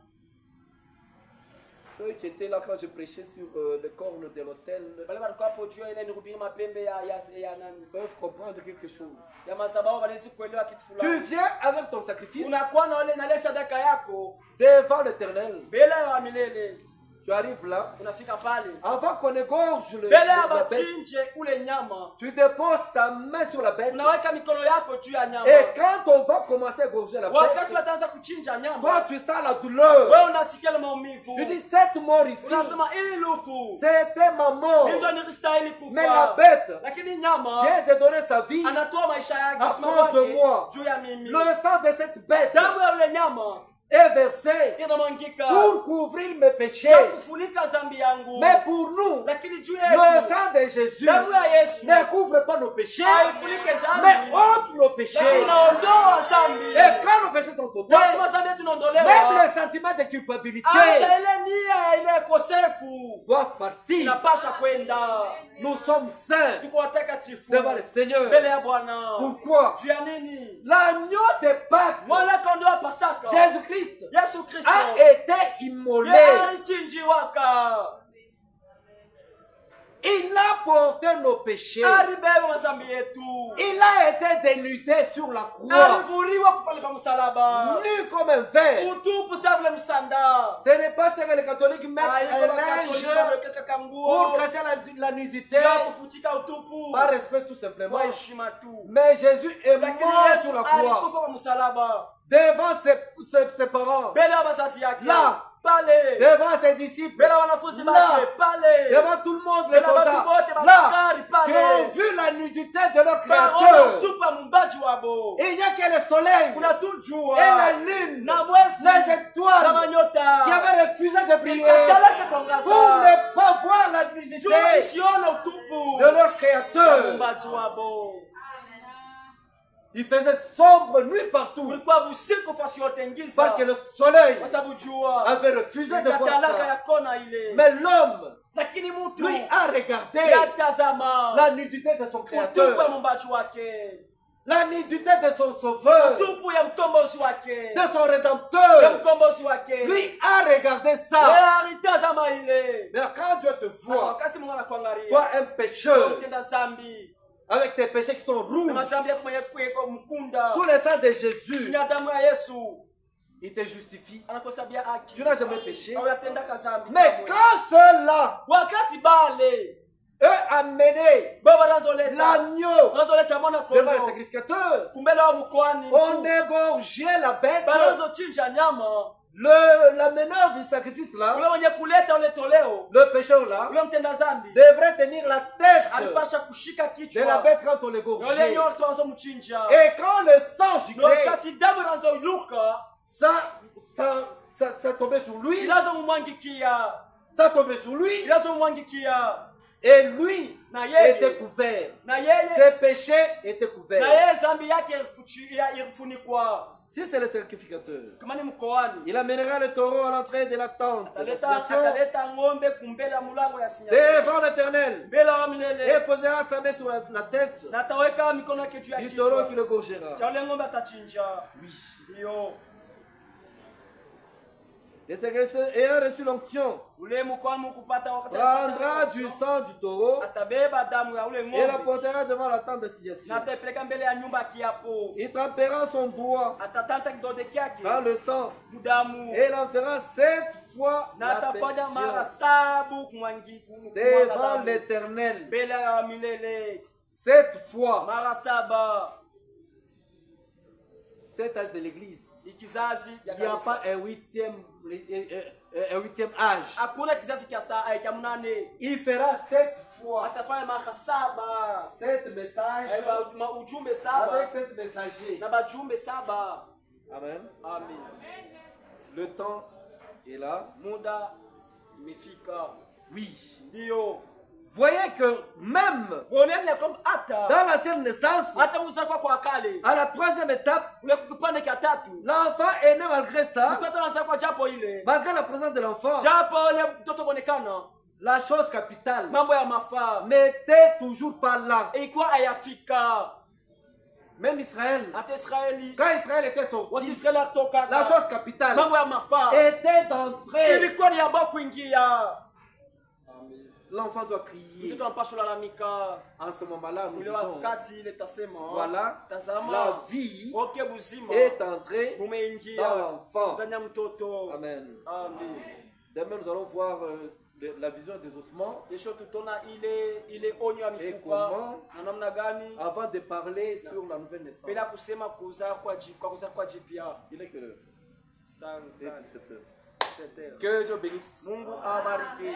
[SPEAKER 1] Ceux qui étaient là quand je prêchais sur les cornes de l'autel
[SPEAKER 2] Wale walikuwa hapo juu ile nihubiri mapembe ya nani?
[SPEAKER 1] peuvent comprendre quelque chose.
[SPEAKER 2] Ya madhabahu wanaweza kuelewa kitu
[SPEAKER 1] Tu
[SPEAKER 2] fulani.
[SPEAKER 1] viens avec ton sacrifice
[SPEAKER 2] Unakuwa na ile sadaka yako
[SPEAKER 1] devant l'Éternel.
[SPEAKER 2] mbele ya milele.
[SPEAKER 1] Tu arrives là,
[SPEAKER 2] Unafika pale.
[SPEAKER 1] avant qu'on égorge
[SPEAKER 2] Mbele ya
[SPEAKER 1] la bête,
[SPEAKER 2] bachinje ule nyama.
[SPEAKER 1] tu déposes ta main sur la bête.
[SPEAKER 2] Unaweka mikono yako juu ya nyama.
[SPEAKER 1] Et quand on va commencer à égorger la
[SPEAKER 2] Wakati
[SPEAKER 1] bête,
[SPEAKER 2] wataanza kuchinja nyama.
[SPEAKER 1] toi tu sens la douleur.
[SPEAKER 2] Wewe unasikia ile maumivu.
[SPEAKER 1] Tu dis, cette mort ici,
[SPEAKER 2] Unasema hii lufu.
[SPEAKER 1] c'était ma mort.
[SPEAKER 2] Ndio nilistahili
[SPEAKER 1] Mais la
[SPEAKER 2] kufa.
[SPEAKER 1] bête
[SPEAKER 2] Lakini nyama
[SPEAKER 1] vient de donner sa vie
[SPEAKER 2] anatoa maisha yake
[SPEAKER 1] à
[SPEAKER 2] kusema
[SPEAKER 1] cause de
[SPEAKER 2] kwake
[SPEAKER 1] moi.
[SPEAKER 2] juu ya mimi.
[SPEAKER 1] Le sang de cette bête
[SPEAKER 2] Damu ya ule nyama
[SPEAKER 1] est versé
[SPEAKER 2] inamwangika
[SPEAKER 1] pour couvrir mes péchés.
[SPEAKER 2] sio kufunika dhambi yangu.
[SPEAKER 1] Mais pour nous,
[SPEAKER 2] Lakini juu
[SPEAKER 1] le
[SPEAKER 2] yetu
[SPEAKER 1] sang de Jésus
[SPEAKER 2] damu ya Yesu
[SPEAKER 1] ne couvre pas nos péchés,
[SPEAKER 2] haifunike
[SPEAKER 1] mais
[SPEAKER 2] dhambi.
[SPEAKER 1] ôte nos
[SPEAKER 2] Lakini
[SPEAKER 1] péchés.
[SPEAKER 2] inaondoa dhambi.
[SPEAKER 1] Et quand nos péchés sont ôtés,
[SPEAKER 2] Wakati wa dhambi yetu
[SPEAKER 1] même
[SPEAKER 2] inaondolewa.
[SPEAKER 1] le sentiment de culpabilité
[SPEAKER 2] Hata ile nia ile kosefu
[SPEAKER 1] doivent partir.
[SPEAKER 2] inapasha kwenda.
[SPEAKER 1] Nous sommes saints
[SPEAKER 2] Tuko watakatifu
[SPEAKER 1] devant le Seigneur.
[SPEAKER 2] mbele ya Bwana.
[SPEAKER 1] Pourquoi?
[SPEAKER 2] Juu ya nini?
[SPEAKER 1] L'agneau de Pâques,
[SPEAKER 2] Mwana kondoo wa Pasaka.
[SPEAKER 1] Jésus-Christ,
[SPEAKER 2] Yesu Kristo.
[SPEAKER 1] a été immolé.
[SPEAKER 2] Yeye alichinjiwaka.
[SPEAKER 1] Il a porté nos péchés.
[SPEAKER 2] alibeba mazambi yetu,
[SPEAKER 1] Il a été dénudé sur la croix,
[SPEAKER 2] alivuriwa kupale pa msalaba,
[SPEAKER 1] nu comme un verre.
[SPEAKER 2] utupu sa vile msanda.
[SPEAKER 1] Ce n'est pas ce que les catholiques mettent un linge pour cacher la nudité,
[SPEAKER 2] kufutika utupu
[SPEAKER 1] par respect tout simplement.
[SPEAKER 2] kwa heshima tu.
[SPEAKER 1] Mais Jésus est
[SPEAKER 2] Lakini
[SPEAKER 1] mort
[SPEAKER 2] Yesu
[SPEAKER 1] sur la croix
[SPEAKER 2] alikufa kwa msalaba
[SPEAKER 1] devant ses parents,
[SPEAKER 2] mbele ya wazazi yake,
[SPEAKER 1] là,
[SPEAKER 2] pale
[SPEAKER 1] devant ses disciples,
[SPEAKER 2] mbele ya wanafunzi
[SPEAKER 1] là,
[SPEAKER 2] wake, pale
[SPEAKER 1] devant tout le monde, les
[SPEAKER 2] mbele ya watu
[SPEAKER 1] soldats,
[SPEAKER 2] wote,
[SPEAKER 1] là,
[SPEAKER 2] maaskari
[SPEAKER 1] qui ont
[SPEAKER 2] pale,
[SPEAKER 1] vu la nudité de leur
[SPEAKER 2] baona
[SPEAKER 1] Créateur.
[SPEAKER 2] utupu wa muumbaji wabo.
[SPEAKER 1] Il n'y a que le soleil
[SPEAKER 2] Kuna tu
[SPEAKER 1] et
[SPEAKER 2] jua
[SPEAKER 1] la lune,
[SPEAKER 2] na mwezi
[SPEAKER 1] les
[SPEAKER 2] na
[SPEAKER 1] étoiles
[SPEAKER 2] manyota
[SPEAKER 1] qui avaient refusé de prier
[SPEAKER 2] ikatalaka
[SPEAKER 1] pour
[SPEAKER 2] kuangaza
[SPEAKER 1] ne pas voir la nudité
[SPEAKER 2] juu isione utupu
[SPEAKER 1] de leur
[SPEAKER 2] wa
[SPEAKER 1] Créateur.
[SPEAKER 2] muumbaji wabo.
[SPEAKER 1] Il faisait sombre nuit partout
[SPEAKER 2] Kulikuwa busiku fasi yote ngiza,
[SPEAKER 1] parce que le soleil
[SPEAKER 2] kwa sababu jua
[SPEAKER 1] avait refusé de voir
[SPEAKER 2] ikatalaka ya
[SPEAKER 1] ça.
[SPEAKER 2] kona ile.
[SPEAKER 1] Mais l'homme,
[SPEAKER 2] Lakini mtu
[SPEAKER 1] lui, a regardé
[SPEAKER 2] yatazama
[SPEAKER 1] la nudité de son
[SPEAKER 2] utupu wa
[SPEAKER 1] Créateur,
[SPEAKER 2] muumbaji wake,
[SPEAKER 1] la nudité de son Sauveur,
[SPEAKER 2] utupu ya mkombozi wake,
[SPEAKER 1] de son
[SPEAKER 2] ya
[SPEAKER 1] Rédempteur.
[SPEAKER 2] mkombozi wake.
[SPEAKER 1] Lui a regardé
[SPEAKER 2] Yeye
[SPEAKER 1] ça.
[SPEAKER 2] alitazama ile.
[SPEAKER 1] Mais quand Dieu te
[SPEAKER 2] Sasa
[SPEAKER 1] voit,
[SPEAKER 2] wakati Mungu anakuangalia,
[SPEAKER 1] toi un pécheur,
[SPEAKER 2] utenda zambi
[SPEAKER 1] avec tes péchés qui sont
[SPEAKER 2] na
[SPEAKER 1] rouges,
[SPEAKER 2] mazambi yako mwenye kuweko mkunda
[SPEAKER 1] sous le sang de Jésus,
[SPEAKER 2] chini ya damu ya Yesu,
[SPEAKER 1] il te justifie.
[SPEAKER 2] anakusabia haki.
[SPEAKER 1] Tu n'as jamais péché.
[SPEAKER 2] Hauyatendaka zambi.
[SPEAKER 1] Mais
[SPEAKER 2] kamwe.
[SPEAKER 1] quand ceux-là,
[SPEAKER 2] Wakati bale
[SPEAKER 1] eux, amenaient
[SPEAKER 2] baba razoleta
[SPEAKER 1] l'agneau
[SPEAKER 2] razoleta mwana
[SPEAKER 1] devant le
[SPEAKER 2] kondo
[SPEAKER 1] sacrificateur,
[SPEAKER 2] kumbele wa mkoani,
[SPEAKER 1] on égorgeait la bête.
[SPEAKER 2] barazochinja nyama,
[SPEAKER 1] La meneur du sacrifice là,
[SPEAKER 2] ule mwenye kuleta ule toleo,
[SPEAKER 1] le pécheur là,
[SPEAKER 2] ule mtenda zambi
[SPEAKER 1] devrait tenir la tête
[SPEAKER 2] alipasha kushika
[SPEAKER 1] de la
[SPEAKER 2] kichwa
[SPEAKER 1] bête quand on
[SPEAKER 2] yole
[SPEAKER 1] l'égorgeait.
[SPEAKER 2] nyote wazomchinja.
[SPEAKER 1] Et quand le sang giclait,
[SPEAKER 2] Wakati damu razoluka
[SPEAKER 1] ça tombait sur lui,
[SPEAKER 2] ilazomumwangikia,
[SPEAKER 1] ça tombait sur lui,
[SPEAKER 2] ilazomumwangikia
[SPEAKER 1] et lui
[SPEAKER 2] na yeye
[SPEAKER 1] était couvert.
[SPEAKER 2] na yeye
[SPEAKER 1] Ses péchés étaient
[SPEAKER 2] na
[SPEAKER 1] couverts.
[SPEAKER 2] yeye zambi yake ilifunikwa.
[SPEAKER 1] Si c'est le sacrificateur,
[SPEAKER 2] Kama ni mkoani,
[SPEAKER 1] il amènera le taureau à l'entrée de la tente
[SPEAKER 2] ataleta ng'ombe kumbele ya mulango ya sinyasi
[SPEAKER 1] devant l'Éternel
[SPEAKER 2] mbele wa
[SPEAKER 1] et
[SPEAKER 2] milele,
[SPEAKER 1] posera sa main sur la tête
[SPEAKER 2] na ataweka mikono yake juu ya
[SPEAKER 1] du taureau qui
[SPEAKER 2] kichwa
[SPEAKER 1] le gorgera.
[SPEAKER 2] cha ule ng'ombe atachinja.
[SPEAKER 1] Oui.
[SPEAKER 2] Ndio
[SPEAKER 1] Les sacrificateurs ayant reçu l'onction
[SPEAKER 2] ule mkoani mukupata wakati
[SPEAKER 1] prendra du sang du taureau
[SPEAKER 2] atabeba damu ya ule
[SPEAKER 1] et la
[SPEAKER 2] ng'ombe
[SPEAKER 1] portera devant la tente
[SPEAKER 2] na
[SPEAKER 1] d'assignation.
[SPEAKER 2] ataipeleka mbele ya nyumba ya kiapo,
[SPEAKER 1] Il trempera son doigt
[SPEAKER 2] atatanta kidole kyake
[SPEAKER 1] dans le sang
[SPEAKER 2] mudamu
[SPEAKER 1] et il en fera 7 fois
[SPEAKER 2] na atafanya mara
[SPEAKER 1] l'affection
[SPEAKER 2] 7 kumwangiku
[SPEAKER 1] devant l'Éternel.
[SPEAKER 2] mbele ya milele
[SPEAKER 1] 7 fois.
[SPEAKER 2] mara 7.
[SPEAKER 1] Cet âge de l'église.
[SPEAKER 2] Ikizazi ya
[SPEAKER 1] Il n'y a
[SPEAKER 2] kanisa.
[SPEAKER 1] pas un huitième âge.
[SPEAKER 2] Hakuna kizazi cha munane.
[SPEAKER 1] Il fera 7 fois
[SPEAKER 2] Atafanya mara 7.
[SPEAKER 1] 7 messages
[SPEAKER 2] Ujumbe 7
[SPEAKER 1] avec 7 messagers.
[SPEAKER 2] na bajumbe 7.
[SPEAKER 1] Amen.
[SPEAKER 2] Amen.
[SPEAKER 1] Le temps est là.
[SPEAKER 2] Muda imefika.
[SPEAKER 1] Oui.
[SPEAKER 2] Ndio.
[SPEAKER 1] Voyez que même
[SPEAKER 2] Bonene comme ata.
[SPEAKER 1] dans l'ancienne naissance,
[SPEAKER 2] Hata muzakwa kwa kale.
[SPEAKER 1] à la 3e étape,
[SPEAKER 2] Ule kukipande kia 3.
[SPEAKER 1] l'enfant est né malgré ça,
[SPEAKER 2] Mtoto anazakwa japo ile.
[SPEAKER 1] malgré la présence de l'enfant.
[SPEAKER 2] Japo ile mtoto kuonekana.
[SPEAKER 1] La chose capitale
[SPEAKER 2] Mambo ya mafaa.
[SPEAKER 1] n'était toujours pas là.
[SPEAKER 2] Ilikuwa hayafika.
[SPEAKER 1] Même Israël,
[SPEAKER 2] Hata Israeli.
[SPEAKER 1] quand Israël était
[SPEAKER 2] Watu
[SPEAKER 1] sorti,
[SPEAKER 2] Israeli kutoka.
[SPEAKER 1] la chose capitale
[SPEAKER 2] Mambo ya mafaa.
[SPEAKER 1] était d'entrer.
[SPEAKER 2] Ilikuwa ni yabo kuingia.
[SPEAKER 1] L'enfant doit crier.
[SPEAKER 2] Mtoto anapaswa lalamika.
[SPEAKER 1] En ce moment-là, nous
[SPEAKER 2] Ule
[SPEAKER 1] disons,
[SPEAKER 2] wakati ile tasema.
[SPEAKER 1] voilà,
[SPEAKER 2] Tazama.
[SPEAKER 1] la vie
[SPEAKER 2] Oke buzima.
[SPEAKER 1] est entrée
[SPEAKER 2] Bumeingia.
[SPEAKER 1] dans l'enfant.
[SPEAKER 2] Ndani ya mtoto.
[SPEAKER 1] Amen.
[SPEAKER 2] Amen.
[SPEAKER 1] Demain, nous allons voir la vision des ossements.
[SPEAKER 2] Kesho tutona ile onyo ya
[SPEAKER 1] Et
[SPEAKER 2] mifupa
[SPEAKER 1] comment,
[SPEAKER 2] na namna gani
[SPEAKER 1] avant de parler sur la nouvelle naissance,
[SPEAKER 2] bila kusema kuzaa kwa jipya.
[SPEAKER 1] il est que l'heure?
[SPEAKER 2] Sana.
[SPEAKER 1] C'est 17 heures.
[SPEAKER 2] 7 heures.
[SPEAKER 1] Que Dieu bénisse.
[SPEAKER 2] Mungu awabariki.